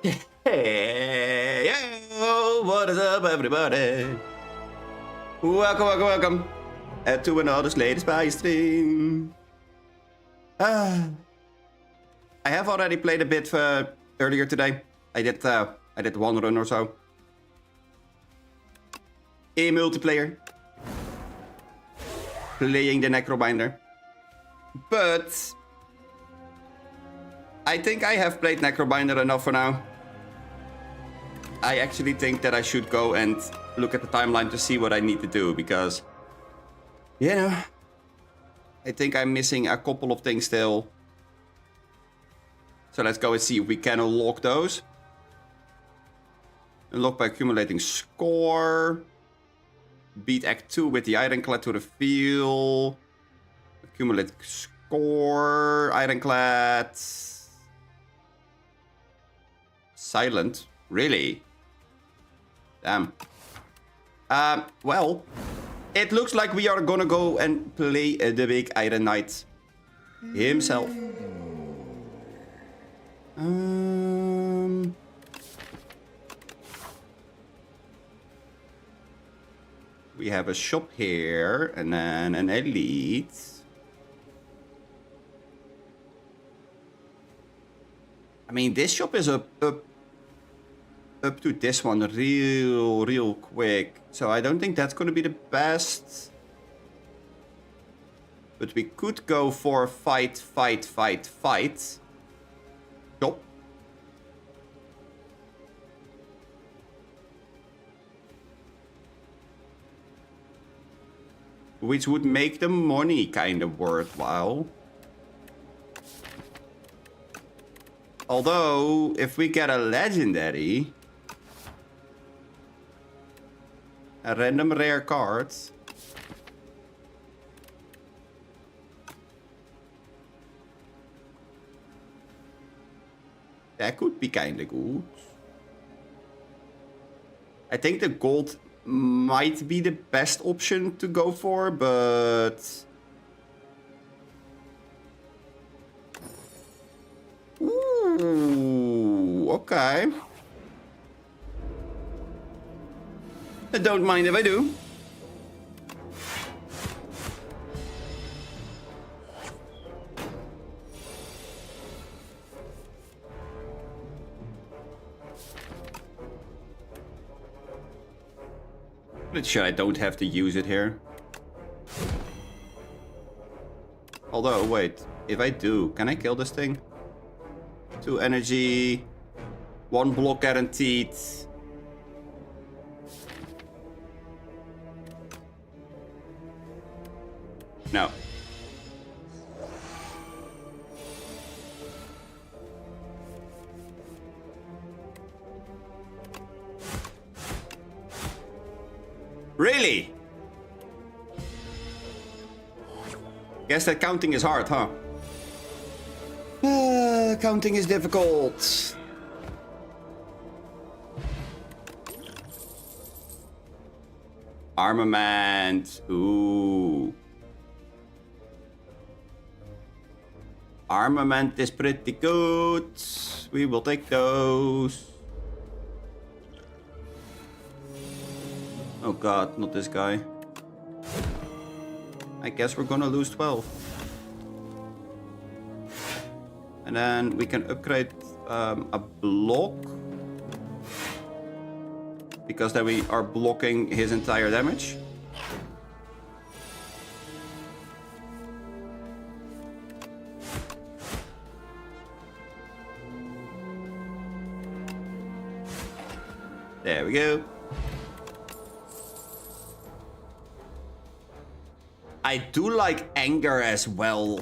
Hey, yo, what is up, everybody? Welcome to another Slay the Spire stream. I have already played a bit earlier today. I did one run or so. In multiplayer. Playing the Necrobinder. But I think I have played Necrobinder enough for now. I actually think that I should go and look at the timeline to see what I need to do, because, you know, I think I'm missing a couple of things still. So let's go and see if we can unlock those. Unlock by accumulating score. Beat Act 2 with the Ironclad to reveal. Accumulate score. Ironclad. Silent. Really? Damn. Well, it looks like we are gonna go and play the big Iron Knight himself. We have a shop here, and then an elite. I mean, this shop is up to this one real quick. So I don't think that's going to be the best. But we could go for fight. Shop. Which would make the money kind of worthwhile. Although, if we get a legendary, a random rare card, that could be kind of good. I think the gold might be the best option to go for, but ooh, okay. I don't mind if I do. Pretty sure I don't have to use it here. Although, wait, if I do, can I kill this thing? 2 energy, 1 block guaranteed. No. Really? Guess that counting is hard, huh? Counting is difficult. Armament. Ooh. Armament is pretty good. We will take those. Oh god, not this guy. I guess we're gonna lose 12. And then we can upgrade a block. Because then we are blocking his entire damage. There we go. I do like anger as well.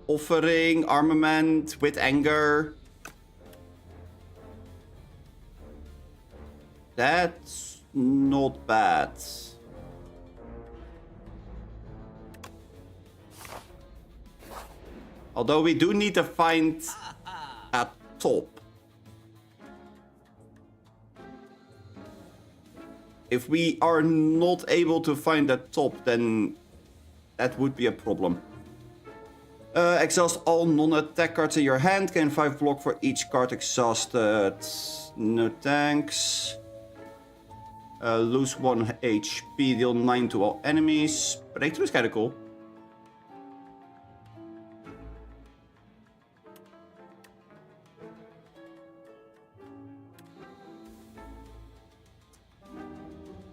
Offering armament with anger. That's not bad. Although we do need to find a top. If we are not able to find that top, then that would be a problem. Exhaust all non-attack cards in your hand. Gain 5 block for each card exhausted. No thanks. Lose 1 HP. Deal 9 to all enemies. Breakthrough is kinda cool.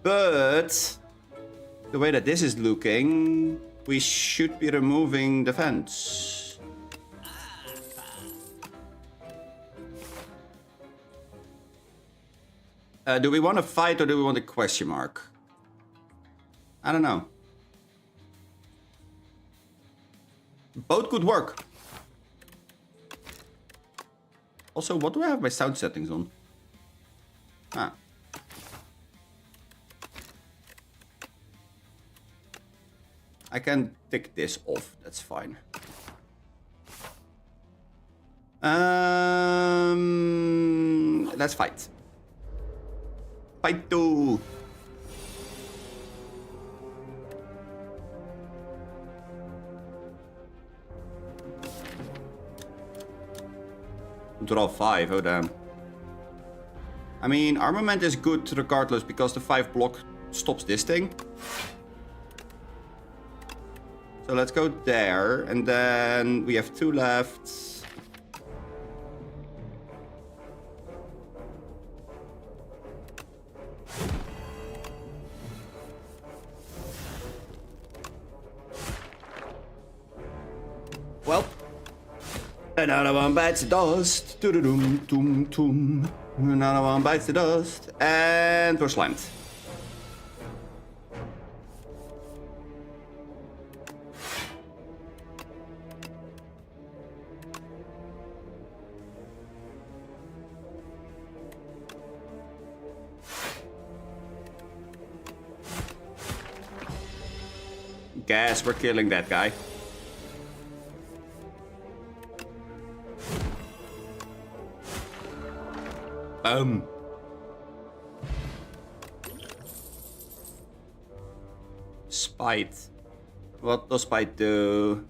But the way that this is looking, we should be removing defense. Do we want to fight or do we want a question mark? I don't know. Both could work. Also, what do I have my sound settings on? Ah. I can tick this off, that's fine. Let's fight. Fight two. Draw 5, oh damn. I mean, armament is good regardless because the 5 block stops this thing. So let's go there, and then we have 2 left. Well, another one bites the dust. Doo-doo-dum-tum-tum. Another one bites the dust, and we're slimed. Guess we're killing that guy. Spite. What does Spite do?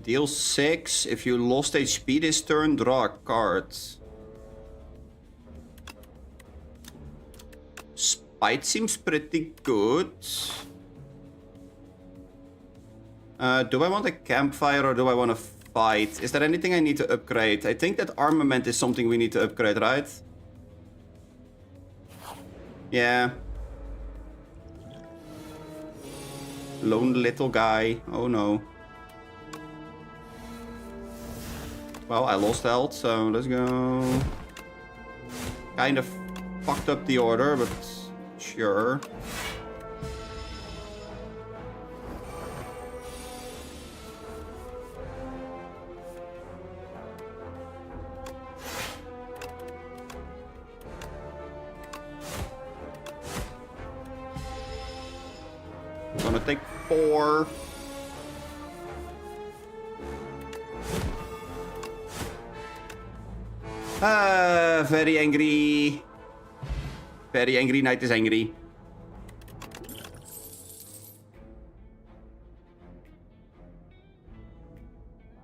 Deal 6. If you lost HP this turn, draw a card. Spite seems pretty good. Do I want a campfire or do I want to fight? Is there anything I need to upgrade? I think that armament is something we need to upgrade, right? Yeah. Lone little guy. Oh no. Well, I lost health, so let's go. Kind of fucked up the order, but sure. Gonna take 4. Very angry. Very angry knight is angry.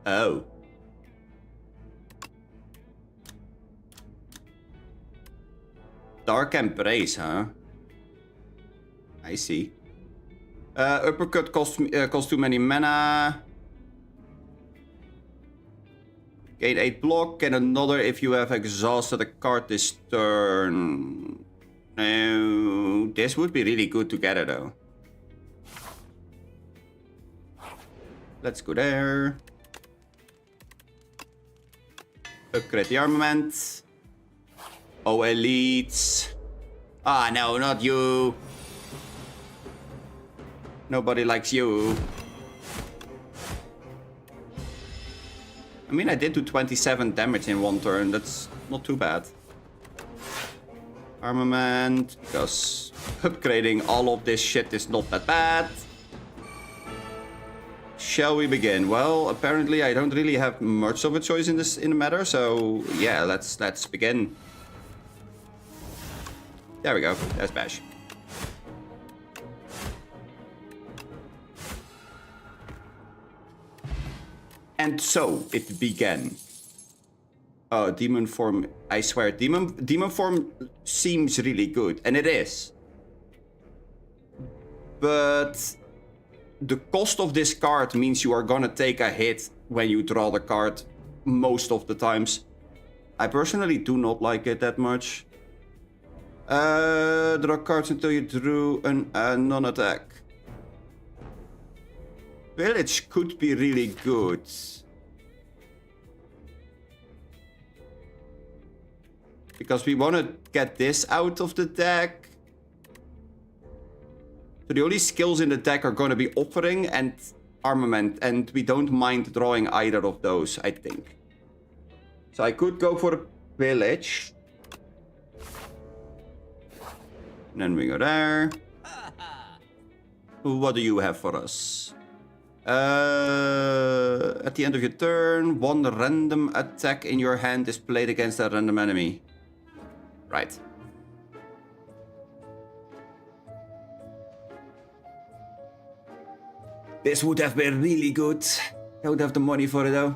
Oh. Dark Embrace, huh? I see. Uppercut costs too many mana. Gain 8 block and another if you have exhausted a card this turn. No, this would be really good together though. Let's go there. Upgrade the armament. Oh, elites. Ah, no, not you. Nobody likes you. I mean, I did do 27 damage in one turn. That's not too bad. Armament, because upgrading all of this shit is not that bad. Shall we begin? Well, apparently I don't really have much of a choice in the matter, so yeah, let's begin. There we go. That's bash. And so it began. Oh, demon form. I swear, demon form seems really good. And it is. But the cost of this card means you are gonna take a hit when you draw the card most of the times. I personally do not like it that much. Draw cards until you drew a non-attack. Village could be really good. Because we want to get this out of the deck. So the only skills in the deck are going to be Offering and Armament. And we don't mind drawing either of those, I think. So I could go for a Village. And then we go there. What do you have for us? At the end of your turn, one random attack in your hand is played against a random enemy. Right. This would have been really good. I don't have the money for it though.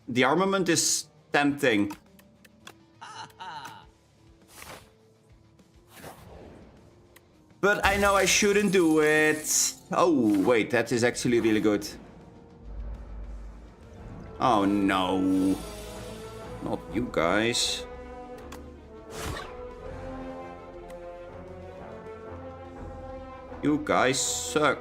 The armament is tempting. But I know I shouldn't do it. Oh, wait, that is actually really good. Oh, no. Not you guys. You guys suck.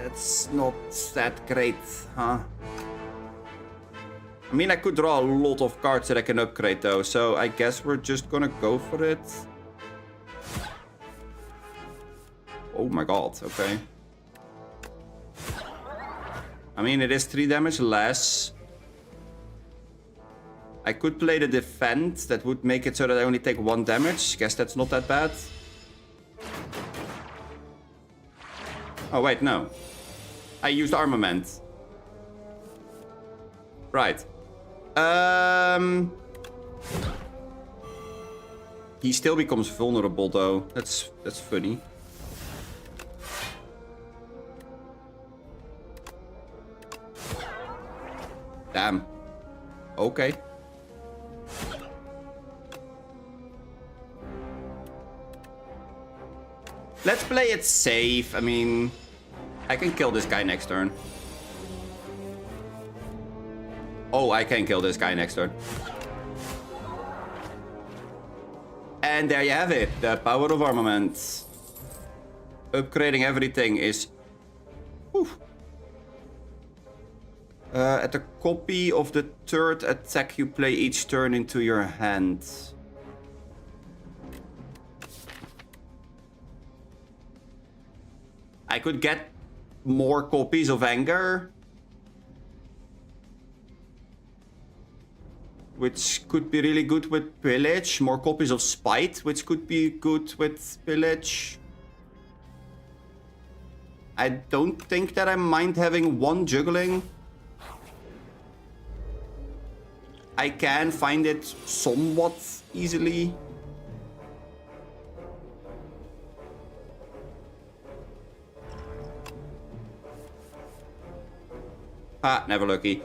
That's not that great, huh? I mean, I could draw a lot of cards that I can upgrade though, so I guess we're just gonna go for it. Oh my god, okay. I mean, it is 3 damage less. I could play the defend, that would make it so that I only take 1 damage. Guess that's not that bad. Oh wait, no. I used armament. Right. He still becomes vulnerable though. That's funny. Damn. Okay. Let's play it safe. I mean, I can kill this guy next turn. Oh, I can kill this guy next turn. And there you have it. The power of armament. Upgrading everything is... Whew. At a copy of the 3rd attack you play each turn into your hand. I could get more copies of Anger. Which could be really good with Pillage. More copies of Spite, which could be good with Pillage. I don't think that I mind having 1 Juggling. I can find it somewhat easily. Ah, never lucky.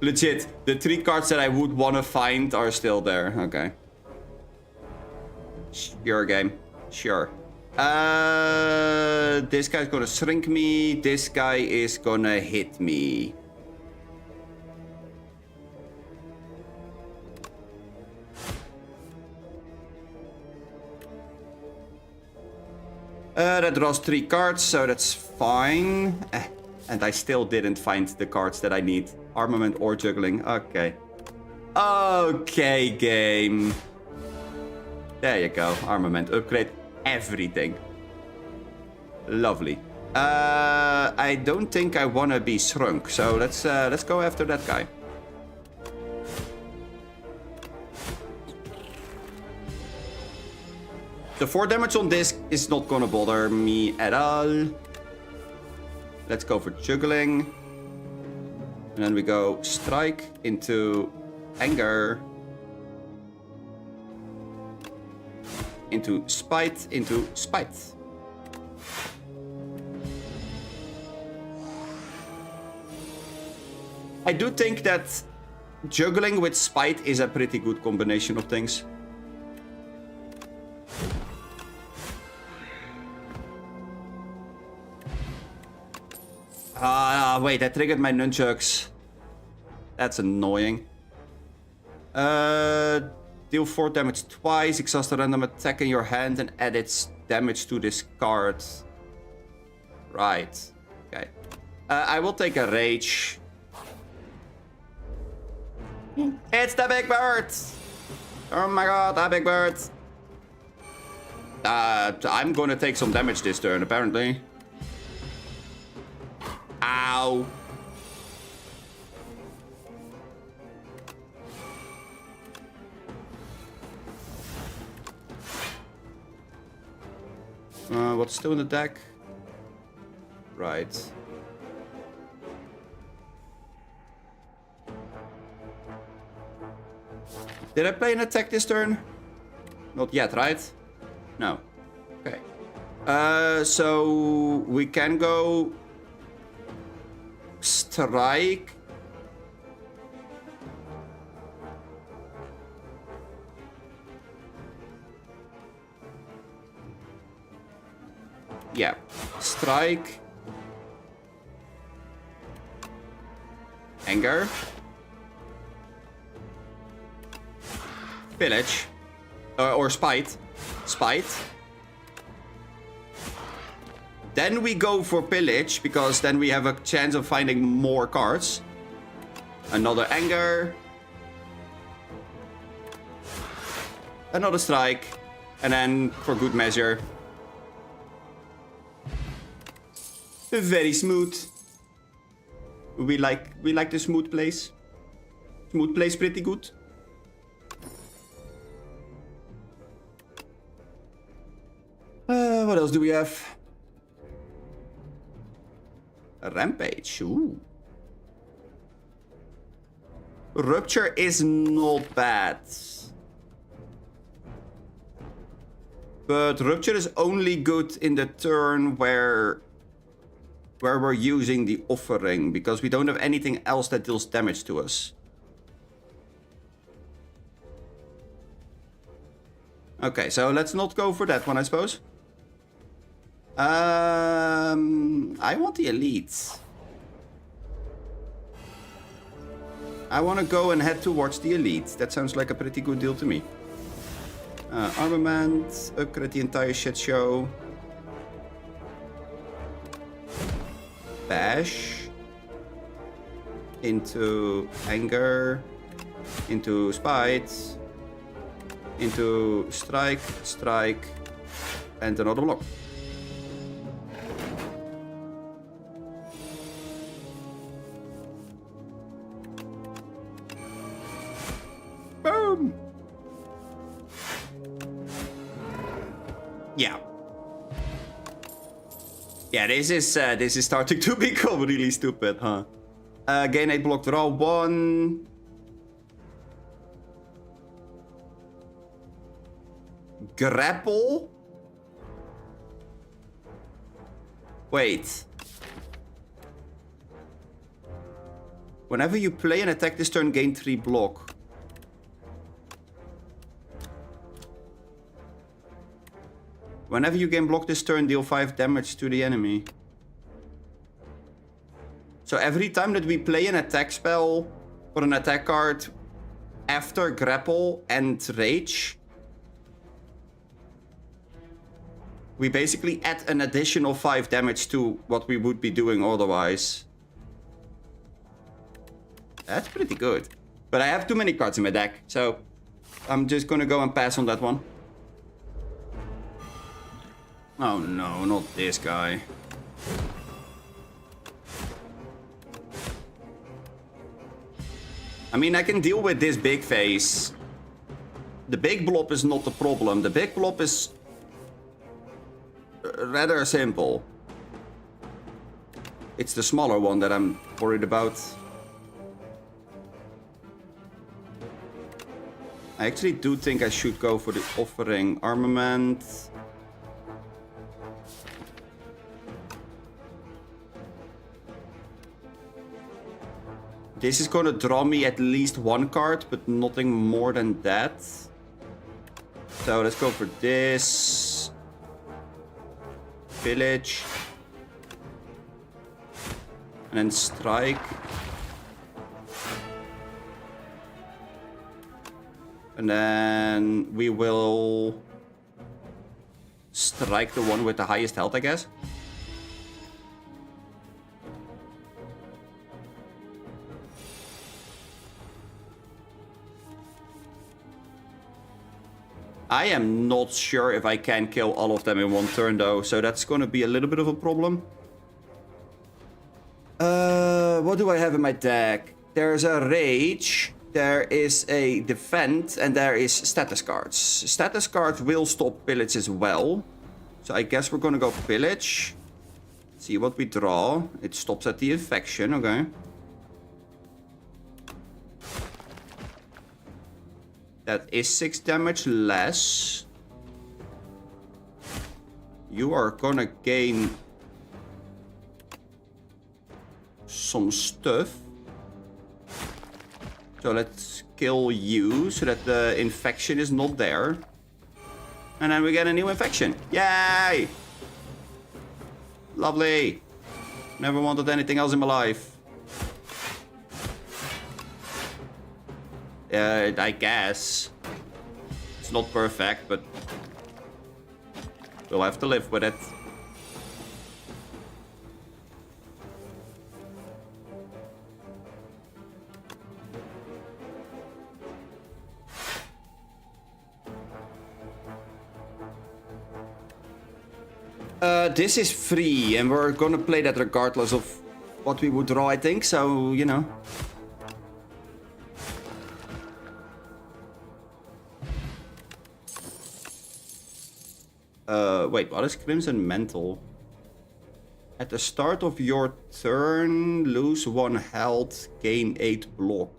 Legit, the 3 cards that I would want to find are still there. Okay. Sure, game. Sure. This guy's gonna shrink me. This guy is gonna hit me. That draws 3 cards, so that's fine. And I still didn't find the cards that I need. Armament or Juggling. Okay. Okay, game. There you go. Armament. Upgrade everything. Lovely. I don't think I want to be shrunk. So let's go after that guy. The 4 damage on this is not gonna bother me at all. Let's go for juggling. And then we go strike into anger. Into spite, into spite. I do think that juggling with spite is a pretty good combination of things. Wait, that triggered my nunchucks. That's annoying. Deal 4 damage twice, exhaust a random attack in your hand and add its damage to this card. Right. Okay. I will take a rage. It's the big bird! Oh my god, the big bird! I'm gonna take some damage this turn, apparently. Ow! What's still in the deck? Right. Did I play an attack this turn? Not yet, right? No. Okay. So we can go strike. Yeah. Strike. Anger. Pillage. Or spite. Spite. Then we go for pillage, because then we have a chance of finding more cards. Another anger. Another strike. And then, for good measure, very smooth. We like the smooth plays. Smooth plays pretty good. What else do we have? A rampage. Ooh. Rupture is not bad. But Rupture is only good in the turn where we're using the offering, because we don't have anything else that deals damage to us. Okay, so let's not go for that one, I suppose. I want the elite. I want to go and head towards the elite. That sounds like a pretty good deal to me. Armament, upgrade the entire shit show. Bash. Into anger. Into spite. Into strike, strike. And another block. Boom! Yeah. Yeah, this is starting to become really stupid, huh? Gain 8 block, draw 1. Grapple? Wait. Whenever you play an attack this turn, gain 3 block. Whenever you gain block this turn, deal 5 damage to the enemy. So every time that we play an attack spell or an attack card after grapple and rage, we basically add an additional 5 damage to what we would be doing otherwise. That's pretty good. But I have too many cards in my deck, so I'm just gonna go and pass on that one. Oh no, not this guy. I mean, I can deal with this big face. The big blob is not the problem. The big blob is rather simple. It's the smaller one that I'm worried about. I actually do think I should go for the offering armament. This is gonna draw me at least one card, but nothing more than that. So let's go for this. Village. And then strike. And then we will strike the one with the highest health, I guess. I am not sure if I can kill all of them in one turn though, so that's gonna be a little bit of a problem. What do I have in my deck? There's a Rage, there is a Defend, and there is Status Cards. Status Cards will stop Pillage as well. So I guess we're gonna go Pillage. See what we draw. It stops at the Infection, okay. That is 6 damage less. You are gonna gain some stuff. So let's kill you so that the infection is not there. And then we get a new infection. Yay! Lovely. Never wanted anything else in my life. I guess. It's not perfect, but we'll have to live with it. This is free, and we're gonna play that regardless of what we would draw, I think, so, you know. Wait, what is Crimson Mantle? At the start of your turn, lose 1 health, gain 8 block.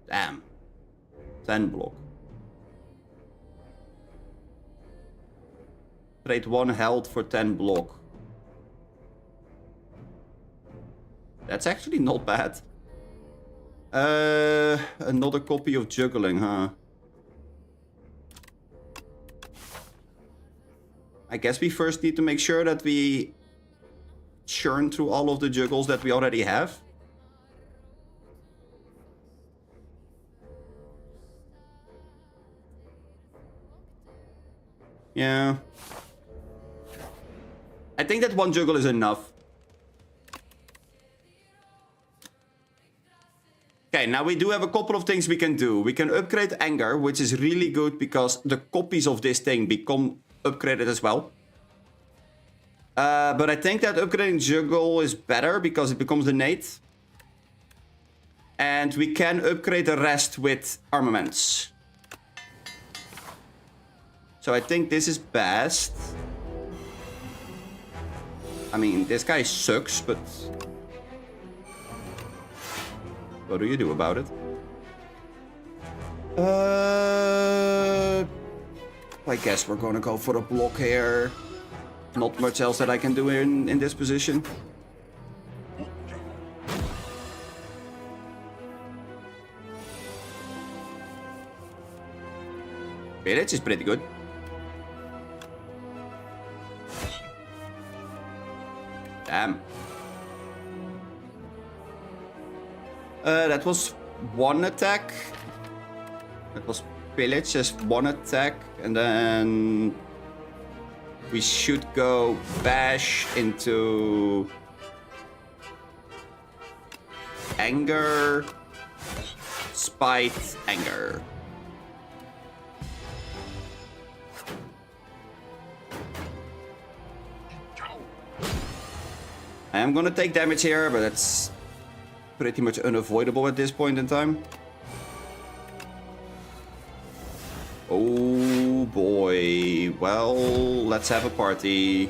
Damn. 10 block. Trade 1 health for 10 block. That's actually not bad. Another copy of Juggling, huh? I guess we first need to make sure that we churn through all of the juggles that we already have. Yeah. I think that 1 juggle is enough. Okay, now we do have a couple of things we can do. We can upgrade Anger, which is really good because the copies of this thing become upgraded as well. But I think that upgrading Juggle is better because it becomes innate. And we can upgrade the rest with armaments. So I think this is best. I mean, this guy sucks, but what do you do about it? I guess we're gonna go for a block here. Not much else that I can do in this position. Village is pretty good. Damn. That was 1 attack. That was Pillage as 1 attack. And then we should go Bash into Anger, Spite, Anger. I am gonna take damage here, but that's pretty much unavoidable at this point in time. Oh boy. Well, let's have a party.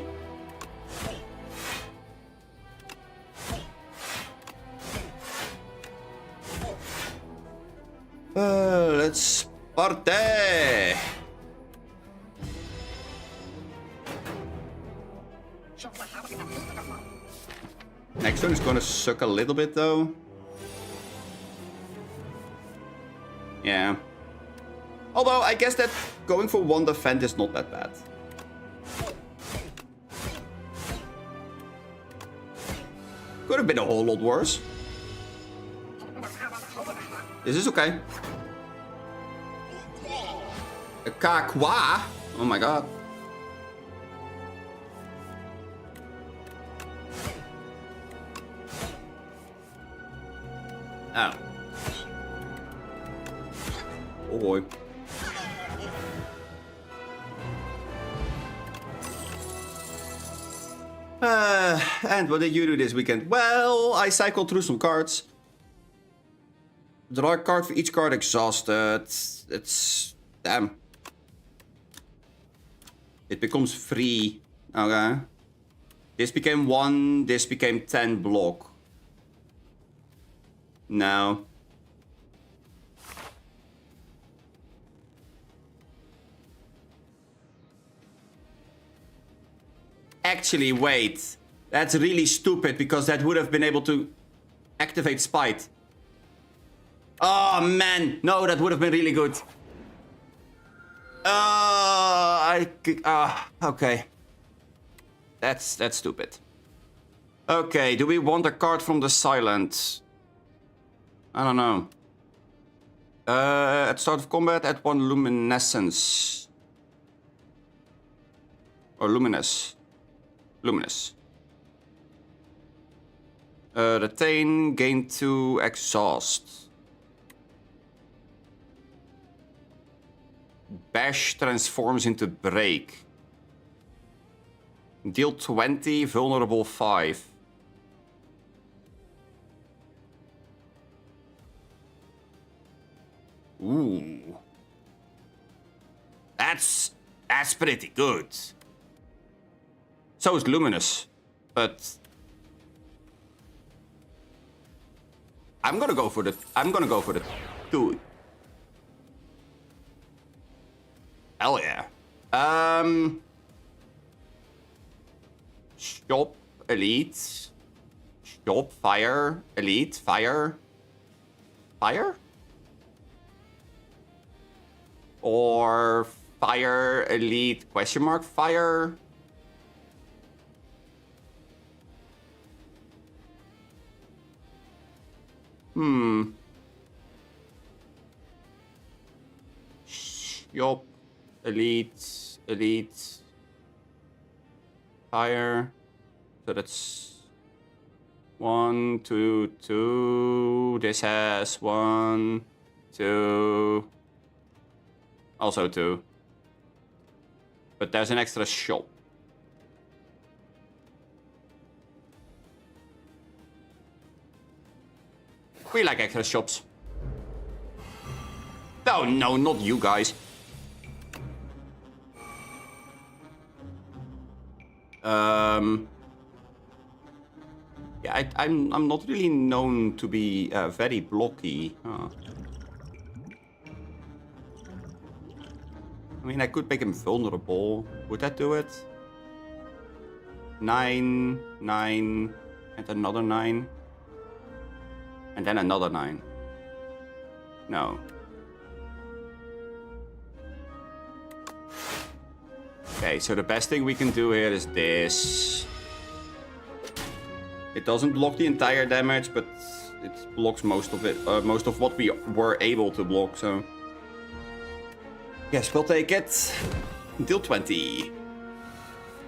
Let's party. Next one is gonna suck a little bit though. Yeah. Although I guess that going for one defend is not that bad. Could have been a whole lot worse. This is okay. A kakwa? Oh my god. Oh. Oh boy. And what did you do this weekend? Well, I cycled through some cards. Draw a card for each card exhausted. It's... damn. It becomes free. Okay. This became 1, this became 10 block. No. Actually, wait. That's really stupid because that would have been able to activate Spite. Oh man, no, that would have been really good. Okay. That's stupid. Okay, do we want a card from the silent? I don't know. At start of combat, add 1 luminescence. Or luminous. Luminous. Retain, gain 2, exhaust. Bash transforms into break. Deal 20, vulnerable 5. Ooh. That's pretty good. So is luminous, but I'm gonna go for the 2. Hell yeah. Shop elite. Shop fire elite fire. Fire? Or fire elite question mark fire? Shop elite fire. So that's 1, 2, 2. This has 1, 2. Also 2. But there's an extra shop. We like extra shops. Oh no, not you guys. Yeah, I'm not really known to be very blocky. Huh. I mean, I could make him vulnerable. Would that do it? 9, 9, and another 9. And then another 9. No. Okay, so the best thing we can do here is this. It doesn't block the entire damage, but it blocks most of it. Most of what we were able to block, so... Yes, we'll take it. Deal 20.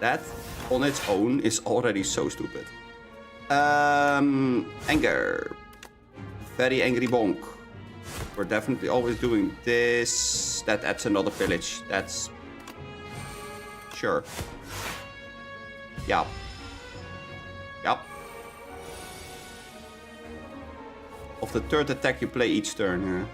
That, on its own, is already so stupid. Anger. Very angry bonk. We're definitely always doing this. That adds another village. That's... Sure. Yeah. Yep. Of the third attack you play each turn.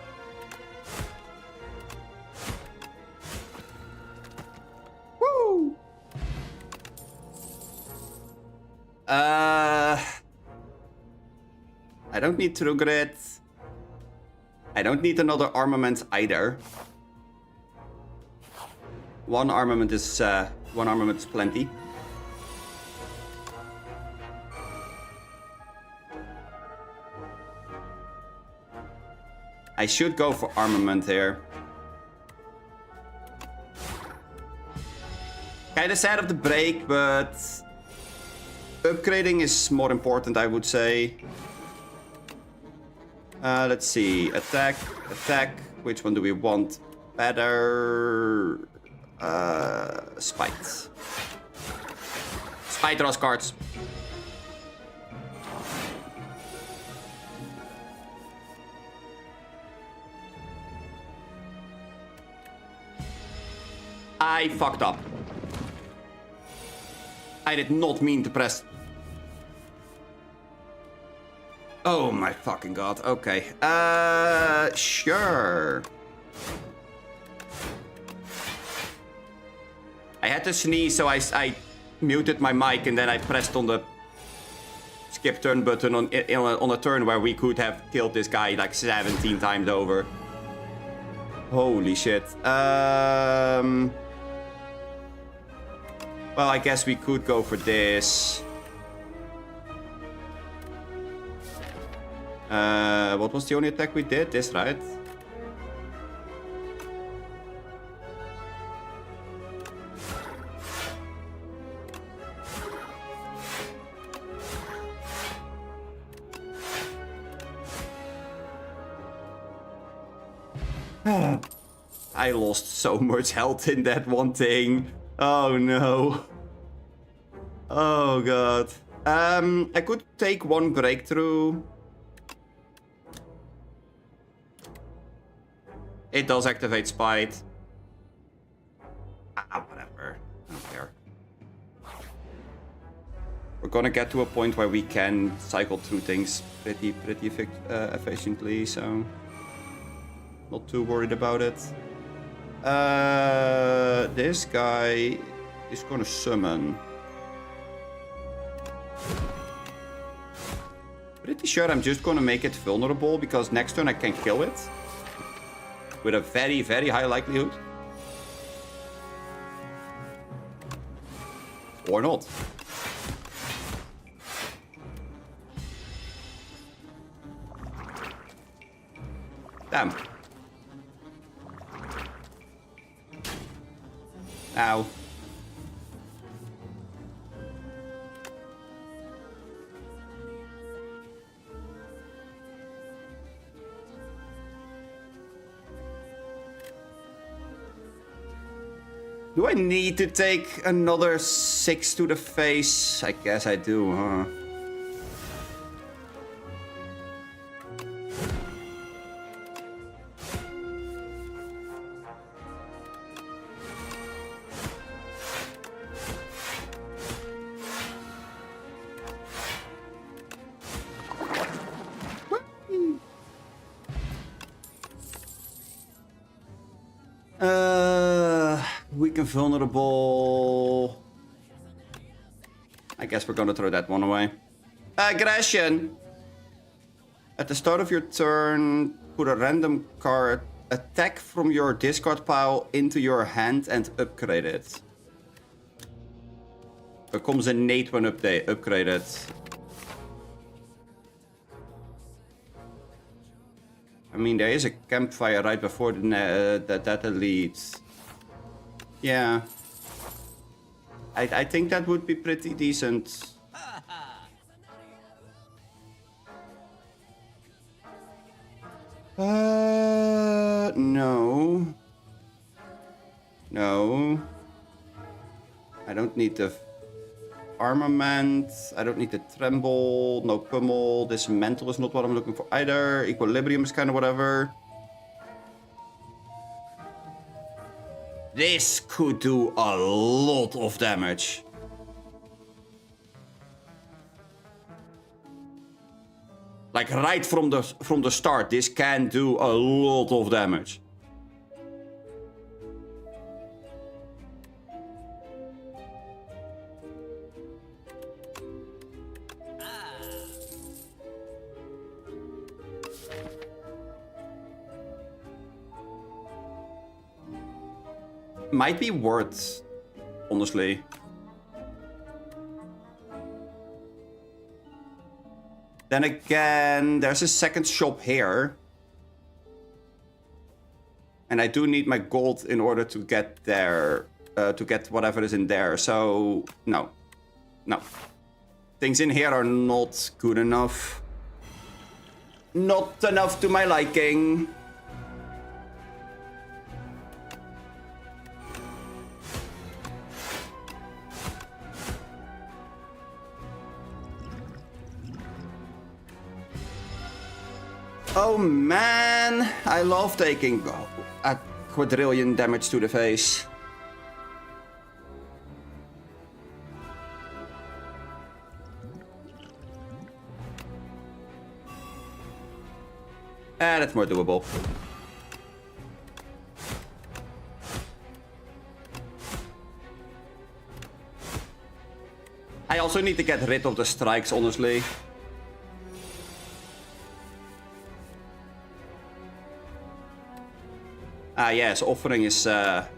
I don't need True Grit. I don't need another armament either. One armament is plenty. I should go for armament here. Kinda sad of the break, but upgrading is more important, I would say. Let's see. Attack, attack. Which one do we want? Better. Spite. Spite draws cards. I fucked up. I did not mean to press. Oh my fucking god. Okay. Sure. I had to sneeze, so I muted my mic and then I pressed on the skip turn button on a turn where we could have killed this guy like 17 times over. Holy shit. Well, I guess we could go for this. What was the only attack we did? This, right? I lost so much health in that one thing. Oh no. Oh god. I could take one breakthrough. It does activate Spite. Ah, whatever. I don't care. We're gonna get to a point where we can cycle through things pretty efficiently, so not too worried about it. This guy is gonna summon. Pretty sure I'm just gonna make it vulnerable because next turn I can kill it. With a very, very high likelihood. Or not. Damn. Ow. Do I need to take another 6 to the face? I guess I do, huh? Weak and vulnerable. I guess we're gonna throw that one away. Aggression. At the start of your turn, put a random card attack from your discard pile into your hand and upgrade it. Becomes innate when upgraded. I mean, there is a campfire right before that elite. Yeah. I think that would be pretty decent. No. No. I don't need the armament. I don't need the tremble. No pummel. Dismantle is not what I'm looking for either. Equilibrium is kind of whatever. This could do a lot of damage. Like right from the start, this can do a lot of damage. might be worth, honestly. Then again, there's a second shop here. And I do need my gold in order to get there, to get whatever is in there. So, no. No. Things in here are not good enough. Not enough to my liking. Oh man, I love taking a quadrillion damage to the face. That's more doable. I also need to get rid of the strikes, honestly. Ah, yes, offering is dead.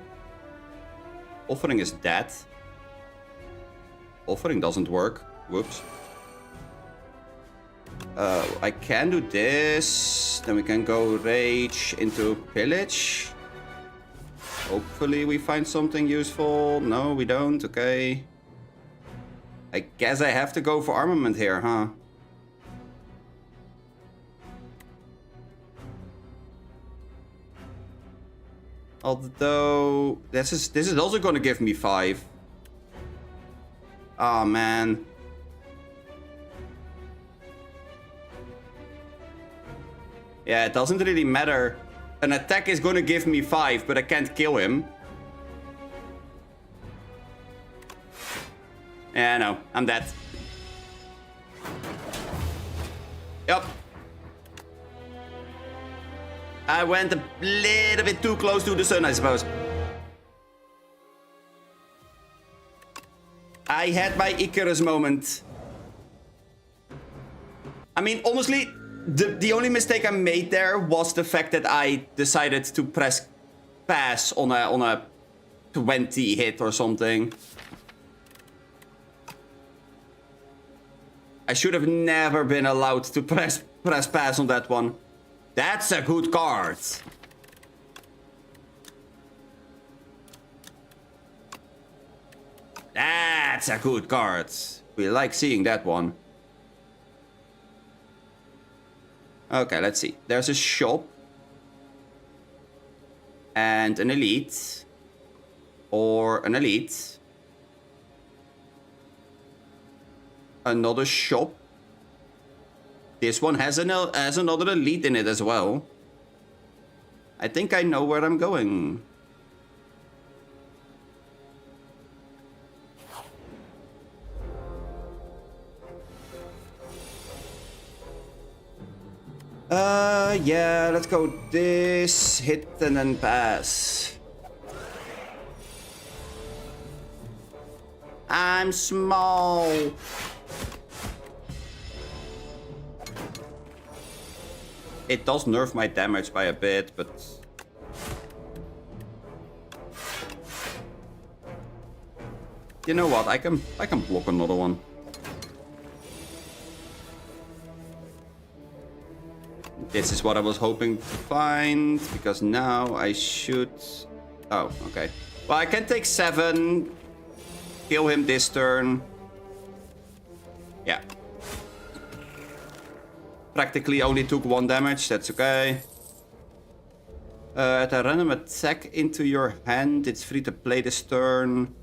Offering doesn't work. Whoops. I can do this. Then we can go rage into pillage. Hopefully we find something useful. No, we don't. Okay. I guess I have to go for armament here, huh? Although this is also going to give me 5. Oh man. Yeah, it doesn't really matter. An attack is going to give me 5, but I can't kill him. Yeah, no, I'm dead. Yup. I went a little bit too close to the sun, I suppose. I had my Icarus moment. I mean, honestly, the only mistake I made there was the fact that I decided to press pass on a 20 hit or something. I should have never been allowed to press pass on that one. That's a good card. That's a good card. We like seeing that one. Okay, let's see. There's a shop. And an elite. Or an elite. Another shop. This one has another elite in it as well. I think I know where I'm going. Yeah, let's go this, hit and then pass. I'm small. It does nerf my damage by a bit, but... You know what, I can block another one. This is what I was hoping to find, because now I should... Oh, okay. Well, I can take 7, kill him this turn. Yeah. Practically only took 1 damage, that's okay. At a random attack into your hand, it's free to play this turn.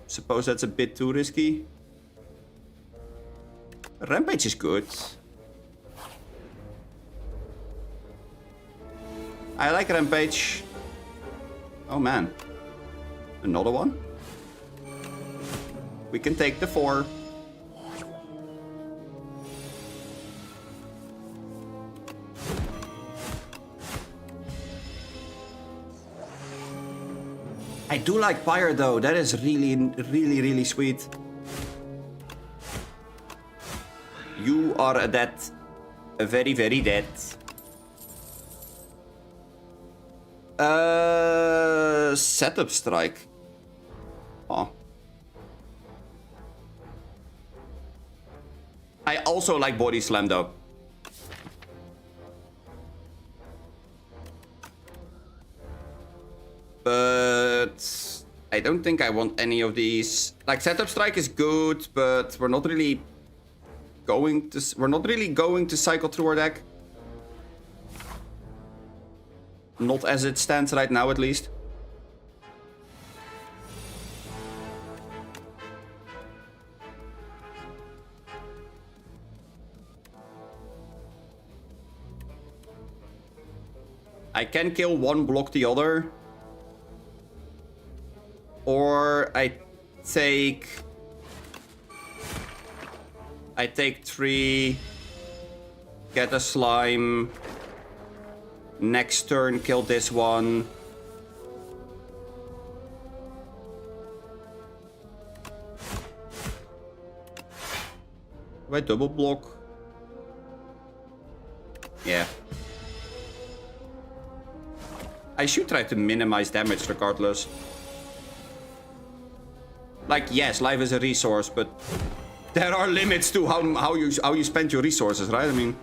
Suppose that's a bit too risky. Rampage is good. I like Rampage. Oh man. Another one? We can take the 4. I do like fire though. That is really sweet. You are a dead. A very dead. Setup strike. Oh. I also like body slam though. But I don't think I want any of these. Like setup strike is good, but we're not really going to cycle through our deck. Not as it stands right now, at least. I can kill one, block the other. Or I take 3, get a slime. Next turn, kill this one. Do I double block? Yeah. I should try to minimize damage regardless. Like, yes, life is a resource, but there are limits to how you spend your resources, right? I mean,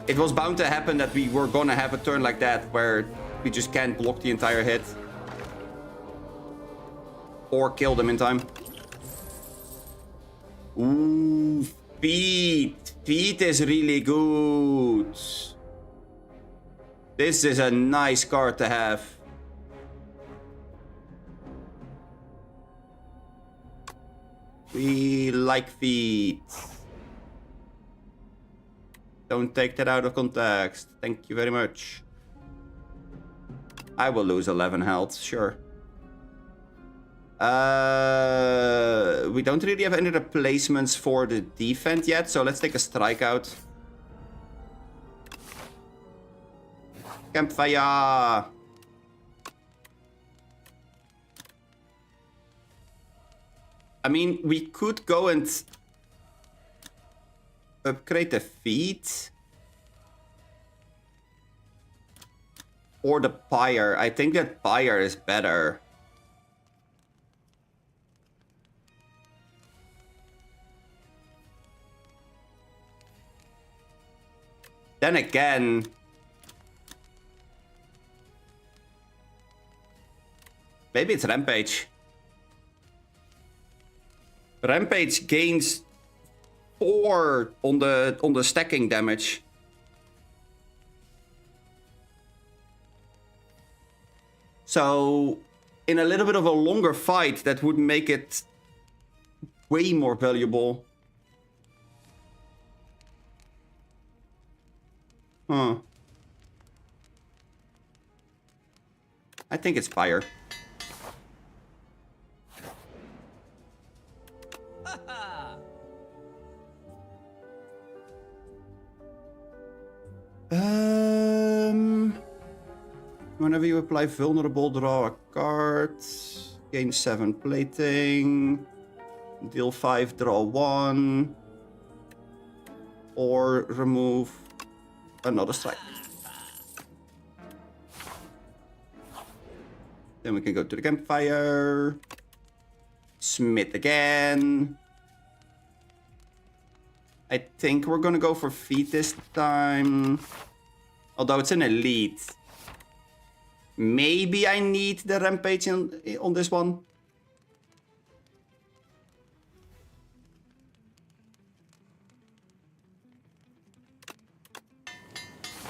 it was bound to happen that we were gonna have a turn like that where we just can't block the entire hit. Or kill them in time. Ooh, feet. Feet is really good. This is a nice card to have. We like feet. Don't take that out of context. Thank you very much. I will lose 11 health, sure. We don't really have any replacements for the defense yet, so let's take a strikeout. Campfire! I mean, we could go and upgrade the feet. Or the pyre. I think that pyre is better. Then again, maybe it's Rampage. Rampage gains 4 on the stacking damage. So, in a little bit of a longer fight, that would make it way more valuable. Huh. I think it's fire. Whenever you apply vulnerable, draw a card. Gain 7 plating. Deal 5, draw 1. Or remove another strike. Then we can go to the campfire. Smith again. I think we're gonna go for feet this time. Although it's an elite. Maybe I need the rampage on this one.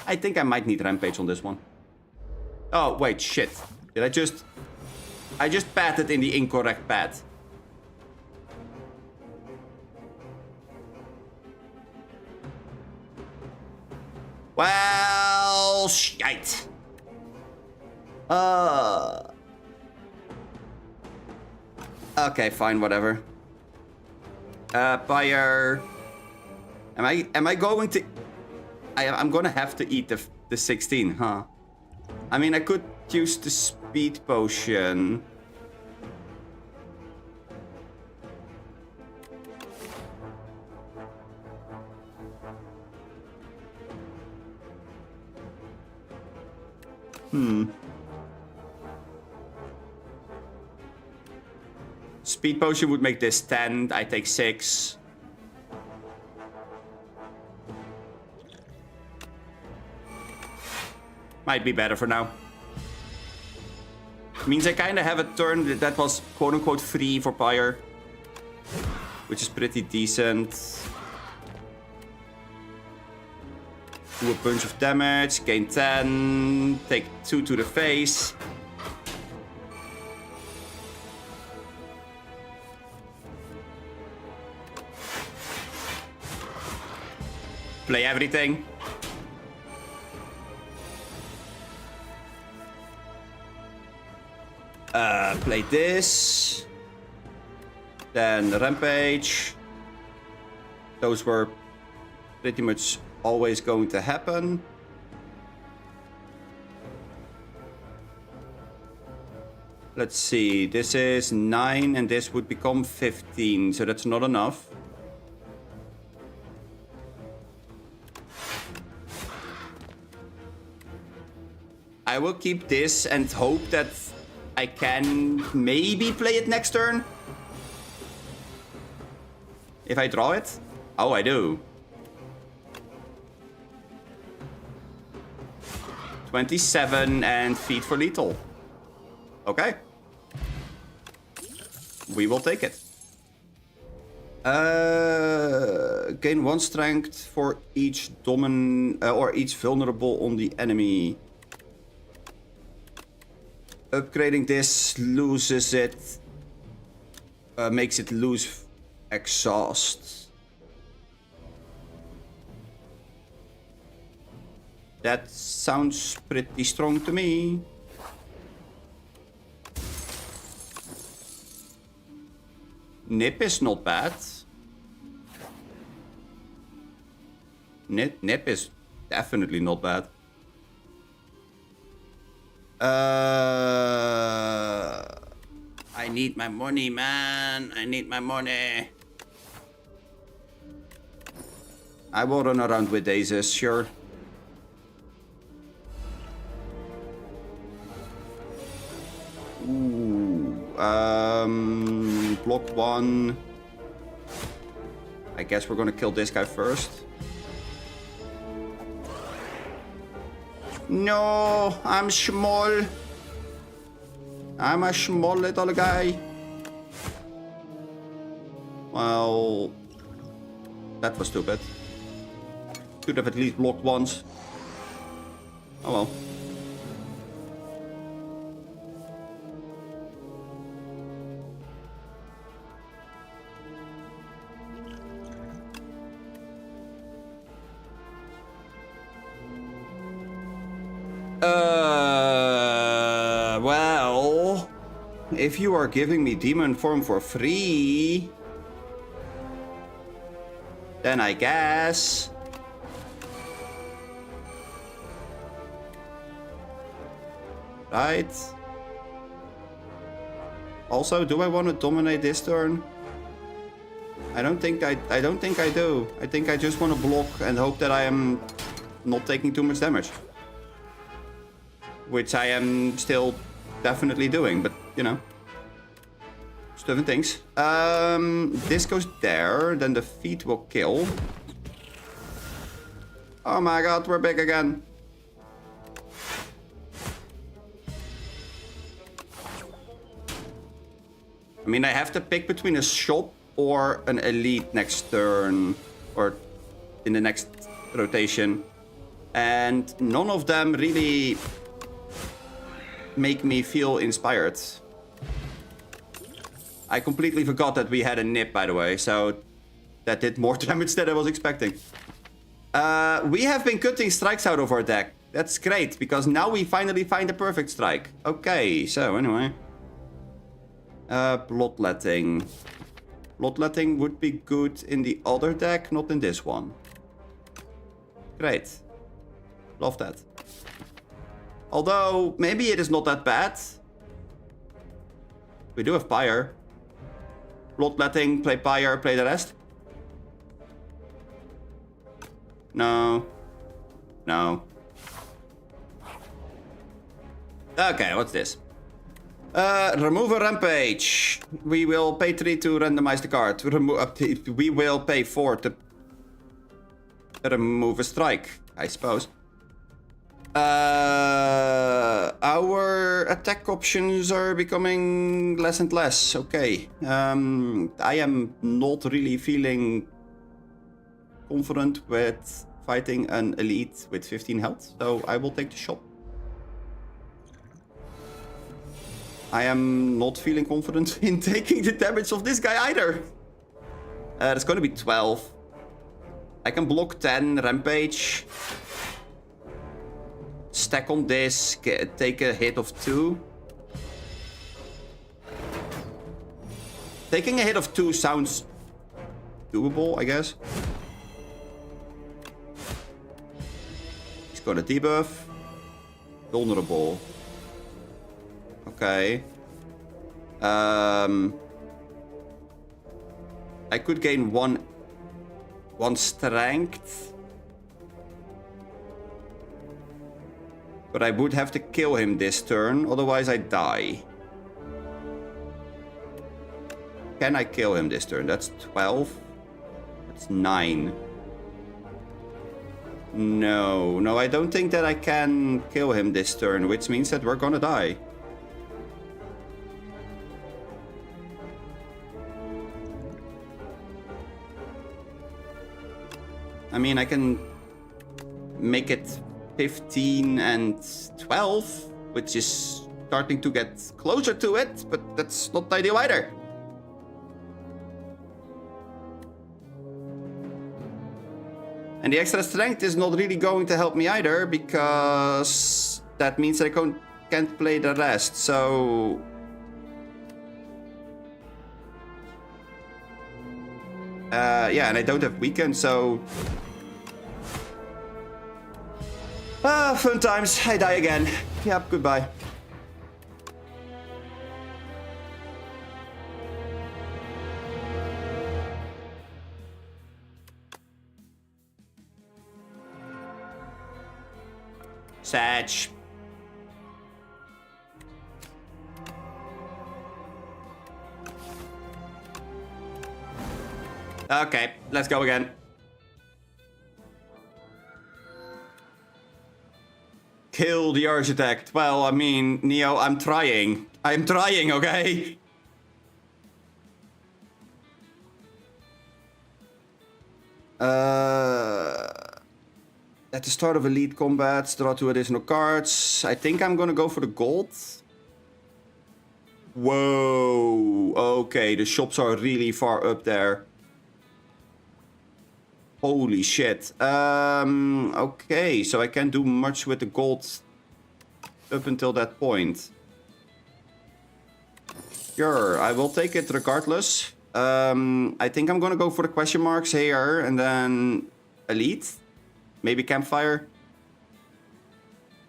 I think I might need rampage on this one. Oh, wait, shit. Did I just patted in the incorrect pad. Well, shite. Okay, fine, whatever. Pyre. Am I going to... I'm gonna have to eat the 16, huh? I mean, I could use the speed potion. Speed potion would make this 10. I take 6. Might be better for now. Means I kind of have a turn that was quote-unquote free for Pyre. Which is pretty decent. Do a bunch of damage, gain 10, take 2 to the face. Play everything. Play this. Then Rampage. Those were pretty much always going to happen. Let's see, this is 9 and this would become 15, so that's not enough. I will keep this and hope that I can maybe play it next turn. If I draw it? Oh, I do. 27 and feed for lethal. Okay. We will take it. Gain 1 strength for each or each vulnerable on the enemy. Upgrading this loses it. Makes it lose exhaust. That sounds pretty strong to me. Nip is not bad. Nip is definitely not bad. I need my money, man. I need my money. I will run around with Aces, sure. Ooh, block 1. I guess we're gonna kill this guy first. No, I'm small. I'm a small little guy. Well, that was stupid. Could have at least blocked once. Oh well. Well, if you are giving me demon form for free, then I guess. Right. Also, do I want to dominate this turn? I don't think I do. I think I just want to block and hope that I am not taking too much damage. Which I am still definitely doing, but you know. Different things. This goes there, then the feet will kill. Oh my god, we're big again. I mean, I have to pick between a shop or an elite next turn, or in the next rotation. And none of them really make me feel inspired. I completely forgot that we had a nip, by the way, so that did more damage than I was expecting. We have been cutting strikes out of our deck. That's great, because now we finally find a perfect strike. Okay, so anyway. Bloodletting. Bloodletting would be good in the other deck, not in this one. Great. Love that. Although, maybe it is not that bad. We do have Pyre. Bloodletting, play Pyre, play the rest. No. No. Okay, what's this? Remove a rampage. We will pay 3 to randomize the card. We will pay 4 to remove a strike, I suppose. Our attack options are becoming less and less. Okay. I am not really feeling confident with fighting an elite with 15 health, so I will take the shot. I am not feeling confident in taking the damage of this guy either. It's gonna be 12. I can block 10, rampage. Stack on this, take a hit of 2. Taking a hit of 2 sounds doable, I guess. He's got a debuff. Vulnerable. Okay. I could gain one strength. But I would have to kill him this turn, otherwise I die. Can I kill him this turn? That's 12. That's 9. No, I don't think that I can kill him this turn, which means that we're gonna die. I mean, I can make it 15 and 12, which is starting to get closer to it, but that's not ideal either. And the extra strength is not really going to help me either, because that means I can't play the rest, so... yeah, and I don't have weekend, so... fun times. I die again. Yep, goodbye. Sag. Okay, let's go again. Kill the architect. Well, I mean, Neo, I'm trying. I'm trying, okay? At the start of elite combats, draw 2 additional cards. I think I'm gonna go for the gold. Whoa. Okay, the shops are really far up there. Holy shit. Okay, so I can't do much with the gold up until that point. Sure, I will take it regardless. I think I'm gonna go for the question marks here and then elite. Maybe campfire.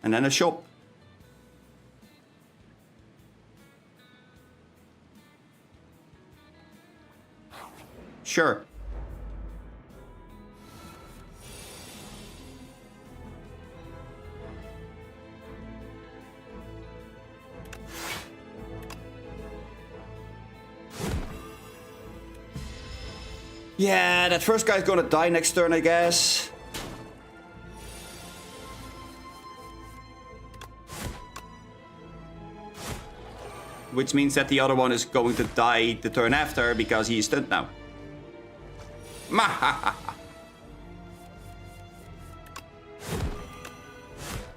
And then a shop. Sure. Yeah, that first guy's gonna die next turn, I guess. Which means that the other one is going to die the turn after because he's stunned now.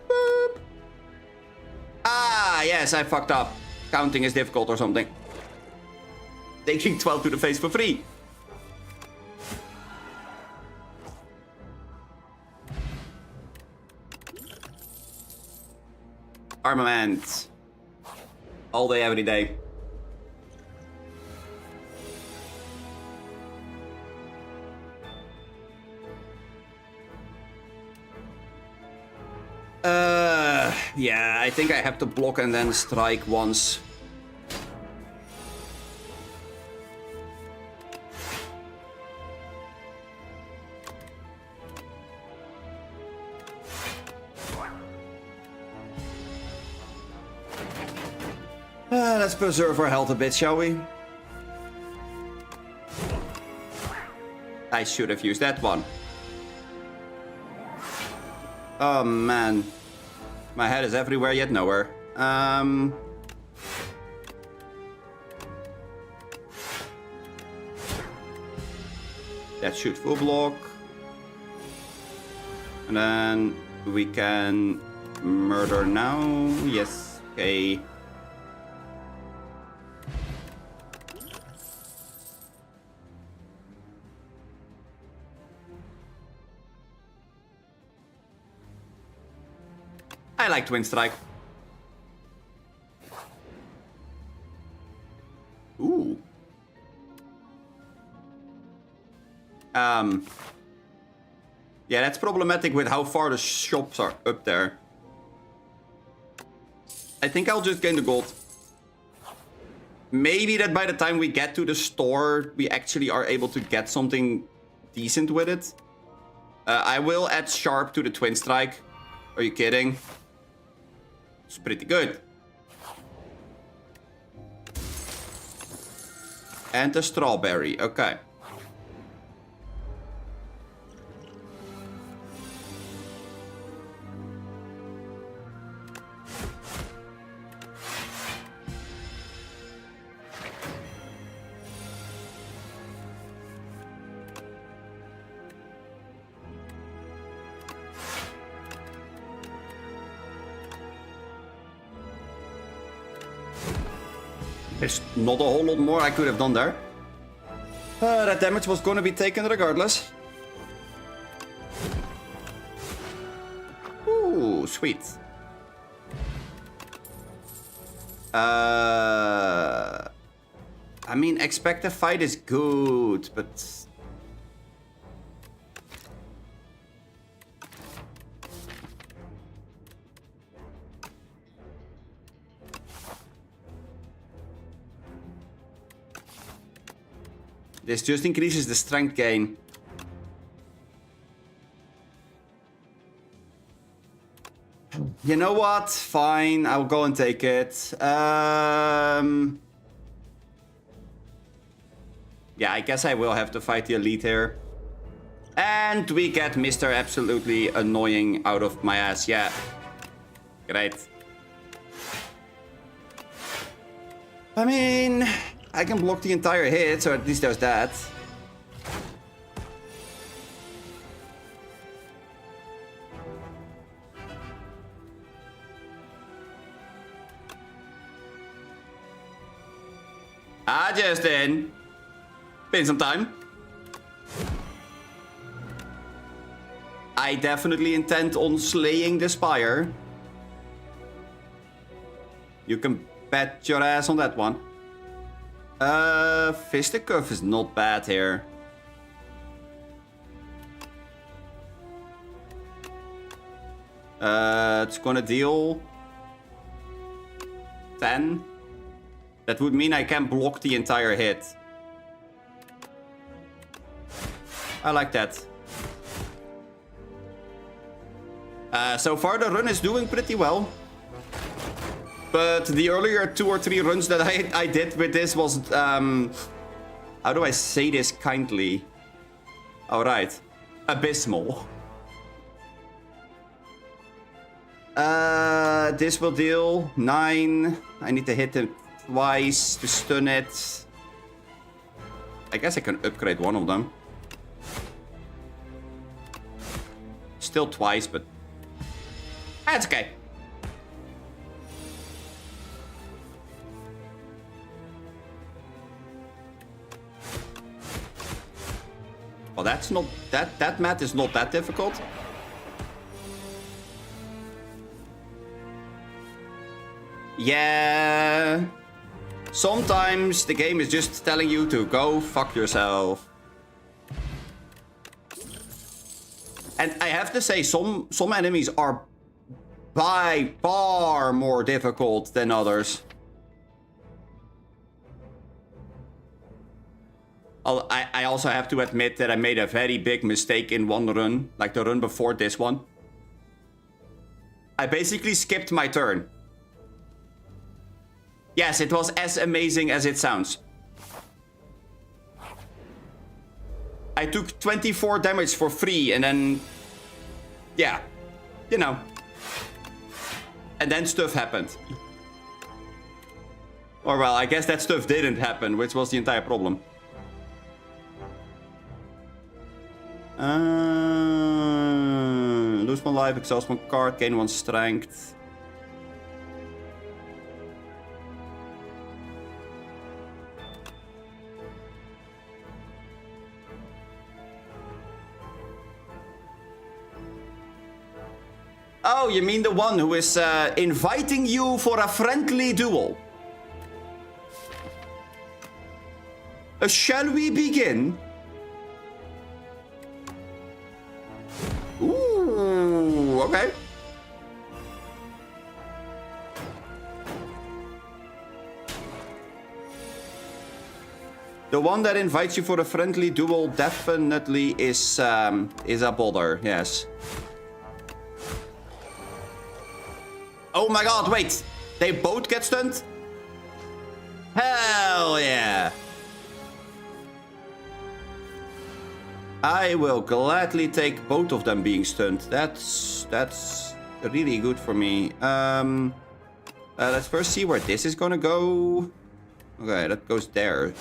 Boop. Ah, yes, I fucked up. Counting is difficult or something. Taking 12 to the face for free. Armament. All day, every day. Yeah, I think I have to block and then strike once. Let's preserve our health a bit, shall we? I should have used that one. Oh man. My head is everywhere yet nowhere. That should full block. And then we can murder now. Yes, okay. I like Twin Strike. Ooh. Yeah, that's problematic with how far the shops are up there. I think I'll just gain the gold. Maybe that by the time we get to the store, we actually are able to get something decent with it. I will add Sharp to the Twin Strike. Are you kidding? It's pretty good. And the strawberry, okay. There's not a whole lot more I could have done there. That damage was going to be taken regardless. Ooh, sweet. I mean, expect a fight is good, but... This just increases the strength gain. You know what? Fine, I'll go and take it. Yeah, I guess I will have to fight the elite here. And we get Mr. Absolutely Annoying out of my ass, yeah. Great. I mean... I can block the entire hit, so at least there's that. Ah, Justin. Been some time. I definitely intend on slaying the Spire. You can bet your ass on that one. Fisticuff is not bad here. It's gonna deal 10. That would mean I can block the entire hit. I like that. So far the run is doing pretty well. But the earlier 2 or 3 runs that I did with this was, how do I say this kindly? Alright. Abysmal. This will deal 9. I need to hit him twice to stun it. I guess I can upgrade one of them. Still twice, but... that's okay. Well, that's not... That math is not that difficult. Yeah... Sometimes the game is just telling you to go fuck yourself. And I have to say, some enemies are by far more difficult than others. I also have to admit that I made a very big mistake in one run, like the run before this one. I basically skipped my turn. Yes, it was as amazing as it sounds. I took 24 damage for free and then... Yeah. You know. And then stuff happened. Or well, I guess that stuff didn't happen, which was the entire problem. Lose 1 life, exhaust 1 card, gain 1 strength. Oh, you mean the one who is inviting you for a friendly duel? Shall we begin? Ooh, okay. The one that invites you for a friendly duel definitely is a bother, yes. Oh my god, wait! They both get stunned? Hell yeah! I will gladly take both of them being stunned. That's really good for me. Let's first see where this is gonna go. Okay, that goes there.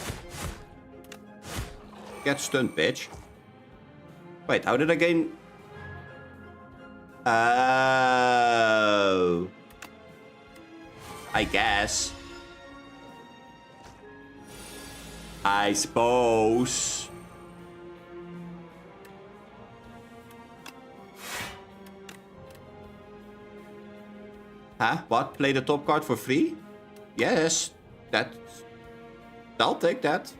Get stunned, bitch. Wait, how did I gain... Oh... I guess. I suppose. Huh? What? Play the top card for free? Yes. That... I'll take that.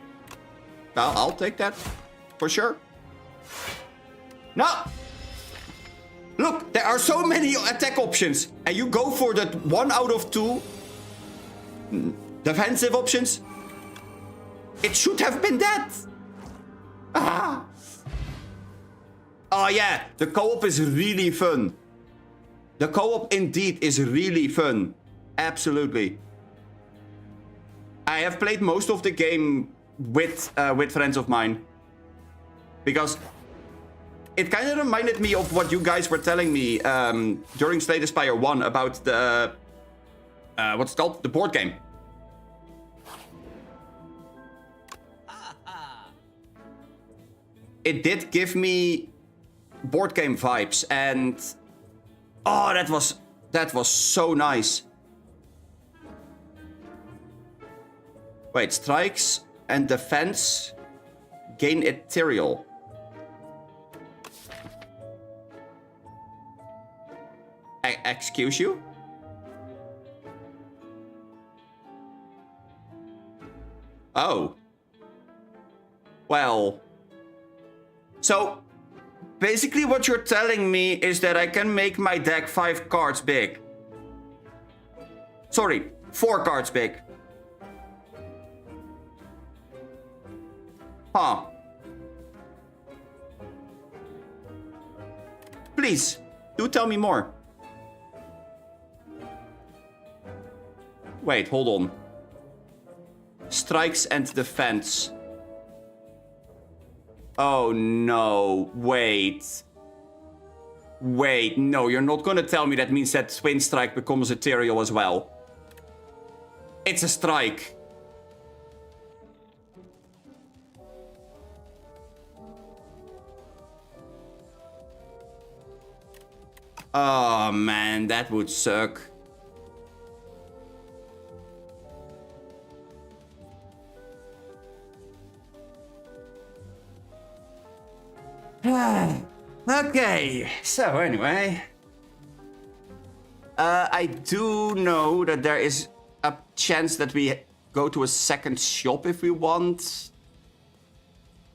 I'll take that. For sure. No! Look, there are so many attack options. And you go for that 1 out of 2 defensive options. It should have been that. Ah. Oh yeah, the co-op is really fun. The co-op indeed is really fun. Absolutely. I have played most of the game with friends of mine. Because it kind of reminded me of what you guys were telling me during Slay the Spire 1 about the... what's it called? The board game. It did give me board game vibes and... Oh, that was so nice. Wait, strikes and defense gain ethereal. Excuse you? Oh. Well. So, basically what you're telling me is that I can make my deck 5 cards big. Sorry, 4 cards big. Huh. Please, do tell me more. Wait, hold on. Strikes and defense. Oh no, wait. Wait, no, you're not gonna tell me that means that Twin Strike becomes ethereal as well. It's a strike. Oh man, that would suck. Okay, so anyway. I do know that there is a chance that we go to a second shop if we want.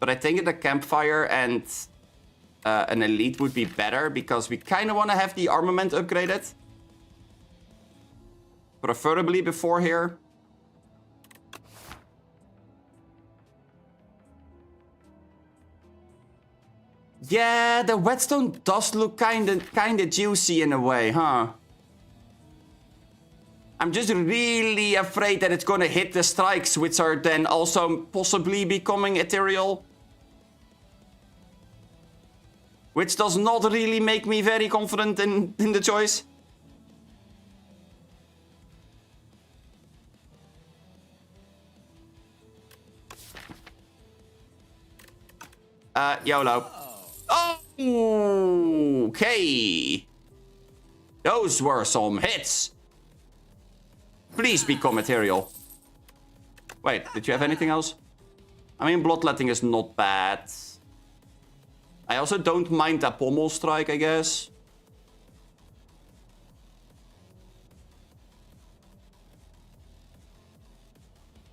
But I think the campfire and an elite would be better because we kind of want to have the armament upgraded. Preferably before here. Yeah, the whetstone does look kinda juicy in a way, huh? I'm just really afraid that it's gonna hit the strikes, which are then also possibly becoming ethereal. Which does not really make me very confident in the choice. YOLO. Oh, okay. Those were some hits. Please become material. Wait, did you have anything else? I mean, bloodletting is not bad. I also don't mind that pommel strike, I guess.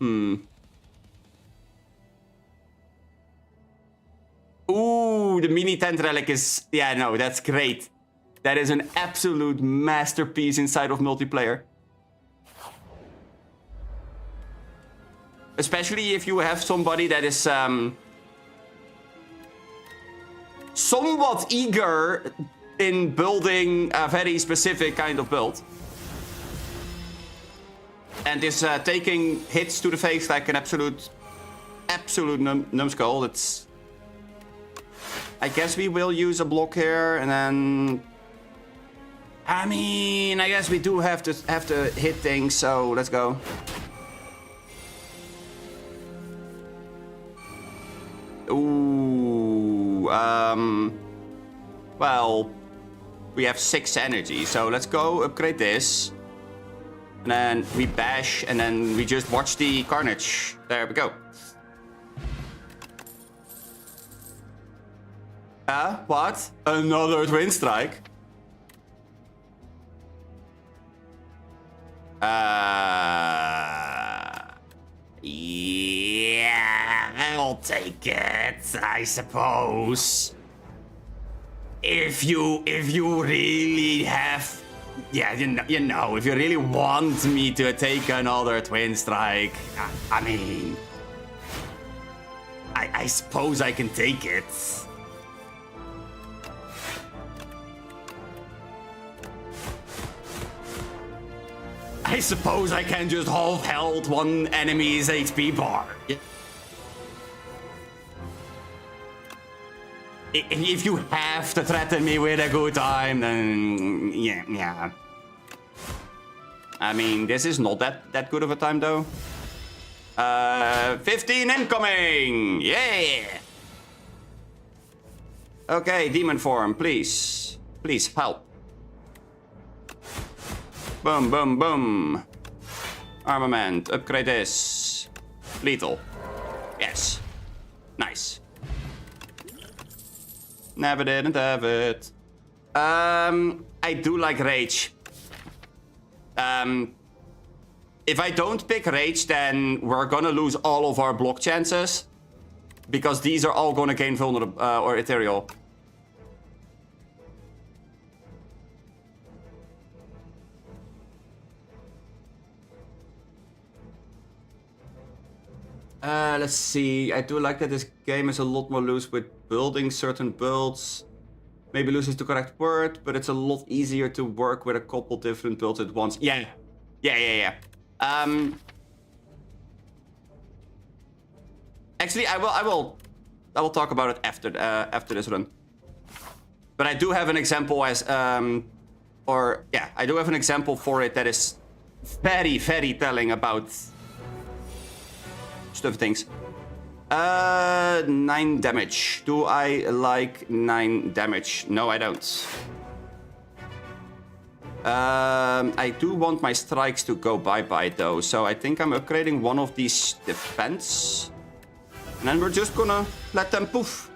Ooh, the mini tent relic is... Yeah, no, that's great. That is an absolute masterpiece inside of multiplayer. Especially if you have somebody that is somewhat eager in building a very specific kind of build. And is taking hits to the face like an absolute numbskull. It's... I guess we will use a block here, and then... I mean, I guess we do have to hit things, so let's go. Ooh, well, we have 6 energy, so let's go upgrade this. And then we bash, and then we just watch the carnage. There we go. What? Another twin strike? Yeah, I'll take it, I suppose. If you really have, yeah, you know, if you really want me to take another twin strike, I mean, I suppose I can take it. I suppose I can just half-health one enemy's HP bar. If you have to threaten me with a good time, then yeah. I mean, this is not that good of a time, though. 15 incoming! Yeah! Okay, demon form, please. Please, help. Boom, boom, boom. Armament, upgrade this. Lethal. Yes. Nice. Never didn't have it. I do like Rage. If I don't pick Rage, then we're gonna lose all of our block chances. Because these are all gonna gain vulnerable or ethereal. Let's see. I do like that this game is a lot more loose with building certain builds. Maybe loose is the correct word, but it's a lot easier to work with a couple different builds at once. Yeah. Actually, I will talk about it after this run. But I do have an example as I do have an example for it that is very, very telling about stuff things. 9 damage. Do I like 9 damage? No, I don't. I do want my strikes to go bye-bye though, so I think I'm upgrading one of these defense. And then we're just gonna let them poof.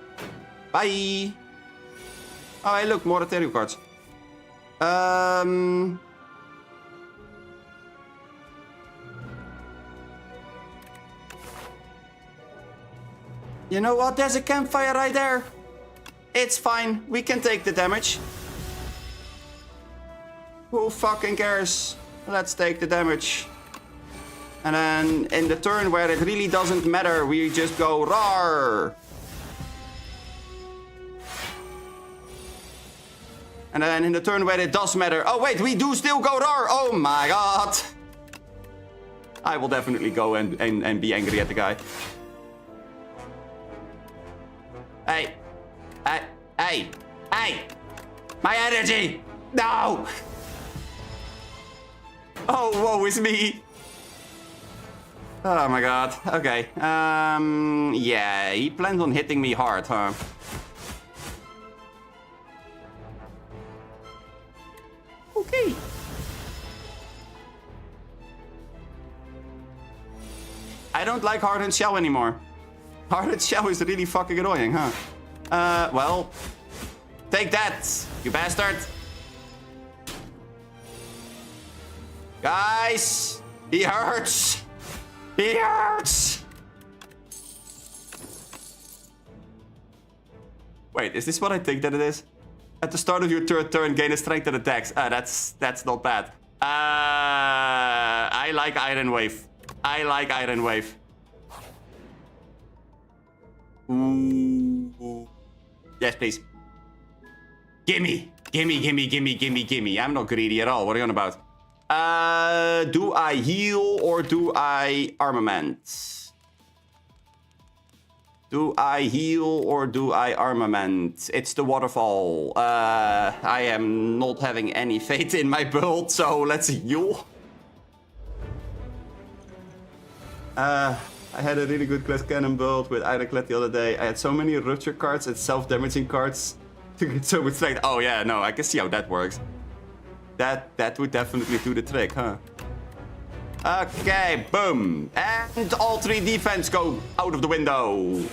Bye! Oh, hey, look, more ethereal cards. You know what? There's a campfire right there. It's fine. We can take the damage. Who fucking cares? Let's take the damage. And then in the turn where it really doesn't matter, we just go roar. And then in the turn where it does matter... Oh wait, we do still go roar! Oh my god! I will definitely go and be angry at the guy. Hey. Hey. My energy. No. Oh, woe is me. Oh my god. Okay. Yeah, he plans on hitting me hard, huh? Okay. I don't like Hardened Shell anymore. Hardened Shell is really fucking annoying, huh? Well... Take that, you bastard! Guys! He hurts! He hurts! Wait, is this what I think that it is? At the start of your third turn, gain a strength and attacks. That's not bad. I like Iron Wave. I like Iron Wave. Ooh. Yes, please. Gimme. Gimme. I'm not greedy at all. What are you on about? Do I heal or do I armament? Do I heal or do I armament? It's the waterfall. I am not having any faith in my build, so let's heal. I had a really good glass cannon build with Ironclad the other day. I had so many rupture cards and self-damaging cards to get so much strength. Oh yeah, no, I can see how that works. That would definitely do the trick, huh? Okay, boom. And all 3 defense go out of the window.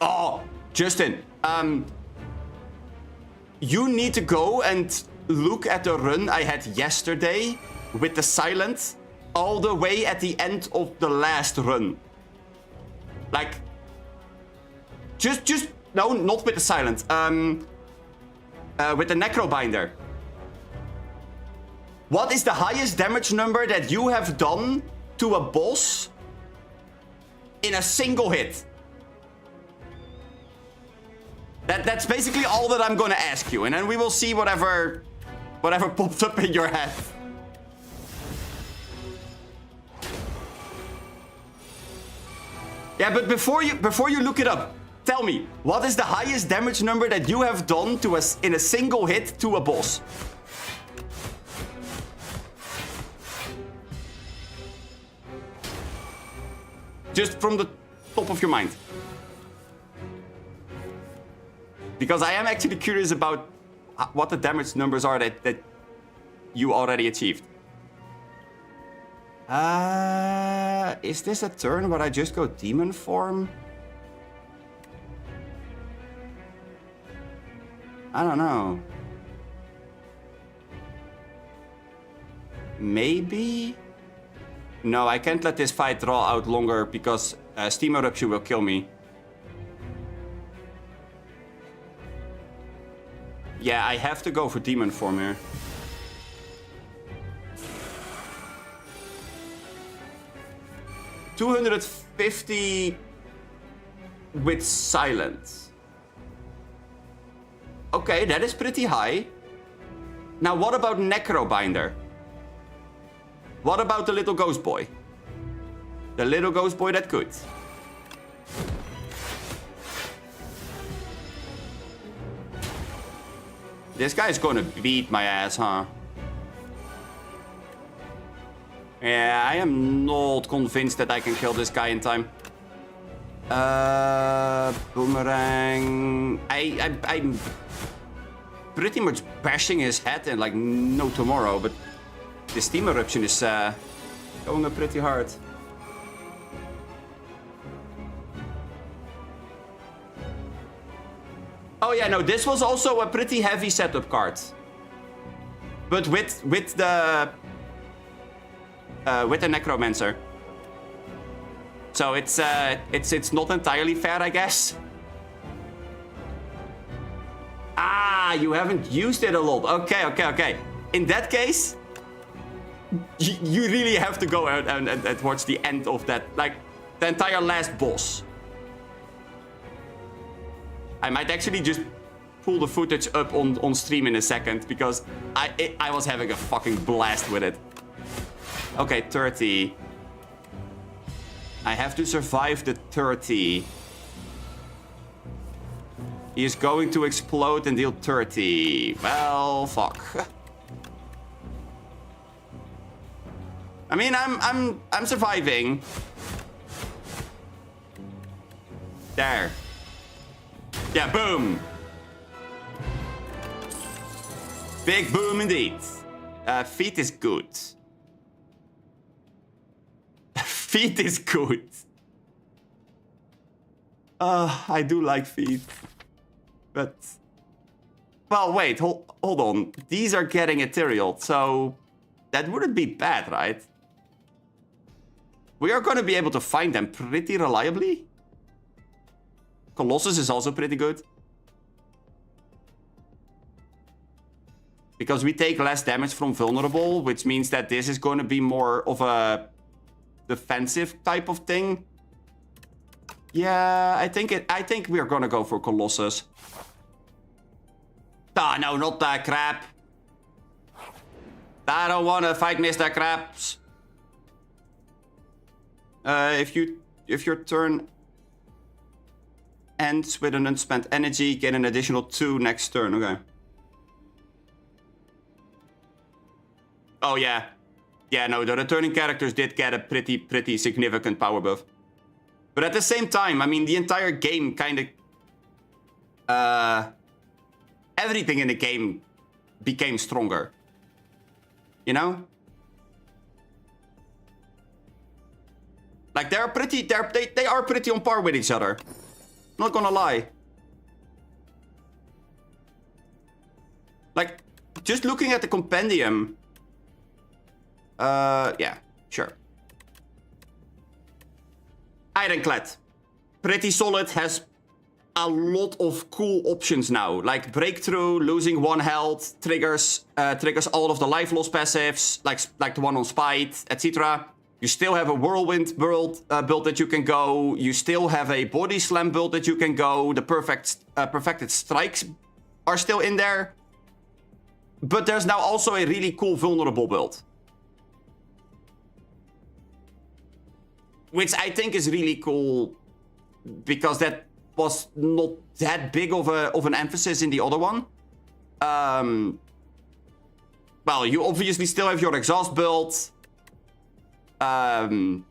Oh, Justin. You need to go and look at the run I had yesterday with the silent all the way at the end of the last run. Like, just, no, not with the silent. With the Necrobinder. What is the highest damage number that you have done to a boss in a single hit? That's basically all that I'm gonna ask you, and then we will see whatever pops up in your head. Yeah, but before you look it up, tell me, what is the highest damage number that you have done to us in a single hit to a boss? Just from the top of your mind. Because I am actually curious about what the damage numbers are that you already achieved. Is this a turn where I just go demon form? I don't know. Maybe? No, I can't let this fight draw out longer because Steam Eruption will kill me. Yeah, I have to go for demon form here. $250 with silence. Okay, that is pretty high. Now, what about Necrobinder? What about the little ghost boy? The little ghost boy that could. This guy's gonna beat my ass, huh? Yeah, I am not convinced that I can kill this guy in time. Boomerang. I'm pretty much bashing his head in like no tomorrow, but this Steam Eruption is going up pretty hard. Oh yeah, no, this was also a pretty heavy setup card. But with the Necromancer. So it's not entirely fair, I guess. Ah, you haven't used it a lot. Okay. In that case, you really have to go out and towards the end of that, like the entire last boss. I might actually just pull the footage up on stream in a second because I was having a fucking blast with it. Okay, 30. I have to survive the 30. He is going to explode and deal 30. Well, fuck. I mean, I'm surviving. There. Yeah, boom. Big boom indeed. Feet is good. Feet is good. I do like feet. But... Well, wait, hold on. These are getting ethereal, so... That wouldn't be bad, right? We are going to be able to find them pretty reliably. Colossus is also pretty good. Because we take less damage from vulnerable, which means that this is going to be more of a defensive type of thing. Yeah, I think we are going to go for Colossus. Ah, no, not that crap. I don't want to fight Mr. Krabs. If your turn ends with an unspent energy, get an additional 2 next turn. Okay. Oh yeah. Yeah, no, the returning characters did get a pretty significant power buff. But at the same time, I mean, the entire game kind of... everything in the game became stronger. You know? Like, they are pretty on par with each other. Not gonna lie. Like, just looking at the compendium... yeah, sure. Ironclad. Pretty solid, has a lot of cool options now. Like Breakthrough, losing 1 health, triggers all of the life loss passives, like the one on Spite, etc. You still have a Whirlwind build that you can go. You still have a Body Slam build that you can go. The Perfected Strikes are still in there. But there's now also a really cool vulnerable build. Which I think is really cool because that was not that big of an emphasis in the other one. Well, you obviously still have your exhaust build. You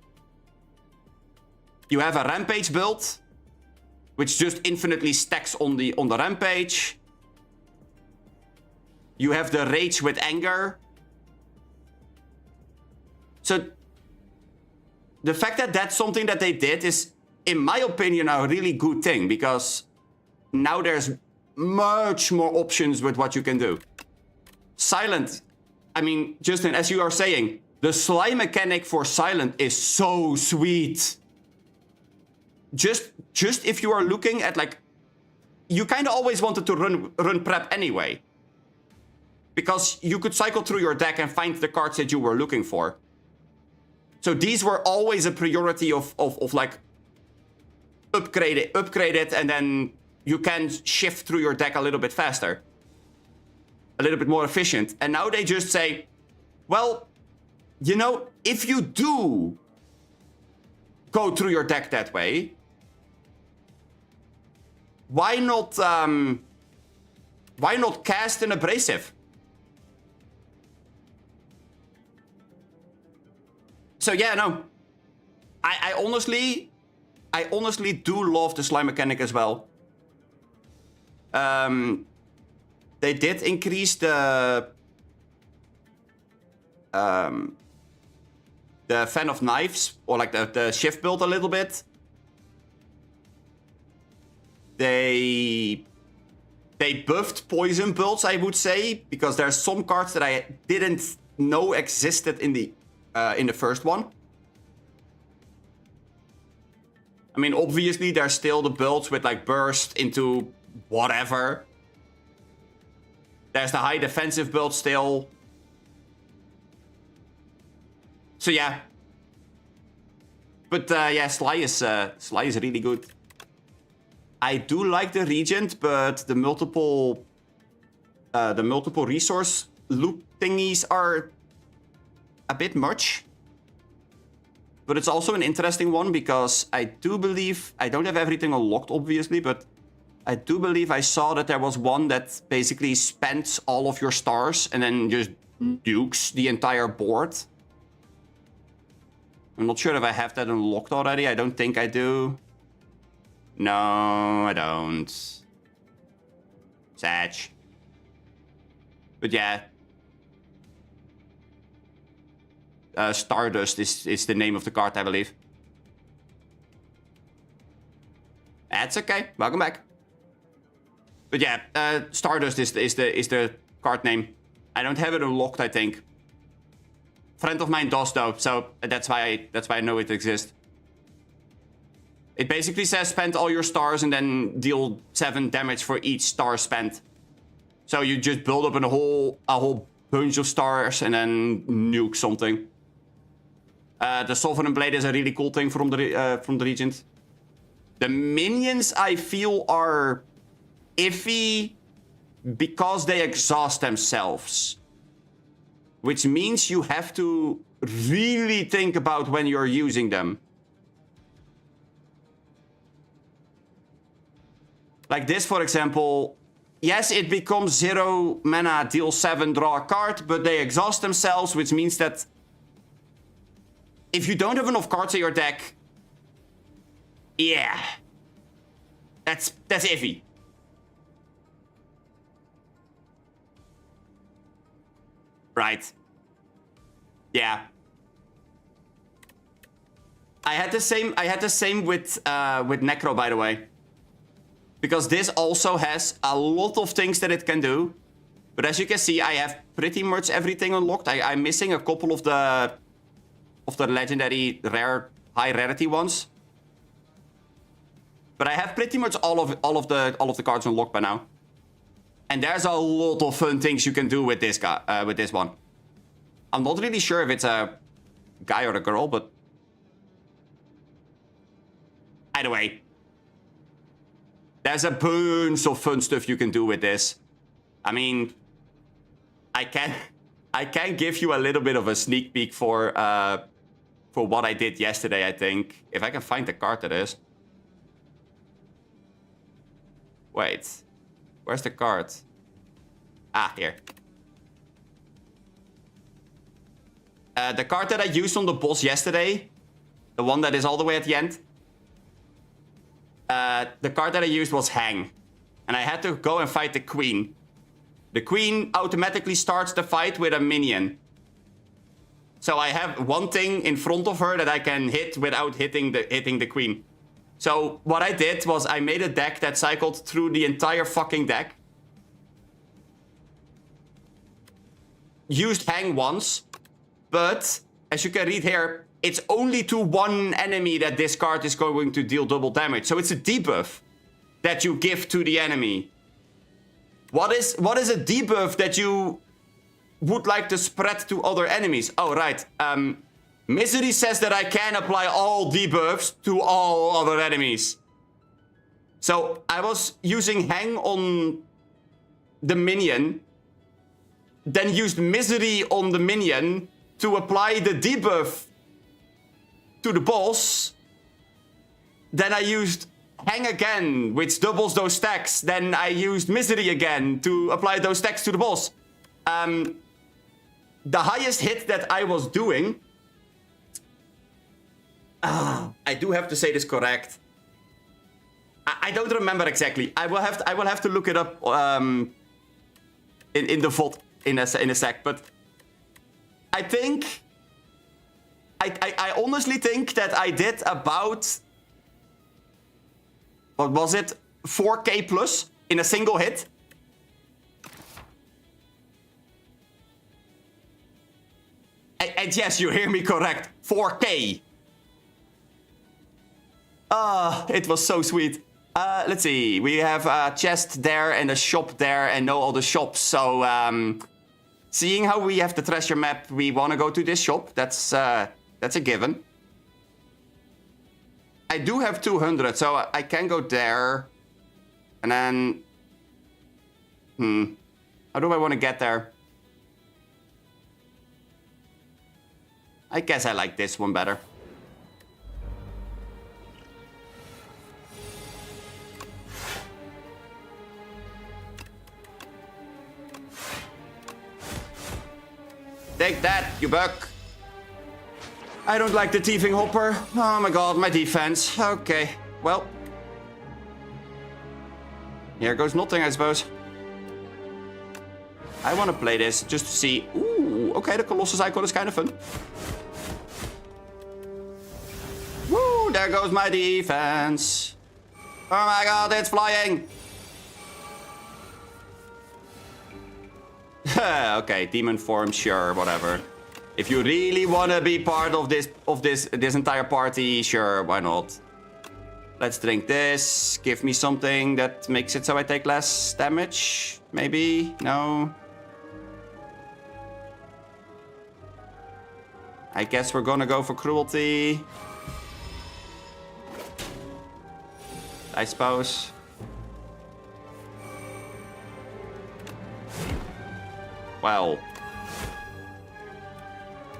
have a rampage build, which just infinitely stacks on the rampage. You have the rage with anger. So the fact that that's something that they did is, in my opinion, a really good thing, because now there's much more options with what you can do. Silent. I mean, Justin, as you are saying, the slime mechanic for Silent is so sweet. Just if you are looking at, like, you kind of always wanted to run prep anyway. Because you could cycle through your deck and find the cards that you were looking for. So these were always a priority of like, upgrade it, and then you can shift through your deck a little bit faster. A little bit more efficient. And now they just say, well, you know, if you do go through your deck that way, why not cast an Abrasive? So yeah, no. I honestly do love the slime mechanic as well. They did increase the Fan of Knives, or like the shift build a little bit. They buffed poison builds, I would say, because there's some cards that I didn't know existed in the first one. I mean, obviously, there's still the builds with, like, burst into whatever. There's the high defensive build still. So, yeah. But, yeah, Sly is really good. I do like the Regent, but the multiple resource loop thingies are a bit much. But it's also an interesting one because I do believe, I don't have everything unlocked obviously, but I do believe I saw that there was one that basically spends all of your stars and then just nukes the entire board. I'm not sure if I have that unlocked already. I don't think I do. No, I don't. Sad. But yeah. Stardust is the name of the card, I believe. That's okay. Welcome back. But yeah, Stardust is the card name. I don't have it unlocked, I think. Friend of mine does though, so that's why I know it exists. It basically says spend all your stars and then deal 7 damage for each star spent. So you just build up a whole bunch of stars and then nuke something. The Sovereign Blade is a really cool thing from the Regent. The minions I feel are iffy because they exhaust themselves. Which means you have to really think about when you're using them. Like this, for example. Yes, it becomes 0 mana, deal 7, draw a card, but they exhaust themselves, which means that if you don't have enough cards in your deck, yeah, that's iffy. Right. Yeah. I had the same with Necro, by the way. Because this also has a lot of things that it can do. But as you can see, I have pretty much everything unlocked. I'm missing a couple of the legendary rare high rarity ones. But I have pretty much all of the cards unlocked by now. And there's a lot of fun things you can do with this guy, with this one. I'm not really sure if it's a guy or a girl, but either way, there's a bunch of fun stuff you can do with this. I mean, I can give you a little bit of a sneak peek for what I did yesterday. I think if I can find the card that is. Wait, where's the card? Ah, here. The card that I used on the boss yesterday, the one that is all the way at the end. The card that I used was Hang. And I had to go and fight the Queen. The Queen automatically starts the fight with a minion. So I have one thing in front of her that I can hit without hitting the Queen. So what I did was I made a deck that cycled through the entire fucking deck. Used Hang once. But, as you can read here, it's only to one enemy that this card is going to deal double damage. So it's a debuff that you give to the enemy. What is a debuff that you would like to spread to other enemies? Oh, right. Misery says that I can apply all debuffs to all other enemies. So I was using Hang on the minion. Then used Misery on the minion to apply the debuff to the boss. Then I used Hang again, which doubles those stacks. Then I used Misery again to apply those stacks to the boss. The highest hit that I was doing... I do have to say this correct. I don't remember exactly. I will have to look it up in the VOD in a sec, but... I think... I honestly think that I did about... What was it? 4k plus in a single hit. And yes, you hear me correct. 4k. It was so sweet. Let's see. We have a chest there and a shop there and no other shops. So, seeing how we have the treasure map, we want to go to this shop. That's a given. I do have 200, so I can go there. And then... How do I want to get there? I guess I like this one better. Take that, you buck. I don't like the thieving hopper. Oh my god, my defense. Okay, well. Here goes nothing, I suppose. I want to play this just to see. Ooh, okay, the Colossus icon is kind of fun. Woo, there goes my defense. Oh my god, it's flying. Okay, demon form, sure, whatever. If you really want to be part of this entire party, sure, why not? Let's drink this. Give me something that makes it so I take less damage. Maybe? No? I guess we're gonna go for cruelty. I suppose. Well.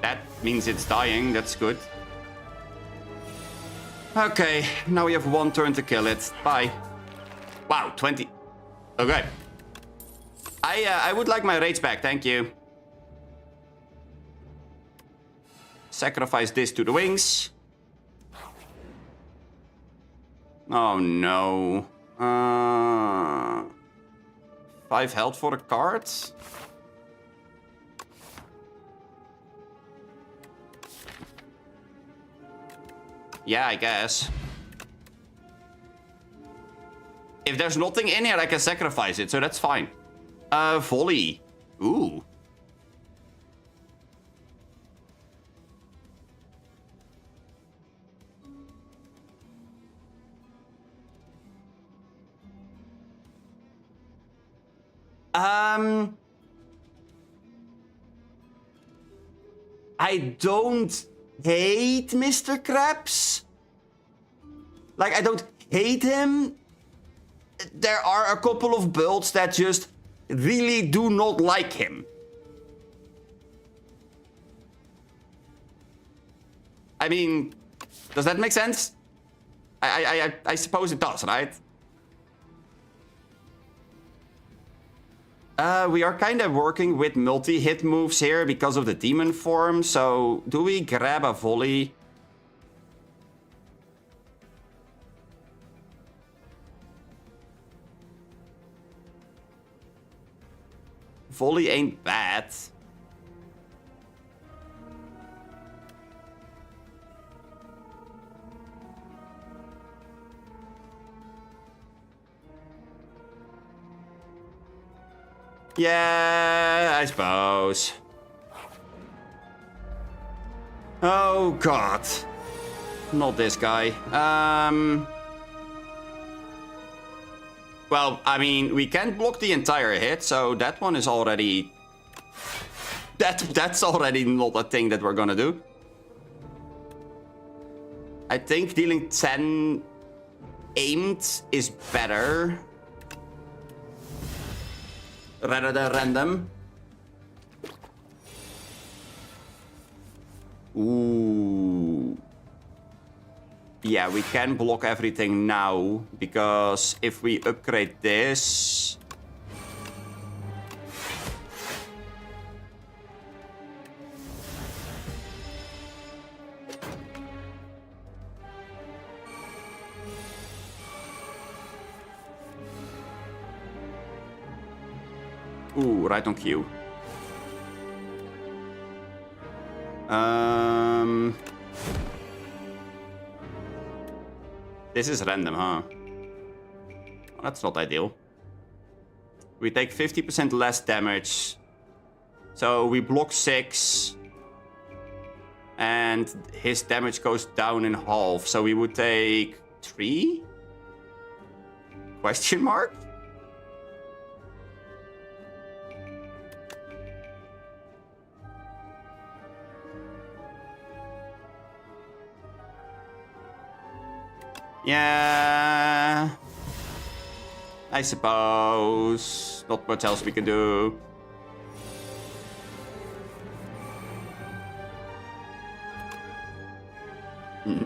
That means it's dying. That's good. Okay, now we have one turn to kill it. Bye. Wow, 20. Okay. I would like my rage back, thank you. Sacrifice this to the wings. Oh no. 5 health for a card? Yeah, I guess. If there's nothing in here, I can sacrifice it, so that's fine. Volley. Ooh. I don't hate Mr. Krabs. Like, I don't hate him. There are a couple of builds that just really do not like him. I mean, does that make sense? I suppose it does, right? We are kind of working with multi-hit moves here because of the demon form. So, do we grab a volley? Volley ain't bad. Yeah, I suppose. Oh god. Not this guy. Well, I mean, we can't block the entire hit, so that one is already... That's already not a thing that we're gonna do. I think dealing 10 aimed is better. Rather than random. Ooh. Yeah, we can block everything now, because if we upgrade this... Ooh, right on cue. This is random, huh? Well, that's not ideal. We take 50% less damage. So we block 6. And his damage goes down in half. So we would take 3? Question mark? Yeah, I I suppose. Not much else we can do.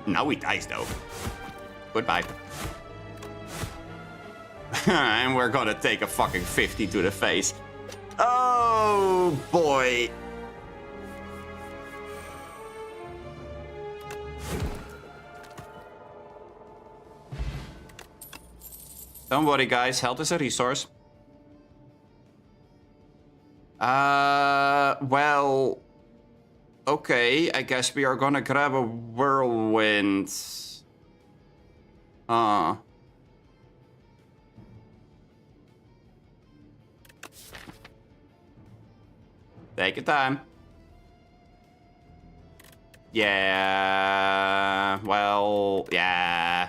Now he dies, though. Goodbye. And we're gonna take a fucking 50 to the face. Oh, boy. Don't worry, guys. Health is a resource. Well... Okay, I guess we are gonna grab a whirlwind. Take your time. Yeah... Well... Yeah...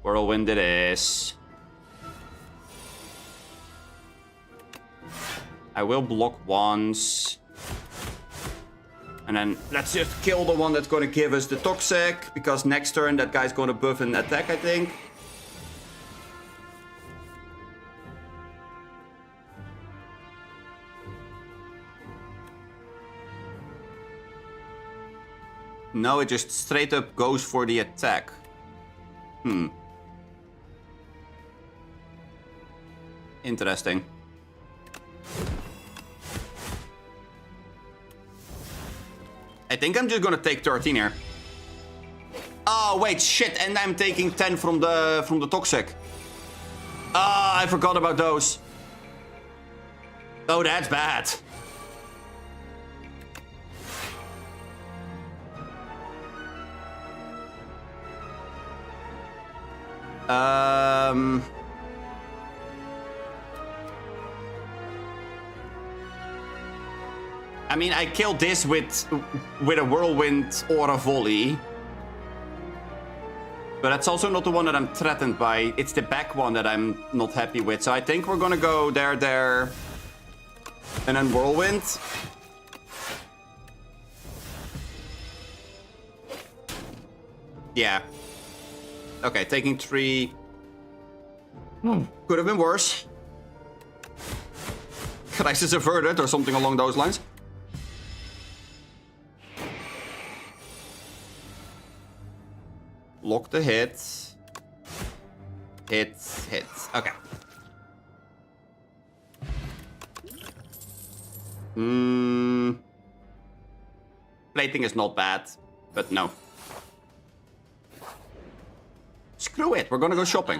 Whirlwind it is. I will block once. And then let's just kill the one that's gonna give us the toxic. Because next turn that guy's gonna buff an attack, I think. No, it just straight up goes for the attack. Interesting. I think I'm just gonna take 13 here. Oh wait, shit, and I'm taking 10 from the toxic. Ah, I forgot about those. Oh, that's bad. I mean, I killed this with a whirlwind or a volley. But that's also not the one that I'm threatened by. It's the back one that I'm not happy with. So I think we're gonna go there, and then whirlwind. Yeah. Okay, taking 3. Could have been worse. Crisis averted or something along those lines. Lock the hit. Hit. Okay. Plating is not bad, but no. Screw it, we're gonna go shopping.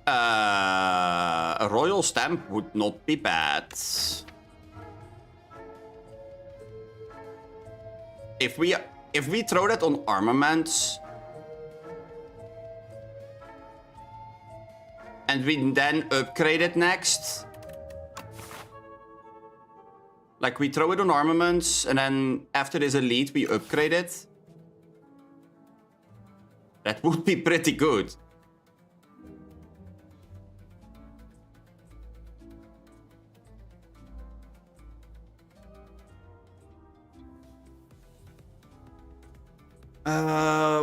A royal stamp would not be bad. If we throw that on armaments and we then upgrade it next, like we throw it on armaments and then after this elite we upgrade it, that would be pretty good.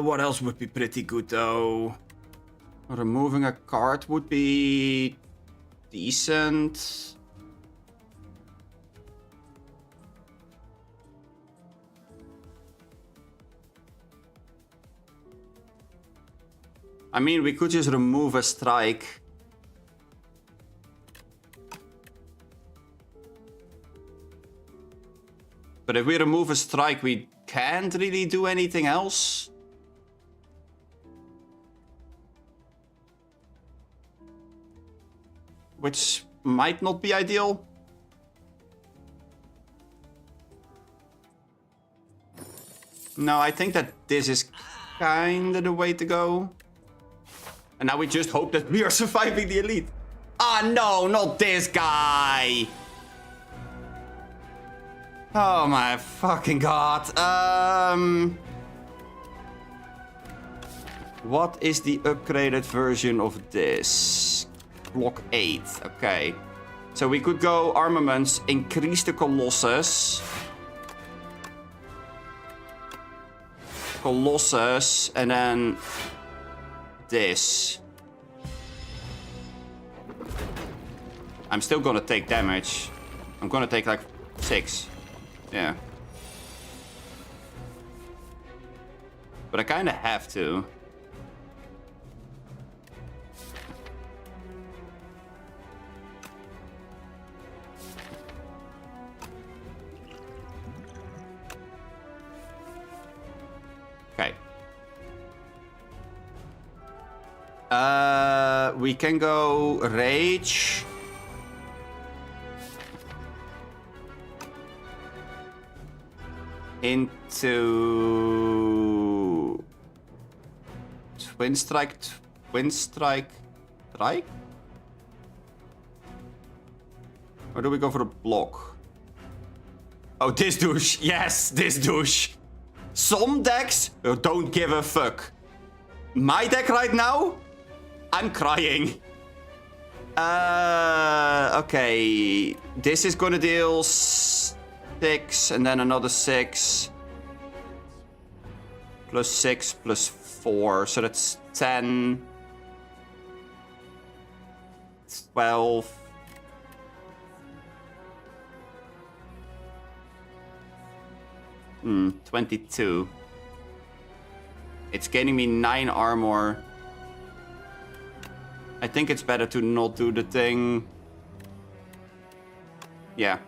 What else would be pretty good though? Removing a card would be decent. I mean, we could just remove a strike. But if we remove a strike, we can't really do anything else. Which might not be ideal. No, I think that this is kind of the way to go. And now we just hope that we are surviving the elite. Ah, no, not this guy. Oh my fucking god. What is the upgraded version of this? Block 8, okay. So we could go armaments, increase the Colossus. Colossus, and then this. I'm still gonna take damage. I'm gonna take like 6. Yeah. But I kinda have to. Okay. We can go Rage. Into Twin Strike, Strike? Or do we go for the block? Oh, this douche. Yes, this douche. Some decks don't give a fuck. My deck right now? I'm crying. Okay. This is gonna deal 6 and then another 6. Plus 6 plus 4. So that's 10. 12. Hmm, 22. It's gaining me 9 armor. I think it's better to not do the thing. Yeah.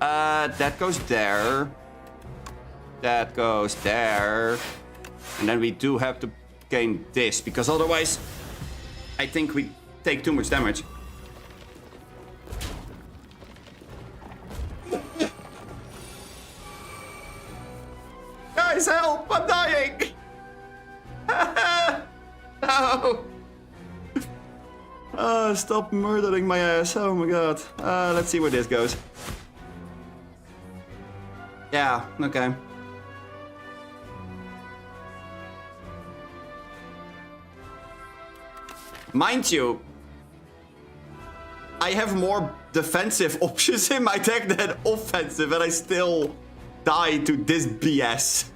That goes there. That goes there. And then we do have to gain this, because otherwise I think we take too much damage. Guys, help! I'm dying! No! Stop murdering my ass. Oh my god. Let's see where this goes. Yeah, okay. Mind you, I have more defensive options in my deck than offensive, and I still die to this BS.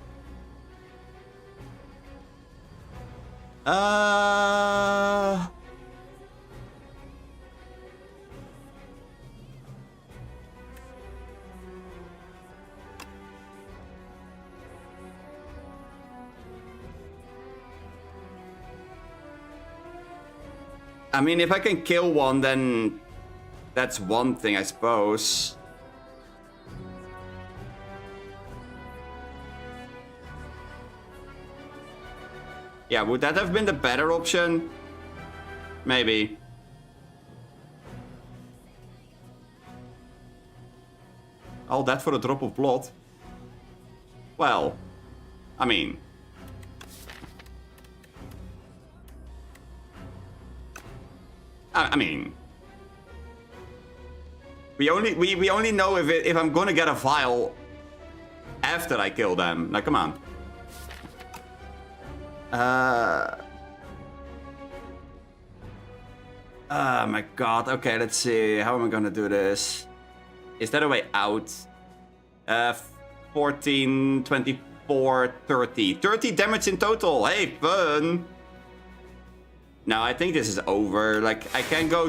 I mean, if I can kill one, then that's one thing, I suppose. Yeah, would that have been the better option? Maybe. All that for a drop of blood? Well, I mean... I mean... We only know if I'm gonna get a vial after I kill them. Now, come on. Oh my god. Okay, let's see. How am I gonna do this? Is there a way out? 14, 24, 30. 30 damage in total. Hey, fun. No, I think this is over. Like, I can go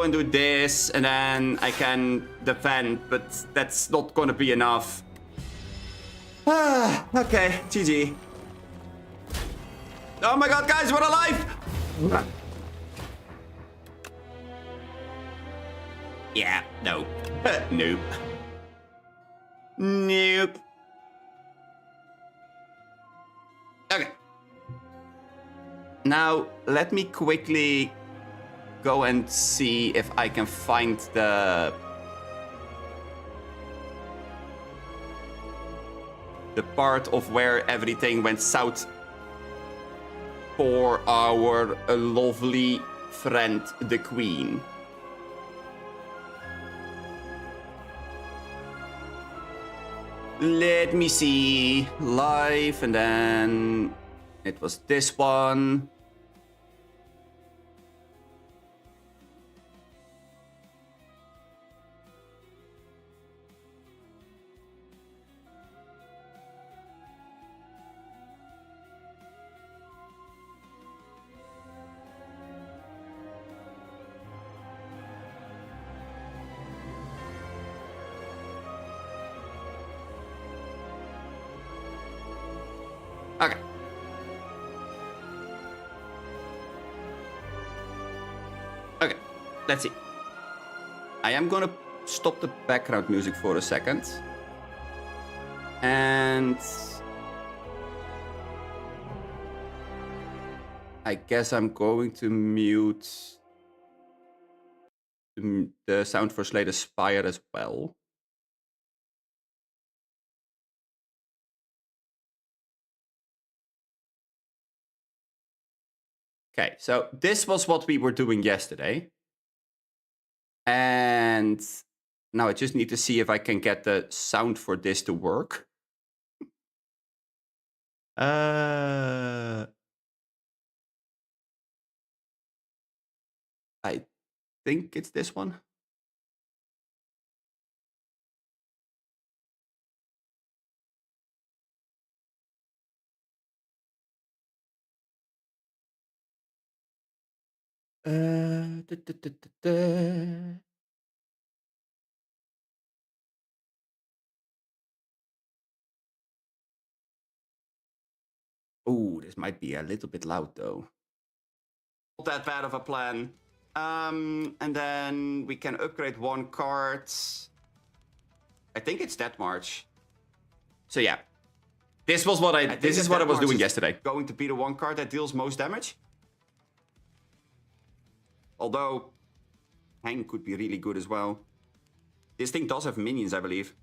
and do this, and then I can defend, but that's not gonna be enough. Okay, GG. Oh my god, guys, we're alive! Yeah, nope. Nope. Nope. Okay. Now, let me quickly go and see if I can find the part of where everything went south for our lovely friend, the Queen. Let me see. Live, and then it was this one. let's see. I am gonna stop the background music for a second. And I guess I'm going to mute the sound for Slay the Spire as well. Okay, so this was what we were doing yesterday. And now I just need to see if I can get the sound for this to work. I think it's this one. Oh, this might be a little bit loud though. Not that bad of a plan. And then we can upgrade one card. I think it's that March. So yeah, this was what I was doing yesterday. Going to be the one card that deals most damage. Although Hang could be really good as well. This thing does have minions, I believe.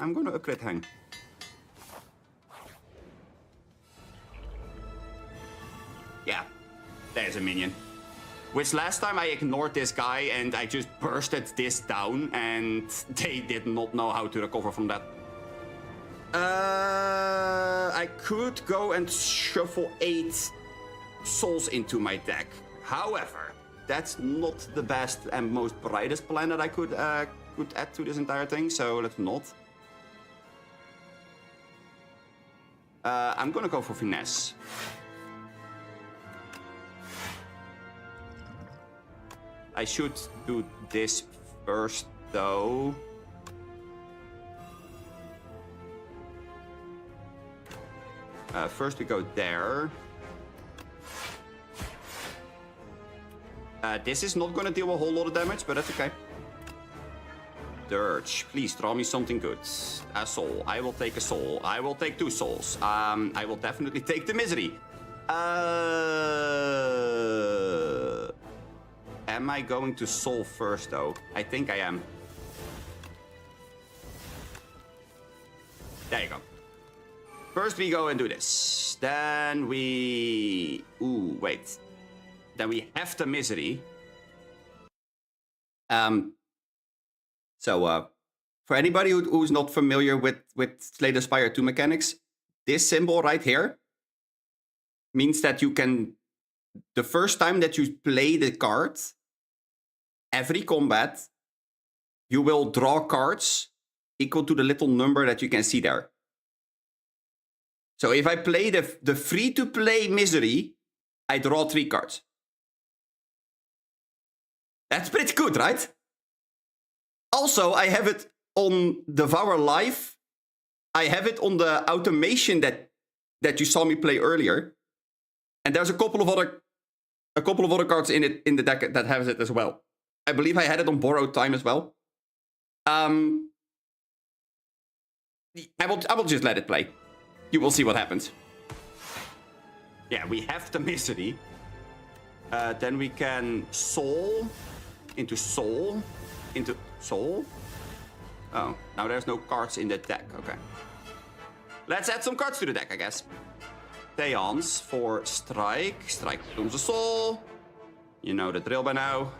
I'm gonna upgrade Hang. Yeah, there's a minion. Which last time I ignored this guy and I just bursted this down and they did not know how to recover from that. I could go and shuffle 8 souls into my deck. However, that's not the best and most brightest plan that I could add to this entire thing, so let's not. I'm gonna go for Finesse. I should do this first, though. First we go there. This is not gonna deal a whole lot of damage, but that's okay. Dirge, please draw me something good. A soul. I will take a soul. I will take 2 souls. I will definitely take the misery. Am I going to soul first, though? I think I am. There you go. First we go and do this. Then we... Ooh, wait. Then we have the misery. So, for anybody who's not familiar with Slay the Spire 2 mechanics, this symbol right here means that you can... The first time that you play the card, every combat, you will draw cards equal to the little number that you can see there. So if I play the free-to-play Misery, I draw 3 cards. That's pretty good, right? Also, I have it on Devour Life. I have it on the automation that you saw me play earlier. And there's a couple of other cards in the deck that has it as well. I believe I had it on Borrowed Time as well. I will just let it play. You will see what happens. Yeah, we have the Misery. Then we can Soul into Soul into Soul. Oh, now there's no cards in the deck. Okay. Let's add some cards to the deck, I guess. Theons for Strike. Strike becomes a Soul. You know the drill by now.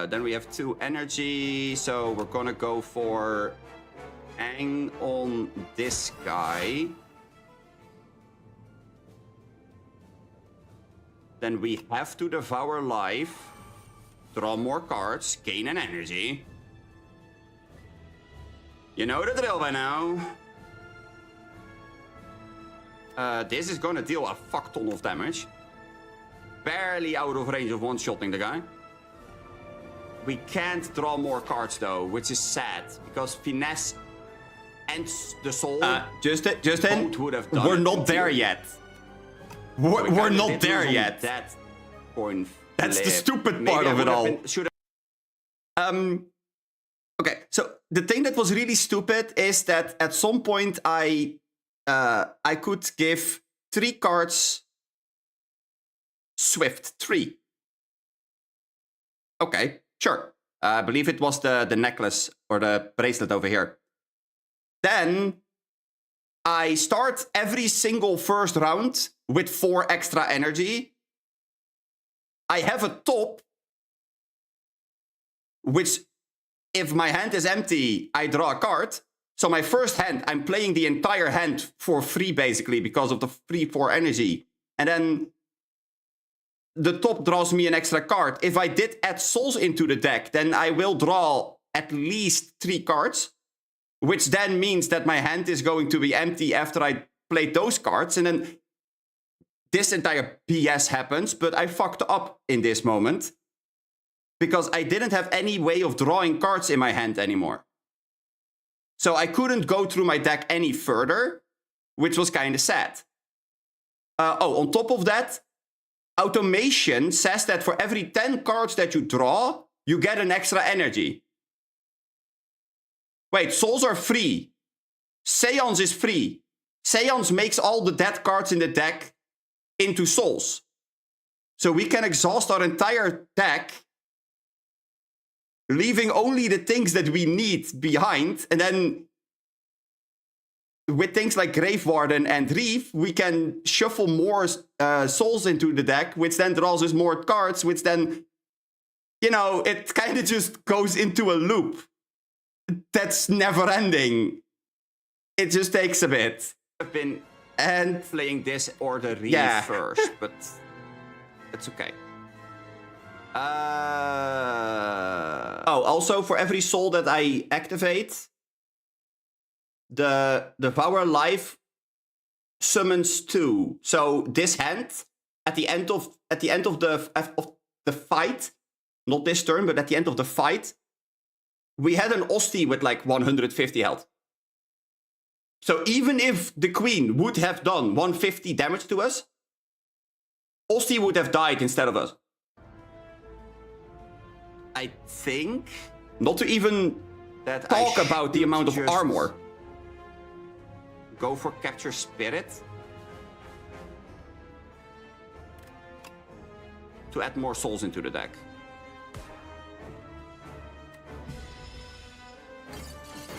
Then we have 2 energy. So we're gonna go for Hang on this guy. Then we have to Devour Life. Draw more cards. Gain an energy. You know the drill by now. This is gonna deal a fuck ton of damage. Barely out of range of one-shotting the guy. We can't draw more cards though, which is sad, because Finesse and the Soul Justin, would have done we're not there yet. We're not there yet. That point That's the stupid part of it all. Okay, so the thing that was really stupid is that at some point I could give 3 cards Swift 3. Okay, sure. I believe it was the necklace or the bracelet over here. Then I start every single first round with 4 extra energy. I have a top, which, if my hand is empty, I draw a card. So my first hand, I'm playing the entire hand for free, basically, because of the free 4 energy. And then the top draws me an extra card. If I did add souls into the deck, then I will draw at least 3 cards, which then means that my hand is going to be empty after I played those cards. And then this entire BS happens, but I fucked up in this moment because I didn't have any way of drawing cards in my hand anymore. So I couldn't go through my deck any further, which was kind of sad. On top of that, automation says that for every 10 cards that you draw, you get an extra energy. Wait, souls are free. Seance is free. Seance makes all the dead cards in the deck into souls. So we can exhaust our entire deck, leaving only the things that we need behind. And then with things like Grave Warden and Reef, we can shuffle more souls into the deck, which then draws us more cards, which then, you know, it kind of just goes into a loop that's never ending. It just takes a bit. I've been playing this or the Reef first, but it's okay. Also for every soul that I activate, the Devour Life summons 2. So this hand, at the end of the fight, not this turn, but at the end of the fight, we had an Osti with like 150 health. So even if the Queen would have done 150 damage to us, Osti would have died instead of us. I think, not to even talk about the amount of armor. Go for Capture Spirit. To add more souls into the deck.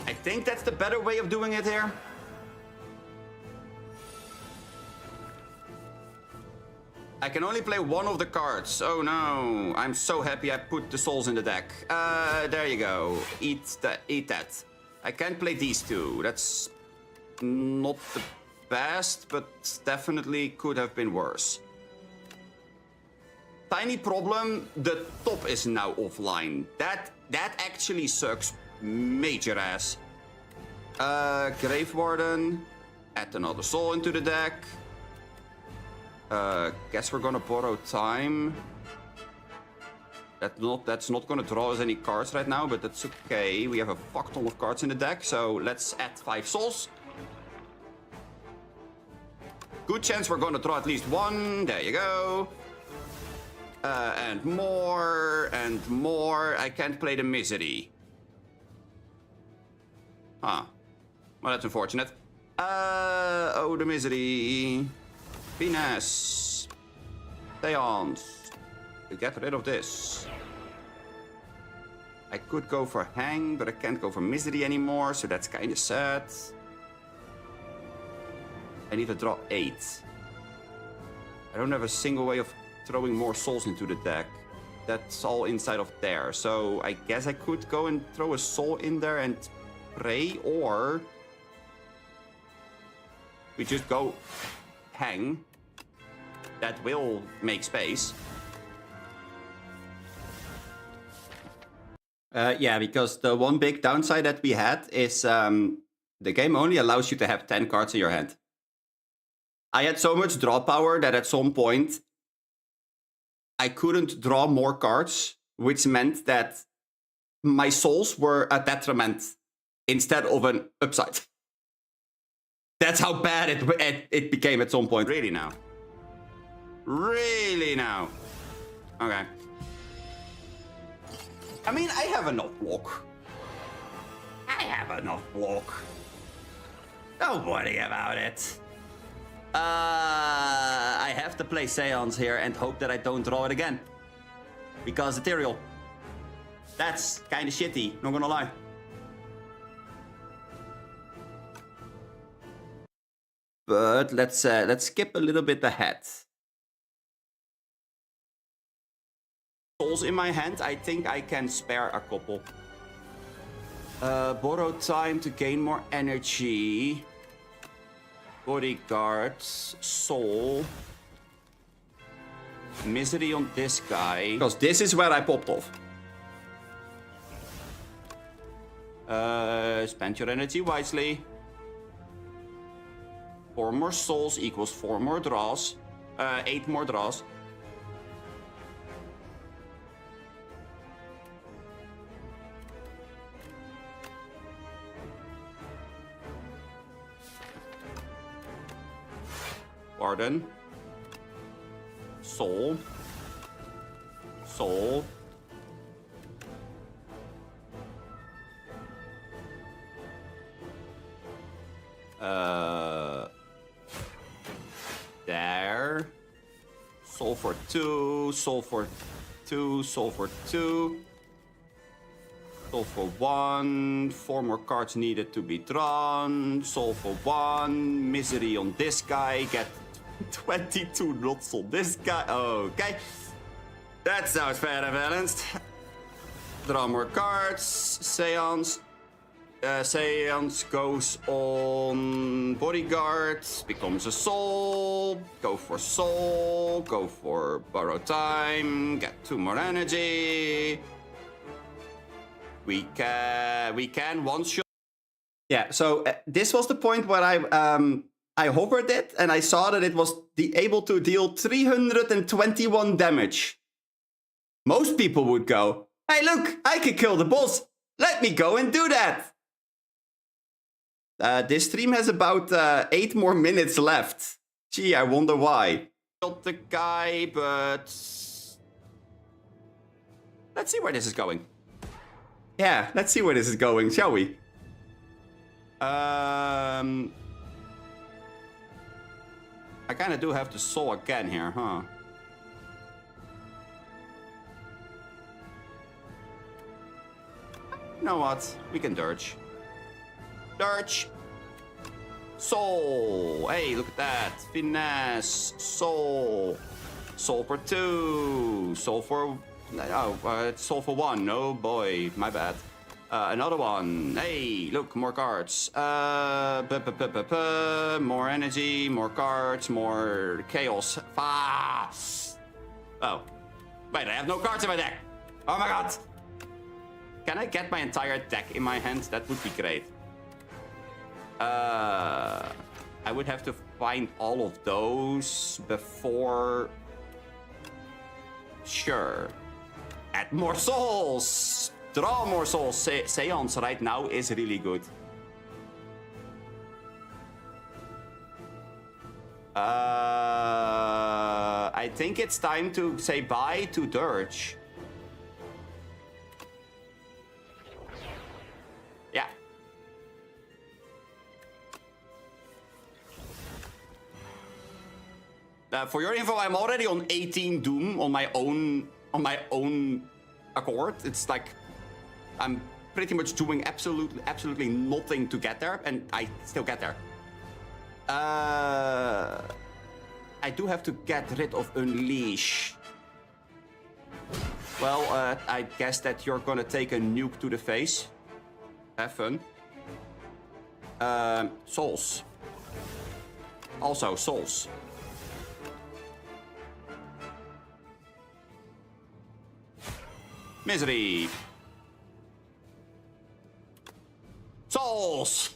I think that's the better way of doing it here. I can only play one of the cards. Oh no, I'm so happy I put the souls in the deck. There you go. Eat that. I can't play these 2. That's not the best, but definitely could have been worse. Tiny problem, the top is now offline. That actually sucks major ass. Grave Warden. Add another soul into the deck. Guess we're gonna borrow time. That's not gonna draw us any cards right now, but that's okay. We have a fuck ton of cards in the deck, so let's add 5 souls. Good chance we're gonna draw at least 1. There you go. And more, and more. I can't play the Misery. Huh. Well, that's unfortunate. Oh, the Misery. Venus. Seance. We get rid of this. I could go for Hang, but I can't go for Misery anymore, so that's kind of sad. I need to draw 8. I don't have a single way of throwing more souls into the deck. That's all inside of there. So I guess I could go and throw a soul in there and pray, or we just go Hang. That will make space. Yeah, because the one big downside that we had is the game only allows you to have 10 cards in your hand. I had so much draw power that at some point I couldn't draw more cards, which meant that my souls were a detriment instead of an upside. That's how bad it became at some point. Really now. Really now. Okay. I mean, I have enough block. I have enough block. Don't worry about it. I have to play Seance here and hope that I don't draw it again. Because Ethereal. That's kind of shitty, not gonna lie. But let's skip a little bit ahead. Souls in my hand, I think I can spare a couple. Borrow time to gain more energy. Bodyguards, soul. Misery on this guy. Because this is where I popped off. Spend your energy wisely. 4 more souls equals 4 more draws. 8 more draws. Pardon. Soul. Soul. There. Soul for 2, soul for 2, soul for 2. Soul for 1, 4 more cards needed to be drawn. Soul for 1, misery on this guy, get 22 knots on this guy. Okay. That sounds fair and balanced. Draw more cards. Seance. Seance goes on bodyguard, becomes a soul, go for borrow time, get 2 more energy. We can one shot. Yeah, so this was the point where I hovered it and I saw that it was able to deal 321 damage. Most people would go, hey look, I can kill the boss. Let me go and do that. This stream has about 8 more minutes left. Gee, I wonder why. Not the guy, but let's see where this is going. Yeah, let's see where this is going, shall we? I kind of do have to soul again here, huh? You know what? We can dirge. Dirge. Soul. Hey, look at that. Finesse. Soul. Soul for 2. Soul for... Oh, soul for 1. Oh boy, my bad. Another one. Hey, look, more cards. More energy, more cards, more chaos. Ah. Oh. Wait, I have no cards in my deck. Oh my god. Can I get my entire deck in my hand? That would be great. I would have to find all of those before... Sure. Add more souls! Draw more souls. Seance right now is really good. I think it's time to say bye to Dirge. Yeah. For your info, I'm already on 18 Doom on my own accord. It's like I'm pretty much doing absolutely nothing to get there, and I still get there. I do have to get rid of Unleash. Well, I guess that you're gonna take a nuke to the face. Have fun. Souls. Also, souls. Misery. Souls.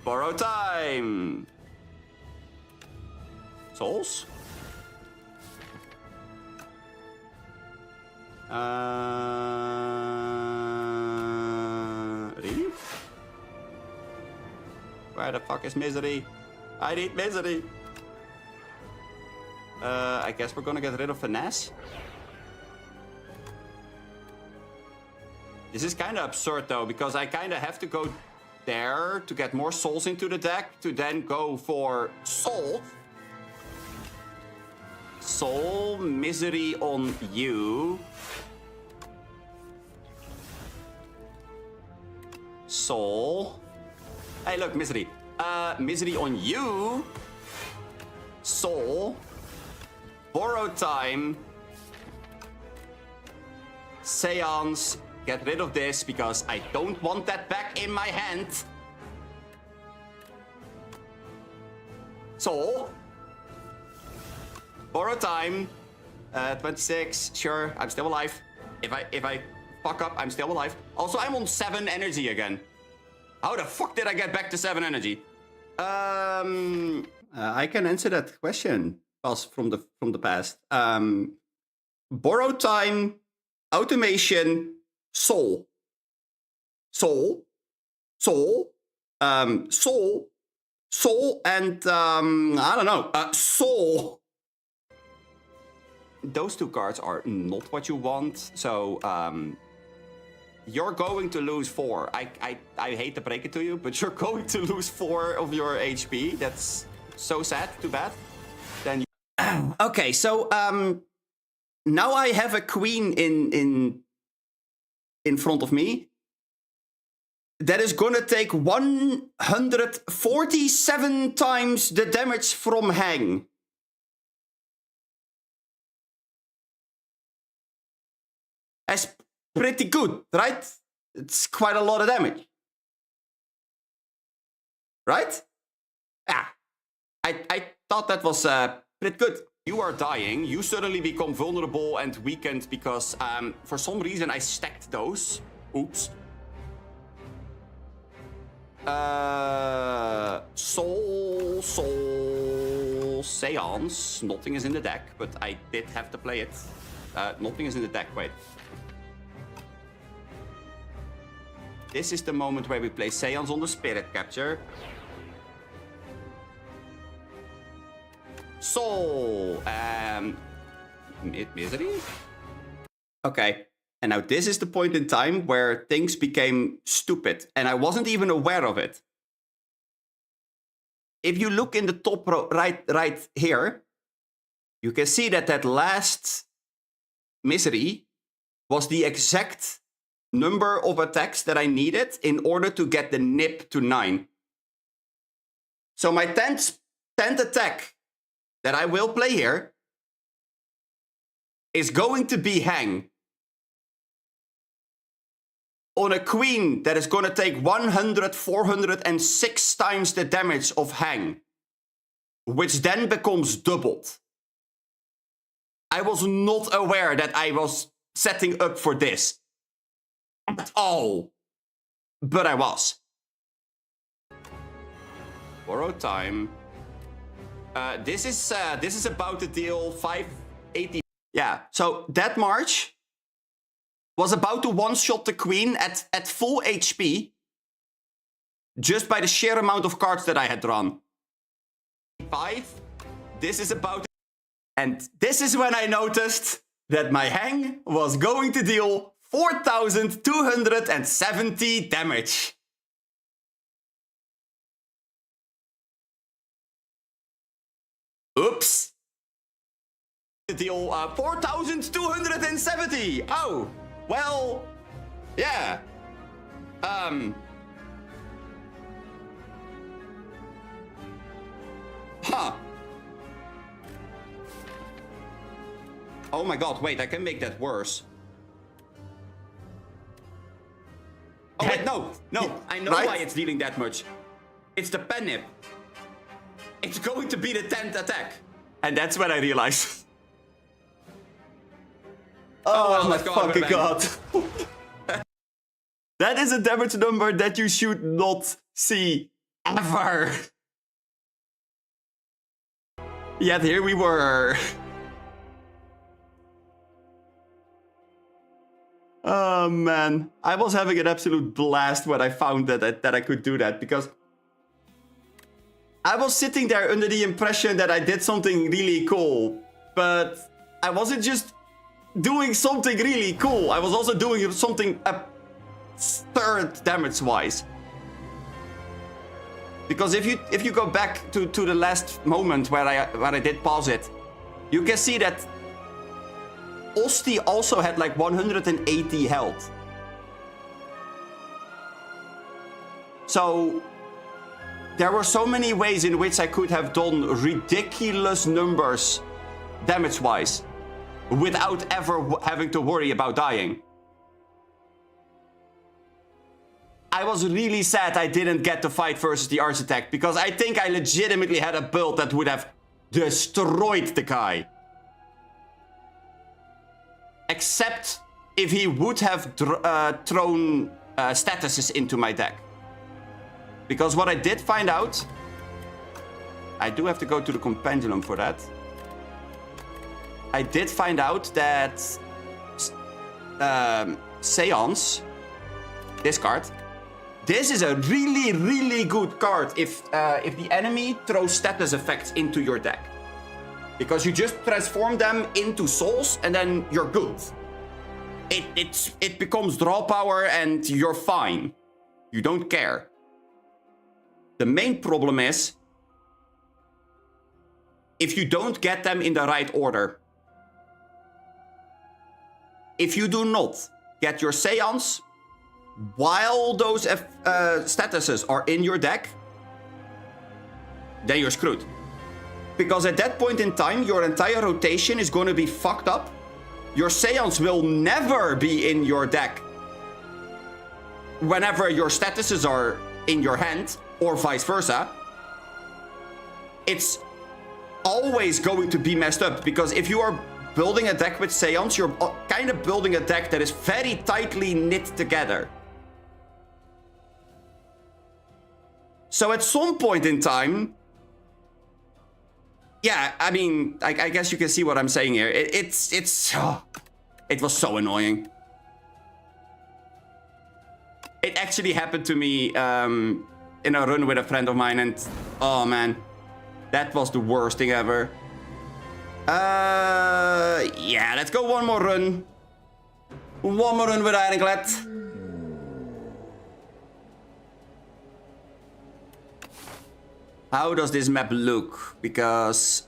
Borrow time. Souls. Really? Where the fuck is Misery? I need Misery. I guess we're gonna get rid of Finesse. This is kind of absurd though, because I kind of have to go there to get more souls into the deck to then go for Soul. Soul, Misery on you. Soul. Hey, look, Misery. Misery on you. Soul. Borrow Time. Seance. Get rid of this because I don't want that back in my hand. Soul. Borrow Time. 26. Sure, I'm still alive. If I fuck up, I'm still alive. Also, I'm on 7 energy again. How the fuck did I get back to 7 energy? I can answer that question. From the past. Borrow Time, Automation, Soul. Soul. Soul. Soul. Soul, and I don't know. Soul. Those 2 cards are not what you want, so you're going to lose 4. I hate to break it to you, but you're going to lose 4 of your HP. That's so sad. Too bad. Then you okay, so now I have a queen in front of me that is gonna take 147 times the damage from Hang. That's pretty good, right? It's quite a lot of damage. Right? Yeah. I thought that was pretty good. You are dying. You suddenly become vulnerable and weakened because for some reason I stacked those. Oops. Soul, Seance. Nothing is in the deck, but I did have to play it. Nothing is in the deck, wait. This is the moment where we play Seance on the Spirit Capture. Soul. Misery? Okay. And now this is the point in time where things became stupid. And I wasn't even aware of it. If you look in the top row, right here, you can see that that last Misery was the exact number of attacks that I needed in order to get the nip to 9. So my 10th attack that I will play here is going to be Hang. On a queen that is going to take 406 times the damage of Hang. Which then becomes doubled. I was not aware that I was setting up for this. At all. But I was. Borrow Time. This is about to deal 580. Yeah, so that March was about to one-shot the queen at full HP. Just by the sheer amount of cards that I had drawn. 5. This is about to... And this is when I noticed that my Hang was going to deal 4,270 damage. Oops. To deal 4,270. Oh, well, yeah. Huh. Oh my god, wait, I can make that worse. Oh wait, no, I know why it's dealing that much. It's the pen nip. It's going to be the 10th attack. And that's when I realized. Oh my fucking god. That is a damage number that you should not see ever. Yet here we were. Oh man, I was having an absolute blast when I found that I could do that, because I was sitting there under the impression that I did something really cool. But I wasn't just doing something really cool. I was also doing something absurd damage-wise. Because if you go back to the last moment where I did pause it, you can see that Osti also had like 180 health. So there were so many ways in which I could have done ridiculous numbers damage-wise without ever having to worry about dying. I was really sad I didn't get to fight versus the Architect, because I think I legitimately had a build that would have destroyed the guy. Except if he would have thrown statuses into my deck. Because what I did find out... I do have to go to the Compendulum for that. I did find out that... Seance... This card... This is a really, really good card if the enemy throws status effects into your deck. Because you just transform them into souls and then you're good. It becomes draw power and you're fine. You don't care. The main problem is if you don't get them in the right order. If you do not get your Seance while those statuses are in your deck, then you're screwed. Because at that point in time, your entire rotation is going to be fucked up. Your Seance will never be in your deck whenever your statuses are in your hand, or vice versa. It's always going to be messed up, because if you are building a deck with Seance, you're kind of building a deck that is very tightly knit together. So at some point in time, yeah, I mean, I guess you can see what I'm saying here. It was so annoying. It actually happened to me in a run with a friend of mine, and oh man, that was the worst thing ever. Yeah, let's go one more run. One more run with Ironclad. How does this map look? Because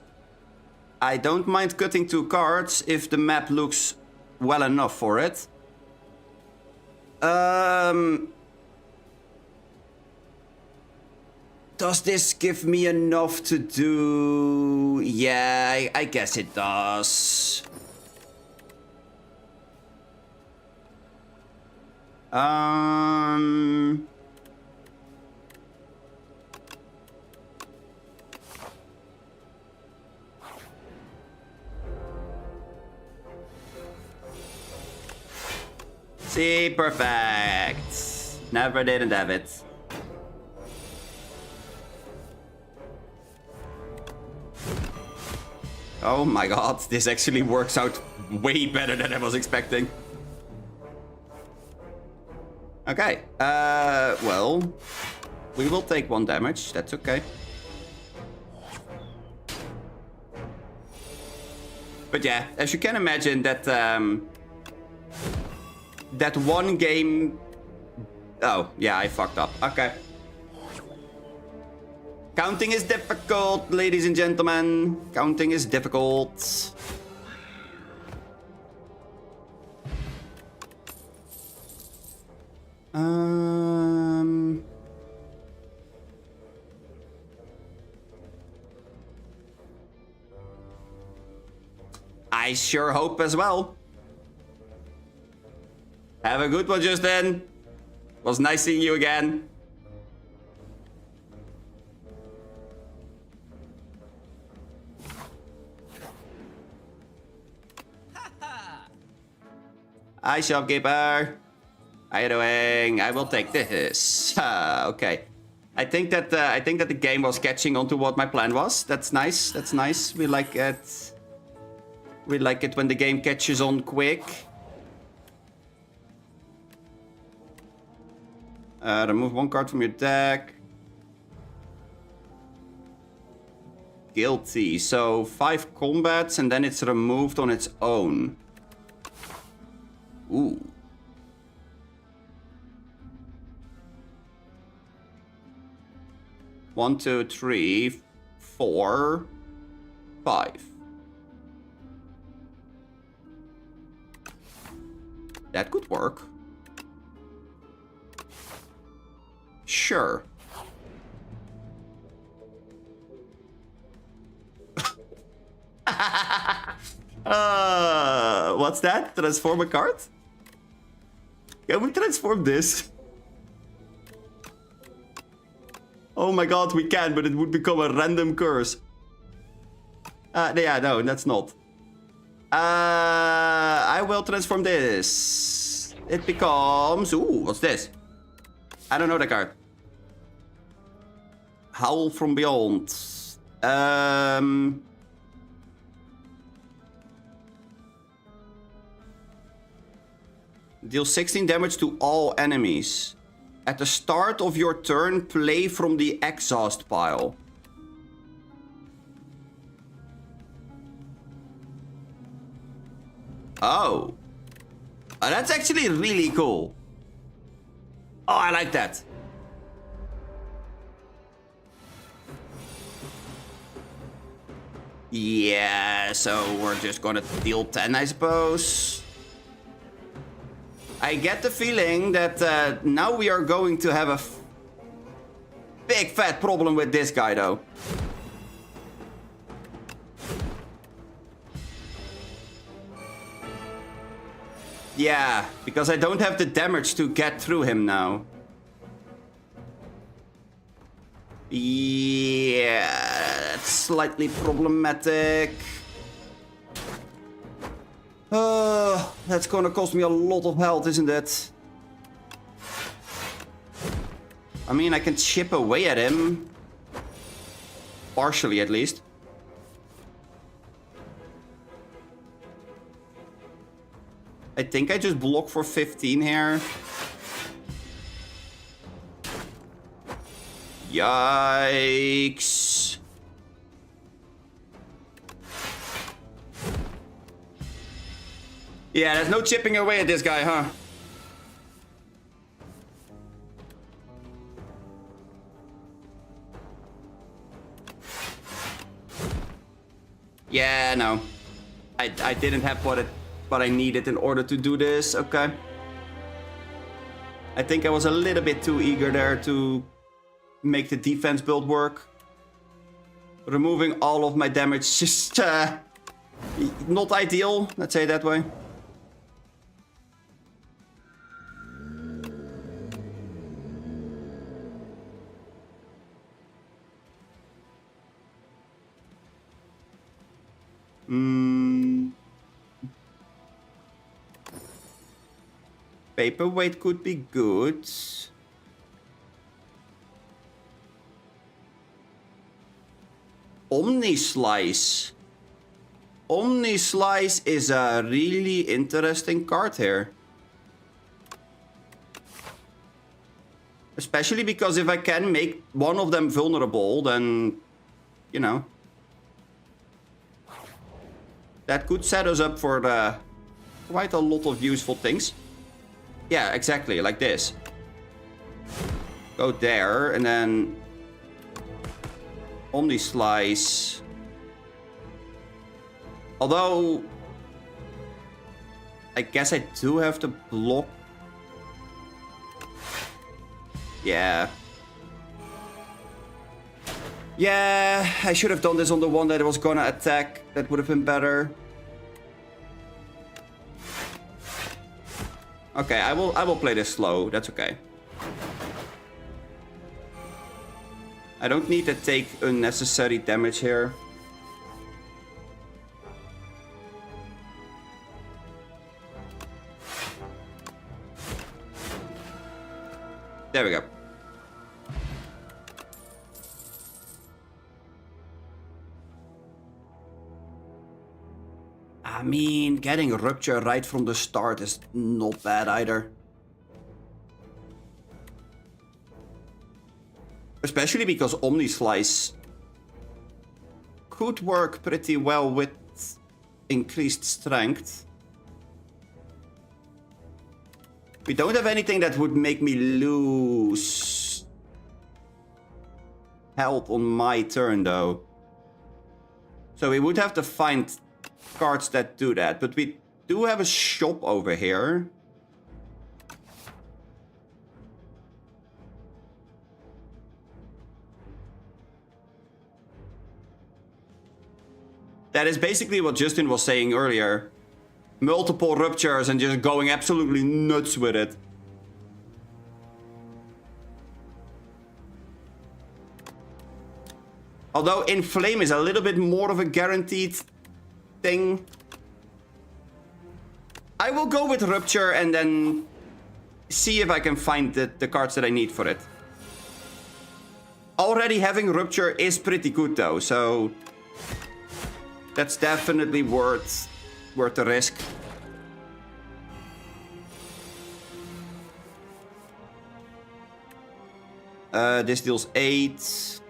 I don't mind cutting 2 cards if the map looks well enough for it. Does this give me enough to do? Yeah, I guess it does. See, perfect. Never didn't have it. Oh my god, this actually works out way better than I was expecting. Okay, well, we will take 1 damage, that's okay. But yeah, as you can imagine, that that one game... Oh, yeah, I fucked up. Okay. Counting is difficult, ladies and gentlemen. Counting is difficult. I sure hope as well. Have a good one, Justin. Was nice seeing you again. Hi, shopkeeper. How you doing? I will take this. Okay. I think that the game was catching on to what my plan was. That's nice. That's nice. We like it. We like it when the game catches on quick. Remove 1 card from your deck. guilty. So 5 combats and then it's removed on its own. Ooh. One, two, three, 4, 5. That could work. Sure. What's that? Transform a card? Can we transform this? Oh my god, we can, but it would become a random curse. Yeah, no, that's not. I will transform this. It becomes... Ooh, what's this? I don't know the card. Howl from Beyond. Deal 16 damage to all enemies. At the start of your turn, play from the exhaust pile. Oh. That's actually really cool. Oh, I like that. Yeah, so we're just gonna deal 10, I suppose. I get the feeling that now we are going to have a big fat problem with this guy, though. Yeah, because I don't have the damage to get through him now. Yeah, that's slightly problematic. That's gonna cost me a lot of health, isn't it? I mean, I can chip away at him. Partially, at least. I think I just block for 15 here. Yikes. Yeah, there's no chipping away at this guy, huh? Yeah, no. I didn't have what I needed in order to do this. Okay. I think I was a little bit too eager there to make the defense build work. Removing all of my damage just not ideal, let's say it that way. Paperweight could be good. Omnislice. Omnislice is a really interesting card here. Especially because if I can make one of them vulnerable, then, you know. That could set us up for quite a lot of useful things. Yeah, exactly, like this. Go there, and then... Omnislice. Although... I guess I do have to block. Yeah. Yeah, I should have done this on the one that was gonna attack. That would have been better. Okay, I will play this slow. That's okay. I don't need to take unnecessary damage here. There we go. I mean, getting Rupture right from the start is not bad either. Especially because Omnislice could work pretty well with increased strength. We don't have anything that would make me lose health on my turn, though. So we would have to find cards that do that. But we do have a shop over here. That is basically what Justin was saying earlier. Multiple ruptures and just going absolutely nuts with it. Although Inflame is a little bit more of a guaranteed thing. I will go with Rupture and then see if I can find the cards that I need for it. Already having Rupture is pretty good though, so that's definitely worth the risk. This deals 8.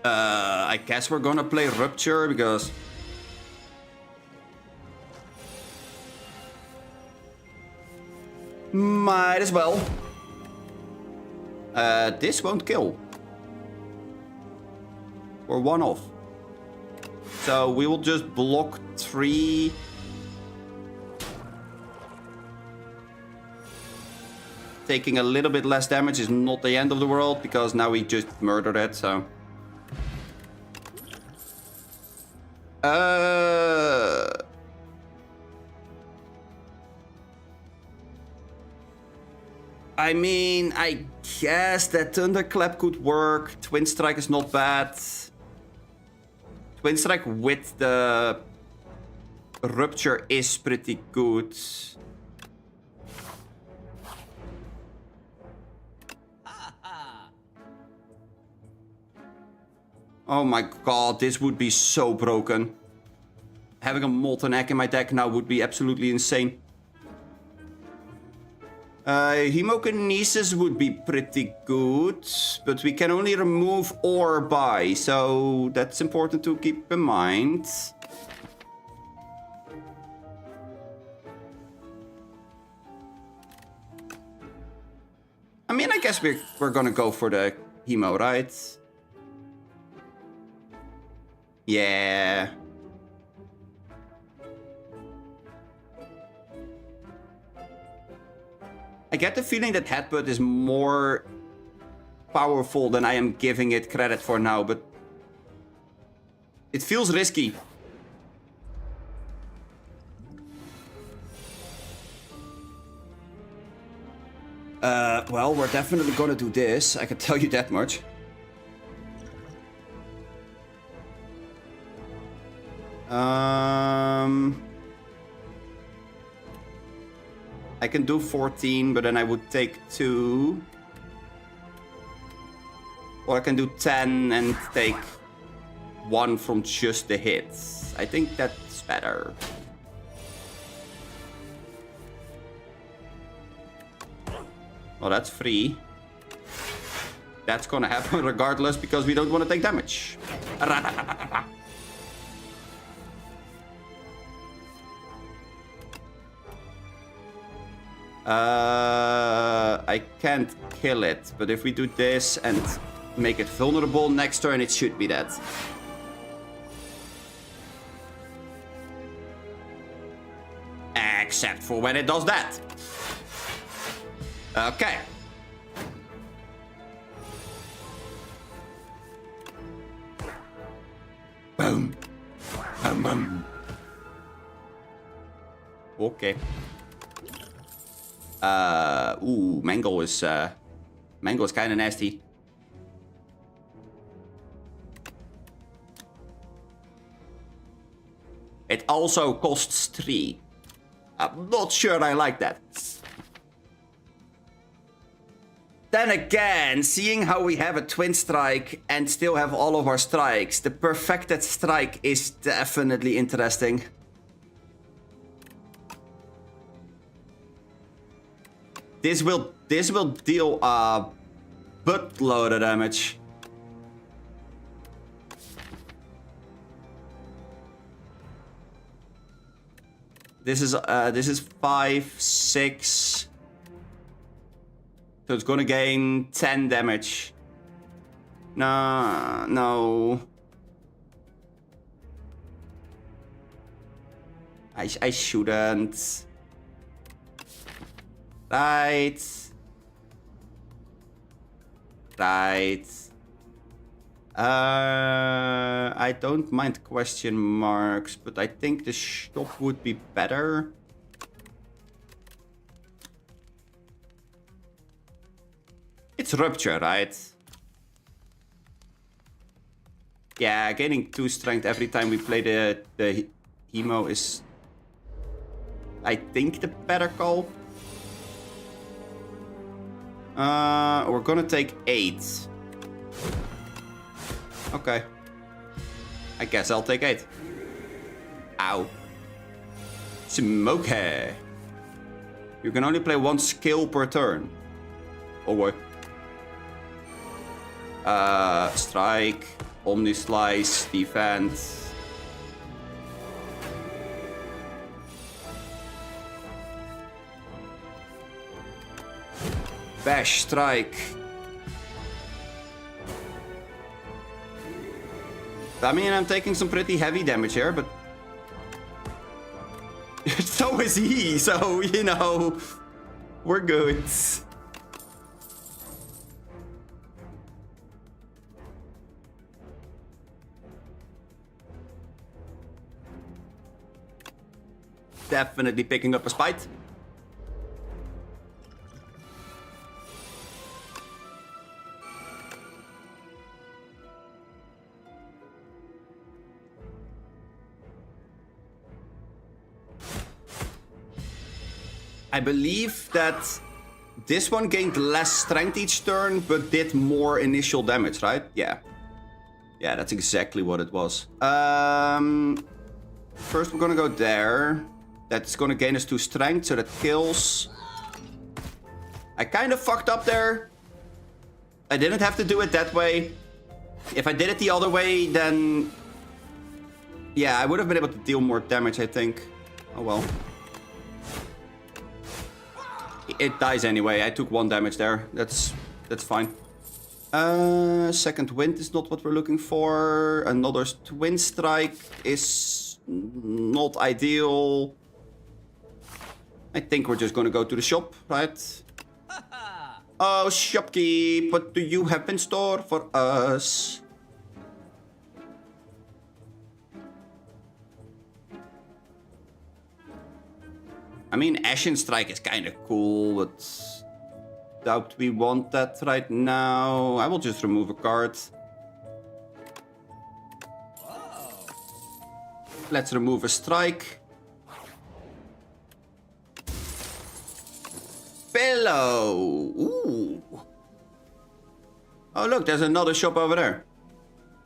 I guess we're gonna play Rupture because might as well. This won't kill. We're 1 off. So we will just block 3. Taking a little bit less damage is not the end of the world because now we just murdered it, so. I mean, I guess that Thunderclap could work. Twin Strike is not bad. Twin Strike with the Rupture is pretty good. Oh my god, this would be so broken. Having a Molten Egg in my deck now would be absolutely insane. Hemokinesis would be pretty good, but we can only remove or buy, so that's important to keep in mind. I mean, I guess we're gonna go for the Hemo, right? Yeah. I get the feeling that Headbutt is more powerful than I am giving it credit for now, but it feels risky. Well, we're definitely gonna do this. I can tell you that much. I can do 14, but then I would take 2. Or I can do 10 and take 1 from just the hits. I think that's better. Well, that's free. That's gonna happen regardless because we don't want to take damage. I can't kill it, but if we do this and make it vulnerable next turn, it should be dead. Except for when it does that. Okay. Boom. Boom, boom. Okay. Mango is kind of nasty. It also costs 3. I'm not sure I like that. Then again, seeing how we have a Twin Strike and still have all of our strikes, the perfected strike is definitely interesting. This will deal buttload of damage. This is 5, 6. So it's gonna gain 10 damage. Nah, no. I shouldn't. Right. Right. I don't mind question marks, but I think the shop would be better. It's rupture, right? Yeah, gaining 2 strength every time we play the Hemo is, I think, the better call. We're gonna take 8. Okay. I guess I'll take 8. Ow. Smoky. You can only play 1 skill per turn. Oh boy. Strike, Omni Slice, Defense. Bash, Strike. I mean, I'm taking some pretty heavy damage here, but so is he, so, you know, we're good. Definitely picking up a spite. I believe that this one gained less strength each turn, but did more initial damage, right? Yeah. Yeah, that's exactly what it was. First we're gonna go there. That's gonna gain us 2 strength, so that kills. I kind of fucked up there. I didn't have to do it that way. If I did it the other way, then... yeah, I would have been able to deal more damage, I think. Oh well. It dies anyway. I took 1 damage there. That's fine. Second wind is not what we're looking for. Another twin strike is not ideal. I think we're just gonna go to the shop, right? Oh, shopkeep, what do you have in store for us? I mean, Ashen Strike is kind of cool, but doubt we want that right now. I will just remove a card. Let's remove a strike. Pillow. Ooh. Oh, look, there's another shop over there.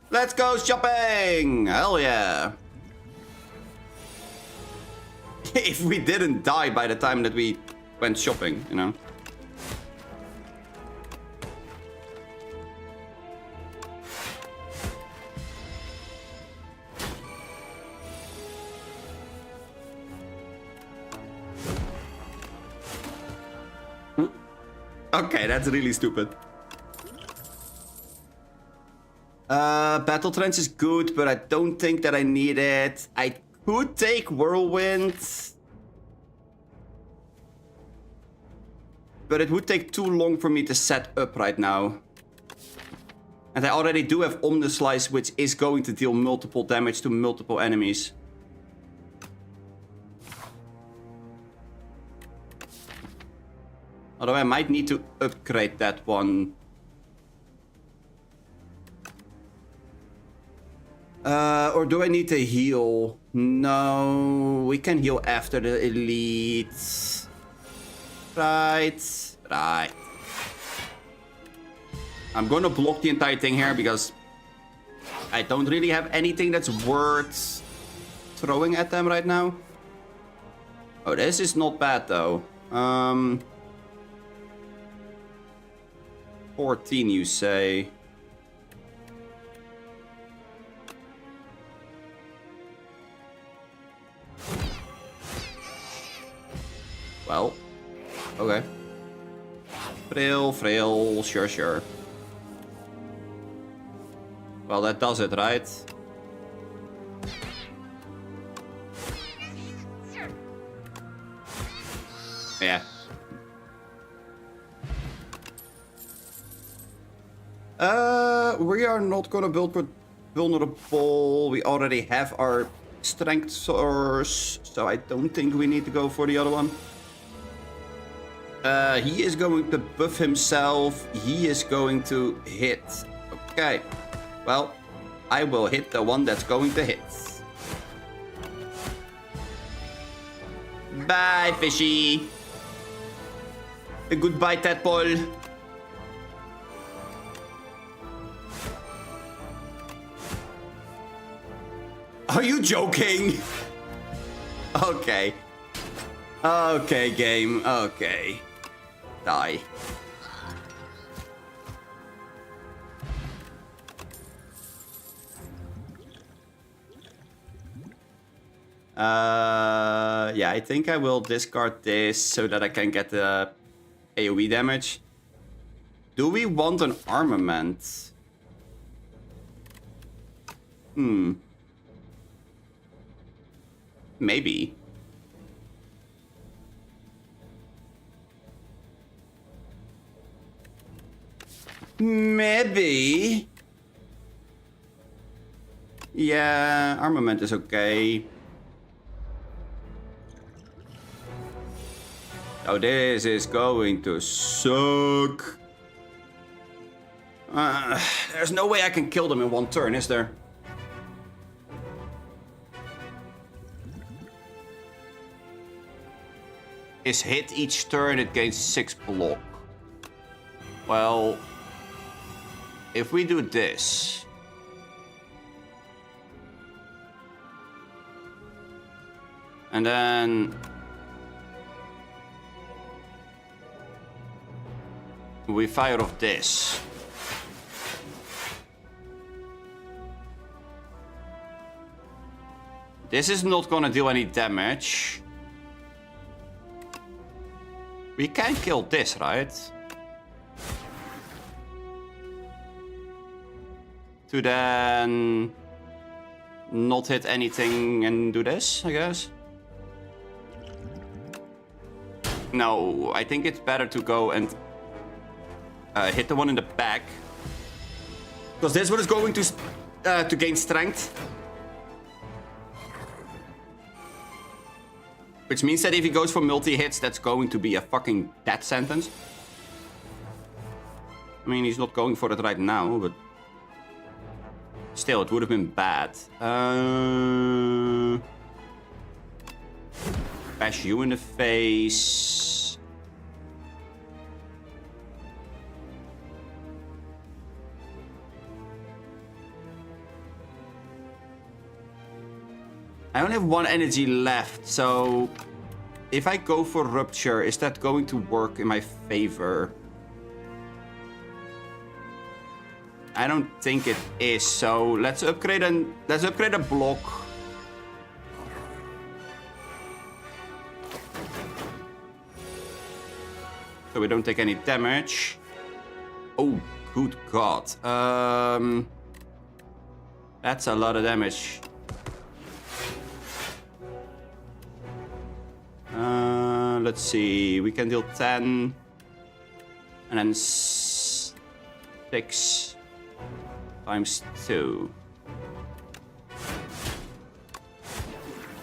Let's go shopping. Hell yeah. If we didn't die by the time that we went shopping, you know. Okay, that's really stupid. Battle Trance is good, but I don't think that I need it. I could take Whirlwind. But it would take too long for me to set up right now. And I already do have Omnislice, which is going to deal multiple damage to multiple enemies. Although I might need to upgrade that one. Or do I need to heal? No, we can heal after the elite. Right. I'm gonna block the entire thing here because I don't really have anything that's worth throwing at them right now. Oh, this is not bad though. 14, you say? Well, okay. Frail, sure. Well, that does it, right? Yeah. We are not gonna build with vulnerable. We already have our strength source, so I don't think we need to go for the other one. He is going to buff himself. He is going to hit. Okay. Well, I will hit the one that's going to hit. Bye, fishy. Goodbye, tadpole. Are you joking? Okay. Okay, game. Okay. Die. Yeah, I think I will discard this so that I can get the AoE damage. Do we want an armament? Maybe. Maybe. Yeah, armament is okay. Oh, this is going to suck. There's no way I can kill them in one turn, is there? Is hit each turn, it gains 6 block. Well, if we do this. And then we fire off this. This is not gonna do any damage. We can kill this, right? To then not hit anything and do this, I guess. No, I think it's better to go and hit the one in the back. Because this one is going to gain strength. Which means that if he goes for multi-hits, that's going to be a fucking death sentence. I mean, he's not going for it right now, but still, it would have been bad. Bash you in the face. I only have 1 energy left, so if I go for Rupture, is that going to work in my favor? I don't think it is, so let's upgrade a block. So we don't take any damage. Oh, good God. That's a lot of damage. Let's see. We can deal 10. And then 6 times 2.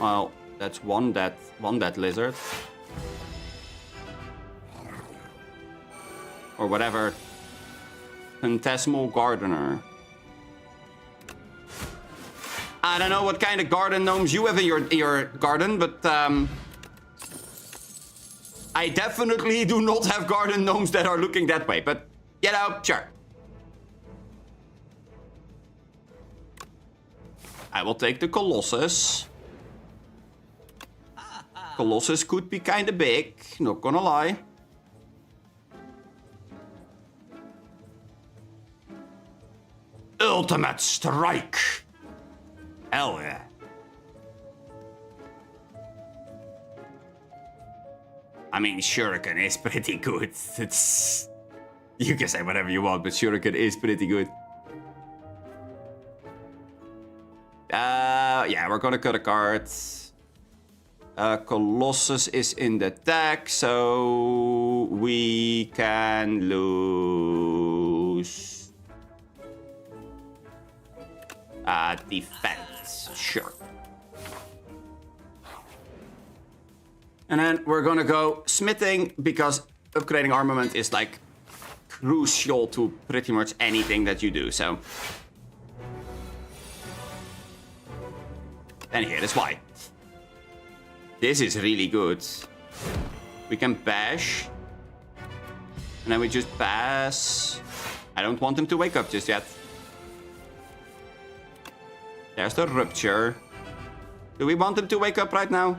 Well, that's one dead lizard. Or whatever. Phantasmal Gardener. I don't know what kind of garden gnomes you have in your garden, but I definitely do not have garden gnomes that are looking that way, but you know, sure. I will take the Colossus. Colossus could be kind of big, not gonna lie. Ultimate strike! Hell yeah. I mean, Shuriken is pretty good. It's... You can say whatever you want, but Shuriken is pretty good. Yeah, we're gonna cut a card. Colossus is in the deck, so we can lose. Defense, sure. And then we're gonna go smithing, because upgrading armament is like crucial to pretty much anything that you do, so. And here is why. This is really good. We can bash. And then we just pass. I don't want him to wake up just yet. There's the rupture. Do we want him to wake up right now?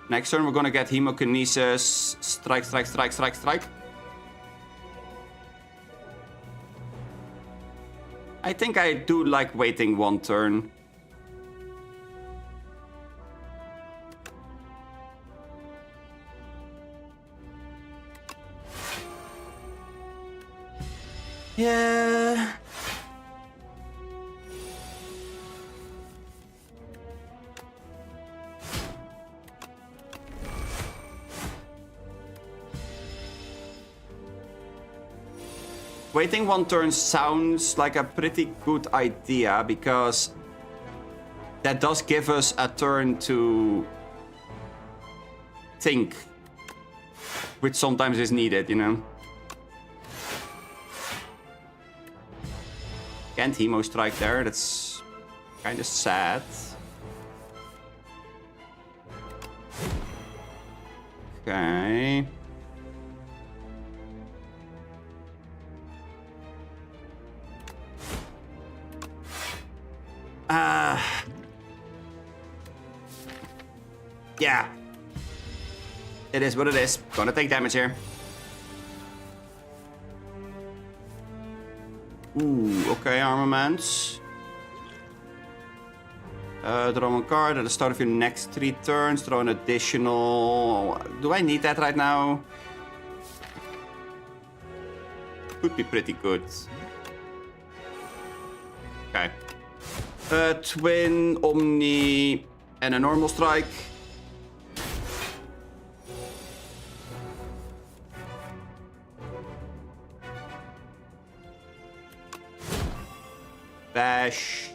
Next turn we're gonna get Hemokinesis. Strike, strike, strike, strike, strike. I think I do like waiting one turn. Yeah. Waiting one turn sounds like a pretty good idea, because that does give us a turn to think, which sometimes is needed, you know? Can't Hemo strike there, that's kind of sad. Okay. Yeah. It is what it is. Gonna take damage here. Ooh, okay, armaments. Draw one card at the start of your next 3 turns. Draw an additional... Do I need that right now? Could be pretty good. Okay. Twin, Omni, and a normal strike. Bash,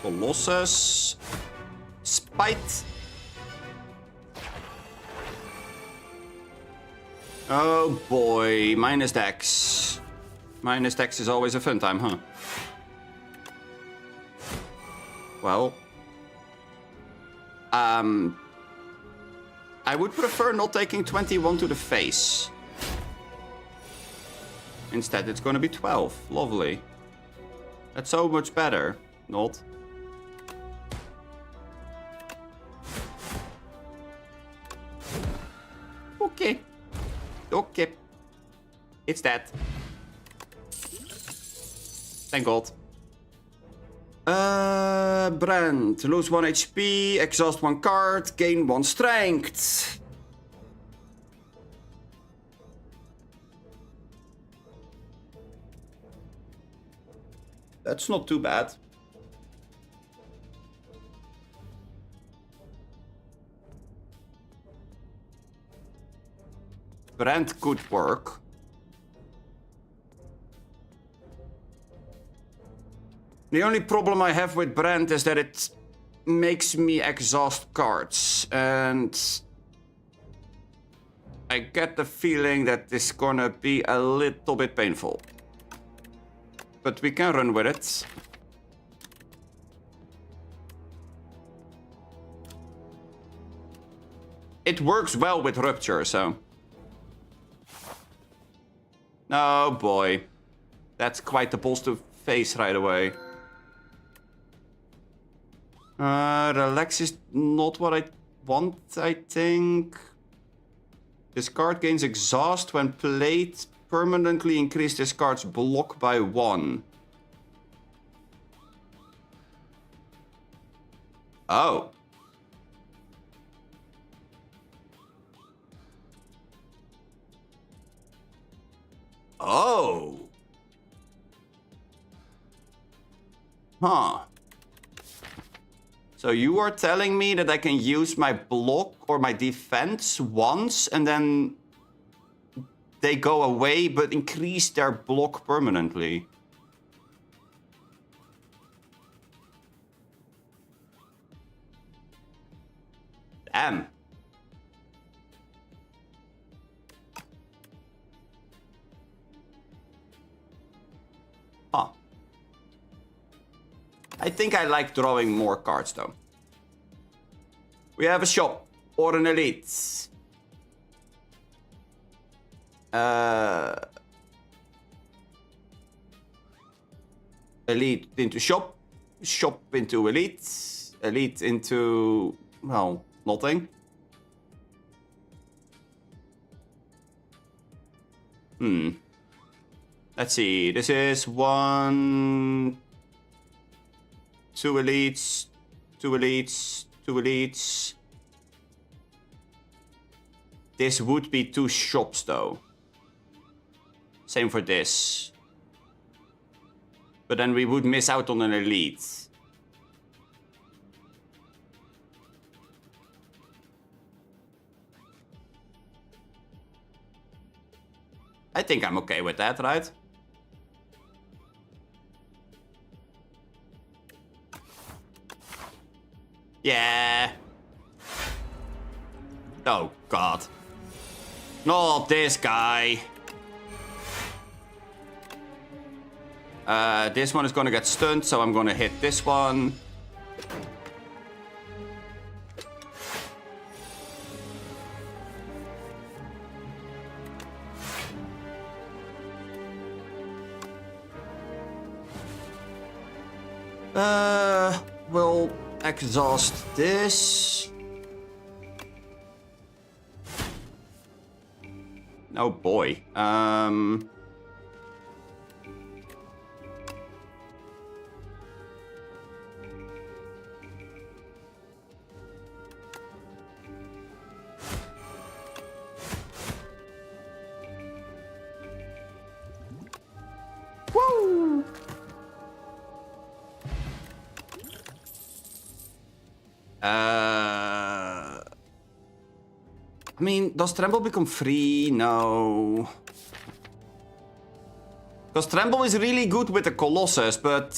Colossus, Spite. Oh boy, minus Dex. Minus Dex is always a fun time, huh? Well, I would prefer not taking 21 to the face. Instead, it's gonna be 12. Lovely. That's so much better. Not. Okay. Okay. It's that. Thank God. Brand. Lose 1 HP, exhaust 1 card, gain 1 strength. That's not too bad. Brand could work. The only problem I have with Brand is that it makes me exhaust cards, and I get the feeling that this is gonna be a little bit painful. But we can run with it. It works well with Rupture, so... Oh boy. That's quite the balls to face right away. Relax is not what I want, I think. This card gains exhaust when played. Permanently increase this card's block by 1. Oh. Oh. Huh. So you are telling me that I can use my block or my defense once and then they go away but increase their block permanently? Damn. Huh. I think I like drawing more cards though. We have a shop or an elite. Elite into shop. Shop into elite. Elite into, well, nothing. Let's see. This is 1, 2 elites, 2 elites, 2 elites. This would be 2 shops though. Same for this. But then we would miss out on an elite. I think I'm okay with that, right? Yeah. Oh, God. Not this guy. This one is gonna get stunned, so I'm gonna hit this one. We'll exhaust this. Oh boy. Woo! I mean, does Tremble become free? No. Because Tremble is really good with the Colossus, but...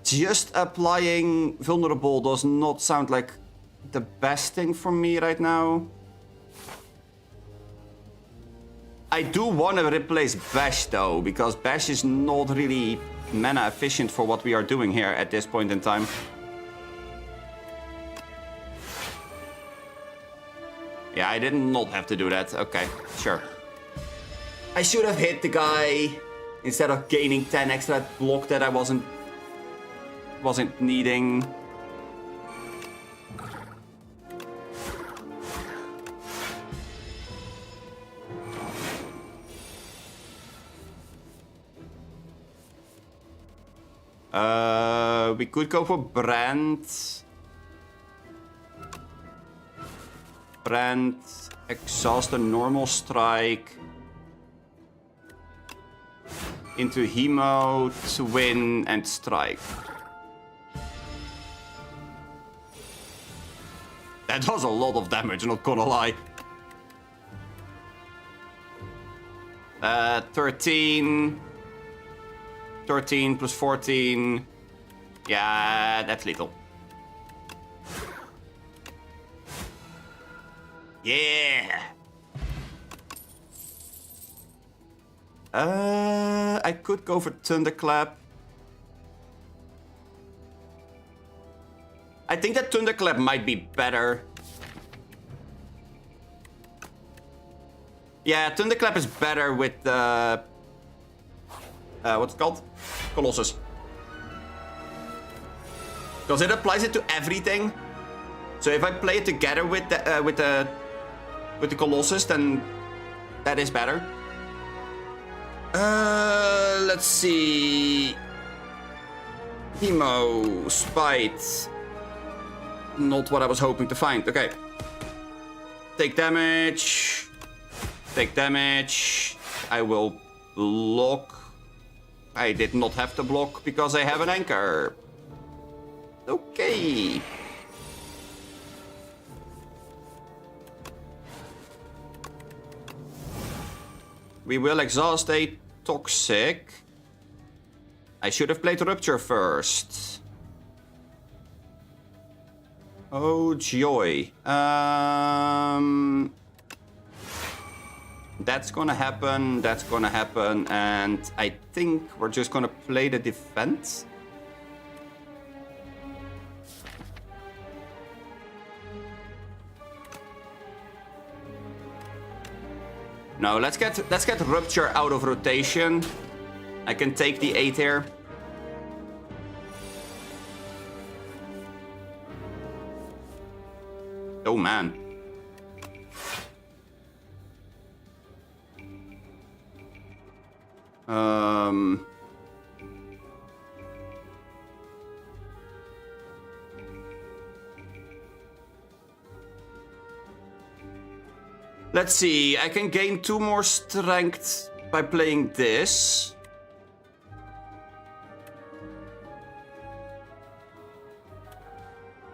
just applying Vulnerable does not sound like the best thing for me right now. I do want to replace Bash though, because Bash is not really mana efficient for what we are doing here at this point in time. Yeah, I did not have to do that. Okay, sure. I should have hit the guy instead of gaining 10 extra block that I wasn't needing. We could go for Brand. Brand, exhaust a normal strike into Hemo, Twin, and strike. That does a lot of damage, not gonna lie. 13. 13 plus 14. Yeah, that's little. Yeah. I could go for Thunderclap. I think that Thunderclap might be better. Yeah, Thunderclap is better with the... what's it called? Colossus. Because it applies it to everything. So if I play it together with the Colossus, then that is better. Let's see. Hemo, Spite. Not what I was hoping to find. Okay. Take damage. Take damage. I will block. I did not have to block because I have an anchor. Okay. We will exhaust a toxic. I should have played Rupture first. Oh joy. That's gonna happen, that's gonna happen, and I think we're just gonna play the defense. No, let's get Rupture out of rotation. I can take the 8 here. Oh man. Let's see, I can gain 2 more strength by playing this.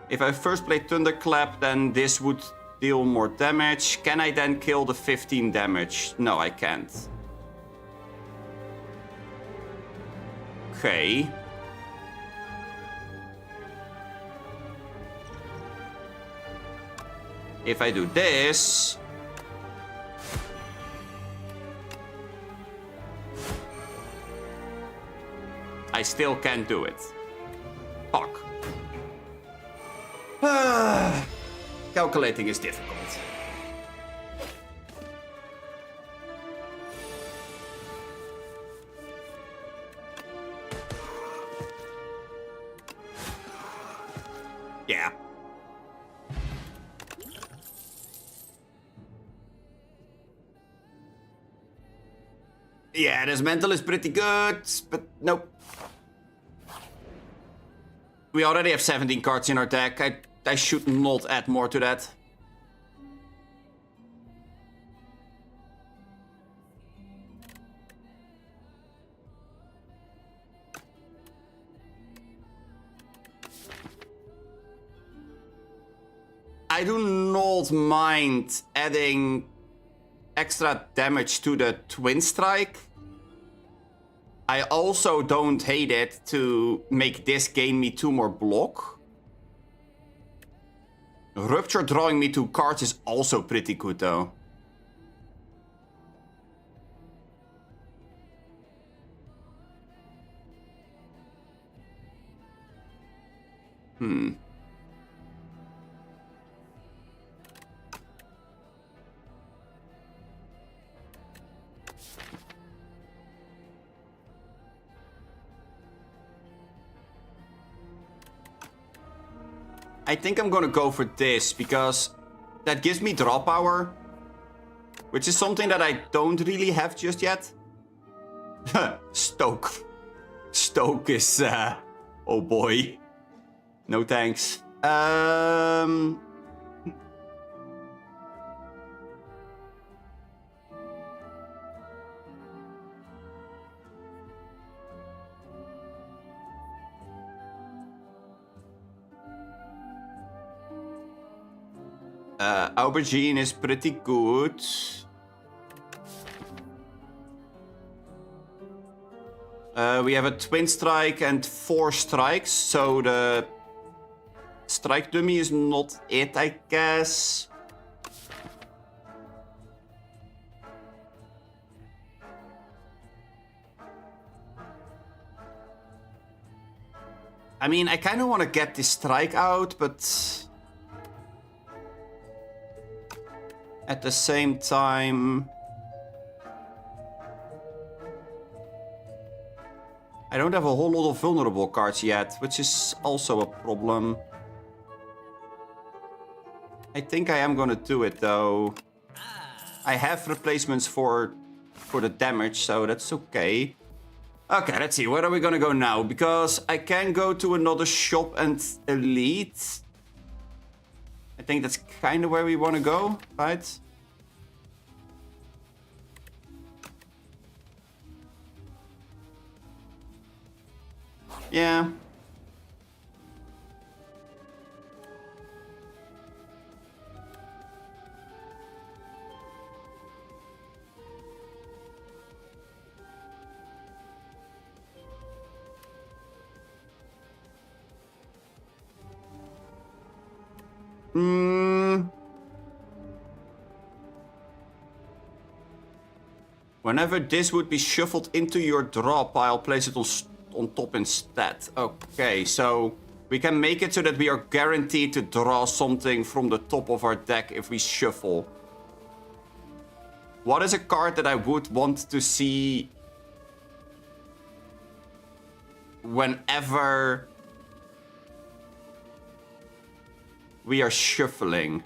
If I first play Thunderclap, then this would deal more damage. Can I then kill the 15 damage? No, I can't. Okay. If I do this... I still can't do it. Fuck. Calculating is difficult. Yeah. Yeah, this mental is pretty good, but nope. We already have 17 cards in our deck. I should not add more to that. I do not mind adding extra damage to the Twin Strike. I also don't hate it to make this gain me 2 more block. Rupture drawing me 2 cards is also pretty good though. I think I'm gonna go for this because that gives me draw power, which is something that I don't really have just yet. Stoke. Stoke is, oh boy. No thanks. Aubergine is pretty good. We have a Twin Strike and 4 strikes, so the Strike Dummy is not it, I guess. I mean, I kind of want to get this Strike out, but... at the same time... I don't have a whole lot of vulnerable cards yet, which is also a problem. I think I am gonna do it though. I have replacements for the damage, so that's okay. Okay, let's see. Where are we gonna go now? Because I can go to another shop and elite. I think that's kind of where we want to go, right? Yeah. Whenever this would be shuffled into your draw pile, place it on top instead. Okay, so we can make it so that we are guaranteed to draw something from the top of our deck if we shuffle. What is a card that I would want to see whenever we are shuffling?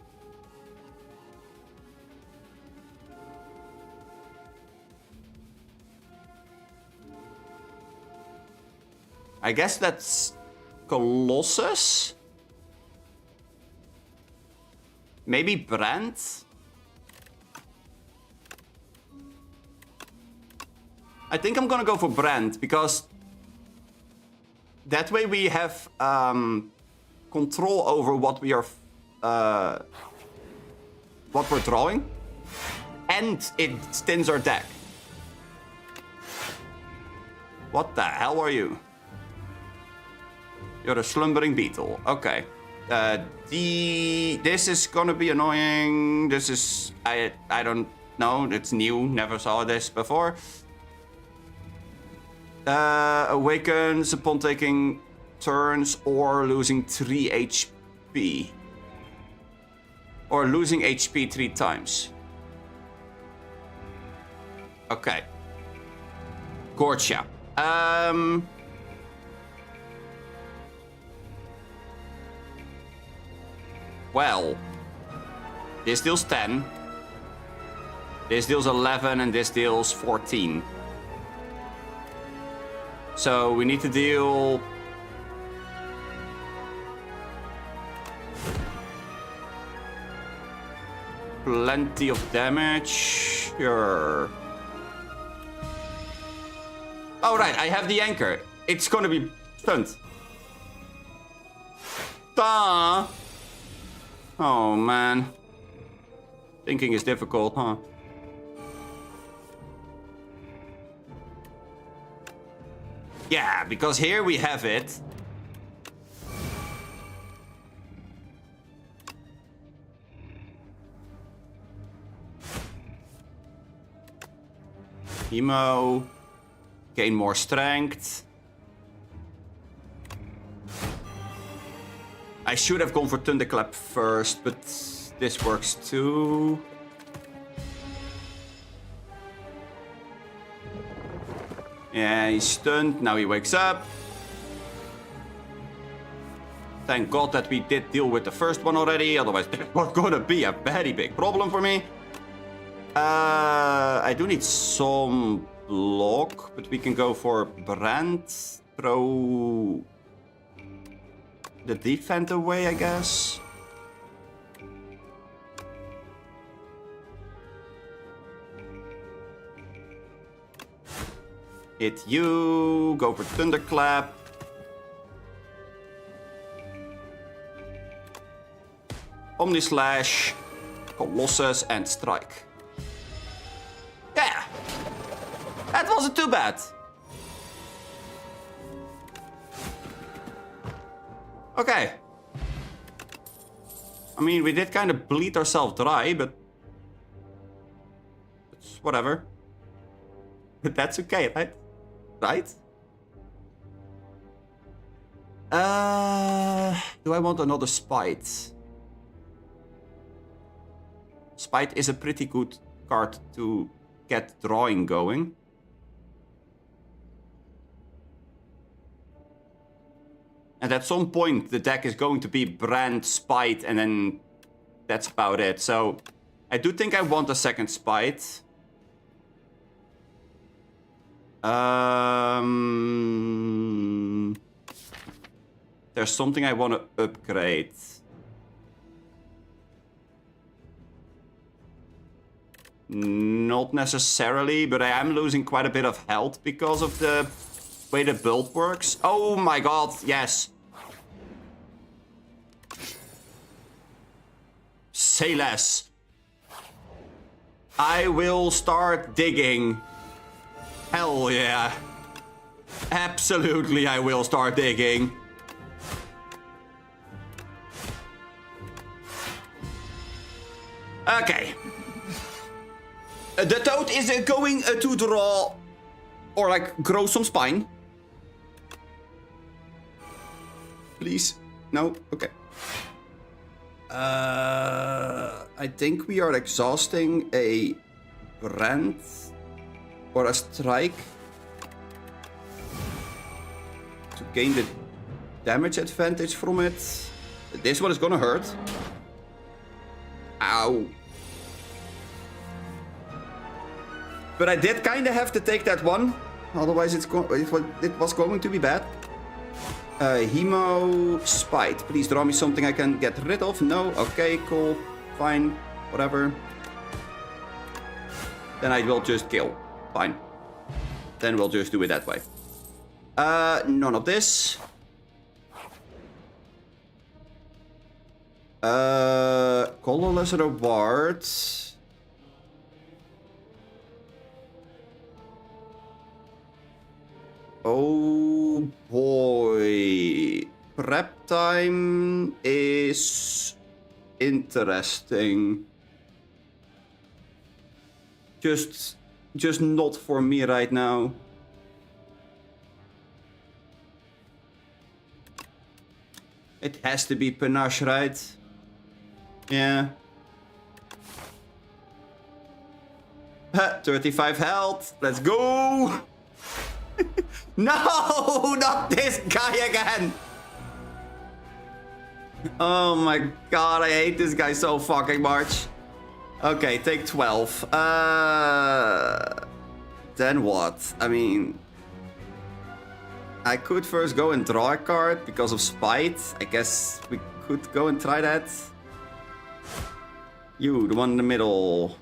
I guess that's Colossus? Maybe Brand? I think I'm gonna go for Brand because that way we have control over what we are what we're drawing, and it stins our deck. What the hell are you? You're a slumbering beetle. Okay. This is gonna be annoying. This is I don't know. It's new. Never saw this before. Awakens upon taking turns or losing 3 HP. Or losing HP 3 times. Okay. Gotcha. Well, this deals 10. This deals 11 and this deals 14. So we need to deal plenty of damage. Sure. Oh, right, I have the anchor. It's gonna be stunned. Duh. Oh, man. Thinking is difficult, huh? Yeah, because here we have it. Emo. Gain more strength. I should have gone for Thunderclap first, but this works too. Yeah, he's stunned. Now he wakes up. Thank God that we did deal with the first one already. Otherwise, it was gonna be a very big problem for me. I do need some block, but we can go for Brand. Throw the defense away, I guess. Hit you. Go for Thunderclap. Omni Slash. Colossus and Strike. Yeah! That wasn't too bad. Okay. I mean, we did kind of bleed ourselves dry, but it's whatever. But that's okay, right? Right? Do I want another Spite? Spite is a pretty good card to get drawing going. And at some point, the deck is going to be Brand, Spite, and then that's about it. So I do think I want a second spite. There's something I want to upgrade. Not necessarily, but I am losing quite a bit of health because of the way the build works. Oh my god, yes. Say less. I will start digging. Hell yeah. Absolutely, I will start digging. Okay. The toad is going to draw or like grow some spine. Please. No? Okay. I think we are exhausting a brand or a strike to gain the damage advantage from it. This one is gonna hurt. Ow. But I did kind of have to take that one. Otherwise it was going to be bad. Hemo Spite. Please draw me something I can get rid of. No? Okay, cool. Fine. Whatever. Then I will just kill. Fine. Then we'll just do it that way. None of this. Colorless rewards. Oh boy. Prep time is interesting. Just not for me right now. It has to be panache, right? Yeah. 35 health. Let's go. No, not this guy again. Oh my god, I hate this guy so fucking much. Okay, take 12. Then what? I mean, I could first go and draw a card because of spite. I guess we could go and try that. You, the one in the middle.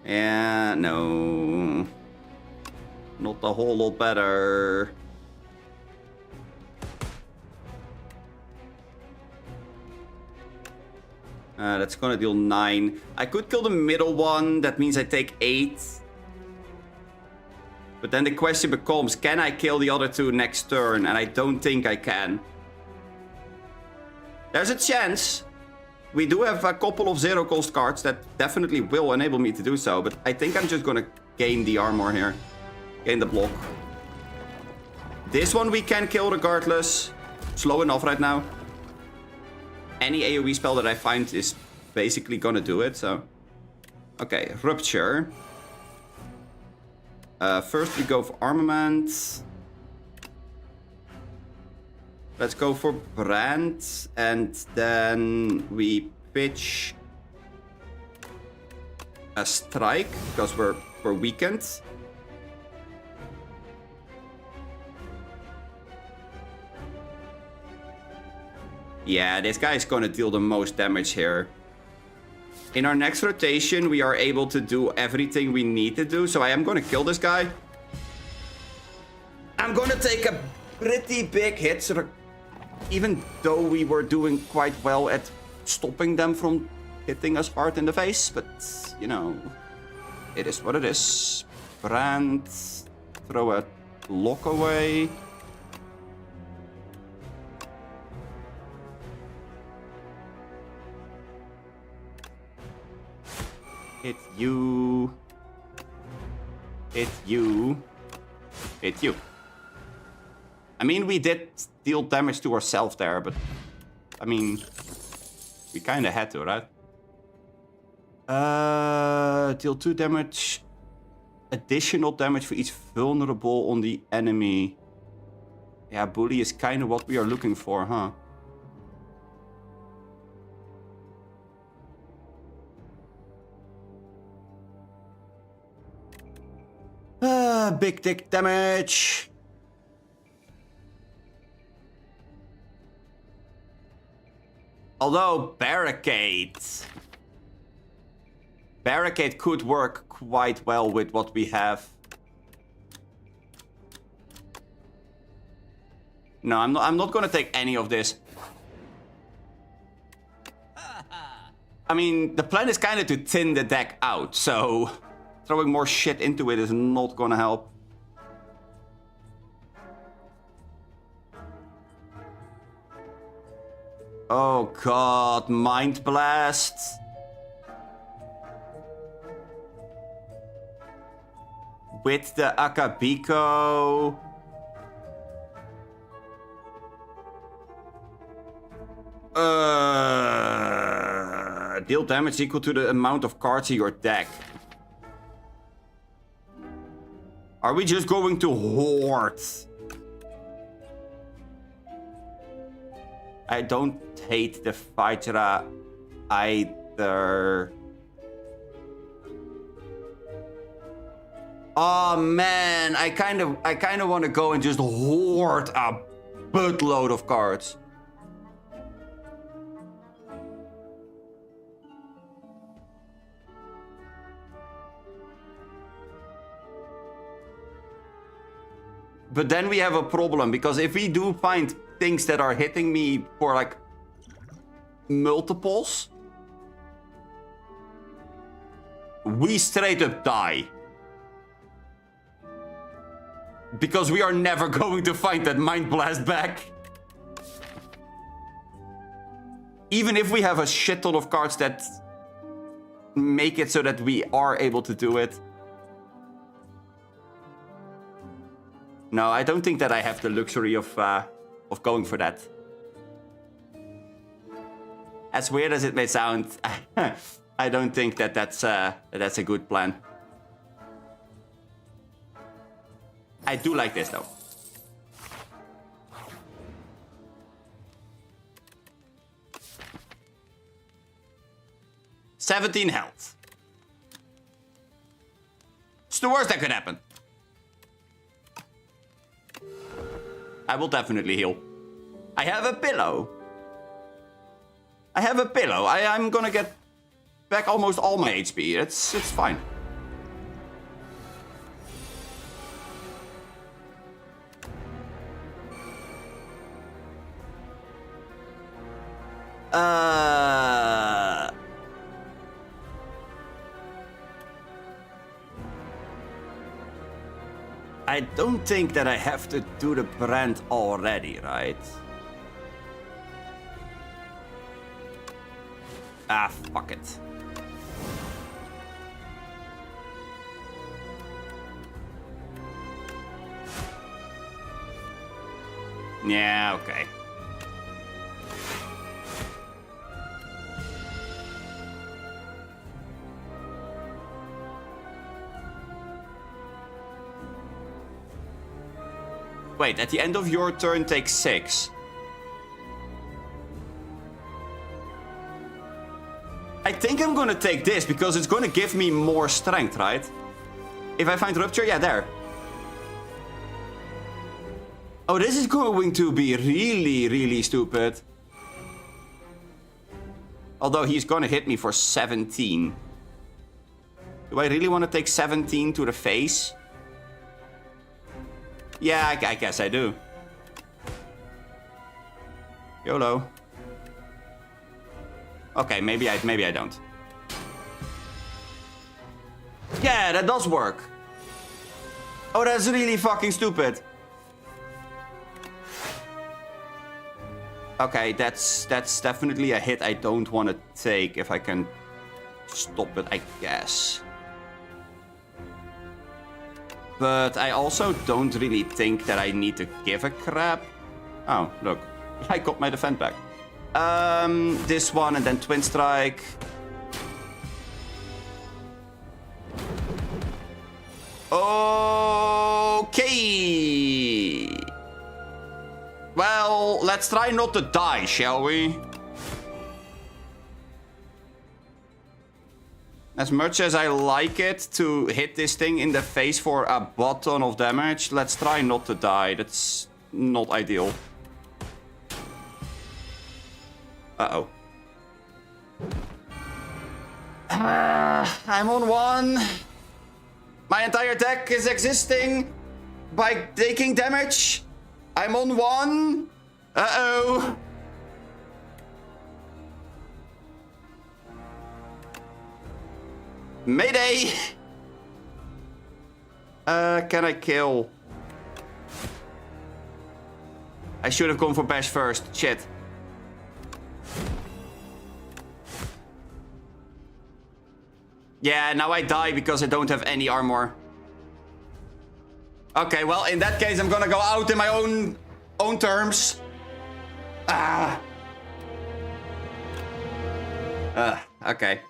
Yeah, no. Not a whole lot better. That's gonna deal 9. I could kill the middle one. That means I take 8. But then the question becomes, can I kill the other two next turn? And I don't think I can. There's a chance. We do have a couple of 0-cost cards that definitely will enable me to do so. But I think I'm just gonna gain the armor here. Gain the block. This one we can kill regardless. Slow enough right now. Any AoE spell that I find is basically gonna do it, so... Okay, Rupture. First we go for Armament. Let's go for Brand. And then we pitch... a Strike, because we're weakened. Yeah, this guy is going to deal the most damage here. In our next rotation, we are able to do everything we need to do. So I am going to kill this guy. I'm going to take a pretty big hit. So even though we were doing quite well at stopping them from hitting us hard in the face. But, you know, it is what it is. Brand. Throw a lock away. Hit you. Hit you. Hit you. I mean, we did deal damage to ourselves there, but... I mean... we kinda had to, right? Deal 2 damage. Additional damage for each vulnerable on the enemy. Yeah, bully is kinda what we are looking for, huh? Big dick damage. Although Barricade could work quite well with what we have. No, I'm not gonna take any of this. I mean, the plan is kind of to thin the deck out, so throwing more shit into it is not gonna help. Oh god, Mind Blast. With the Akabiko. Deal damage equal to the amount of cards in your deck. Are we just going to hoard? I don't hate the Vajra either. Oh man, I kind of want to go and just hoard a buttload of cards. But then we have a problem, because if we do find things that are hitting me for like multiples, we straight up die. Because we are never going to find that Mind Blast back. Even if we have a shit ton of cards that make it so that we are able to do it. No, I don't think that I have the luxury of going for that. As weird as it may sound, I don't think that that's a good plan. I do like this though. $17 health. It's the worst that could happen. I will definitely heal. I have a pillow. I'm gonna get back almost all my HP. It's fine. I don't think that I have to do the brand already, right? Ah, fuck it. Yeah, okay. Wait, at the end of your turn, take 6. I think I'm gonna take this because it's gonna give me more strength, right? If I find Rupture, yeah, there. Oh, this is going to be really, really stupid. Although he's gonna hit me for 17. Do I really want to take 17 to the face? Yeah, I guess I do. YOLO. Okay, maybe I don't. Yeah, that does work. Oh, that's really fucking stupid. Okay, that's definitely a hit I don't want to take if I can stop it, I guess. But I also don't really think that I need to give a crap. Oh, look. I got my defense back. This one and then Twin Strike. Okay. Well, let's try not to die, shall we? As much as I like it to hit this thing in the face for a butt ton of damage, let's try not to die. That's not ideal. Uh-oh. I'm on 1. My entire deck is existing by taking damage. I'm on 1. Uh-oh. Mayday! Can I kill? I should have gone for Bash first. Shit. Yeah, now I die because I don't have any armor. Okay, well, in that case, I'm gonna go out in my own terms. Okay.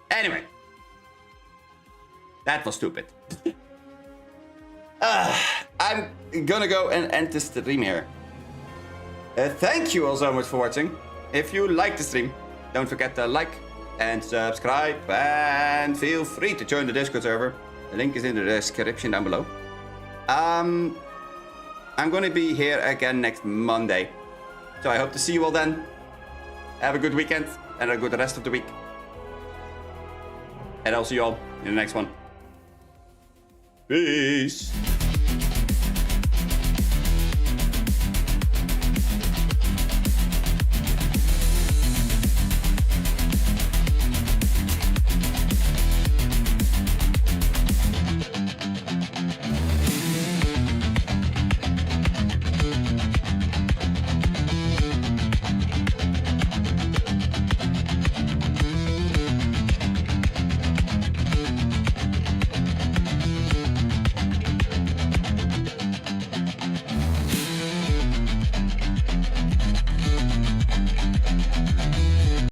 Anyway. That was stupid. I'm gonna go and end the stream here. Thank you all so much for watching. If you like the stream, don't forget to like and subscribe. And feel free to join the Discord server. The link is in the description down below. I'm gonna be here again next Monday. So I hope to see you all then. Have a good weekend and a good rest of the week. And I'll see you all in the next one. Peace.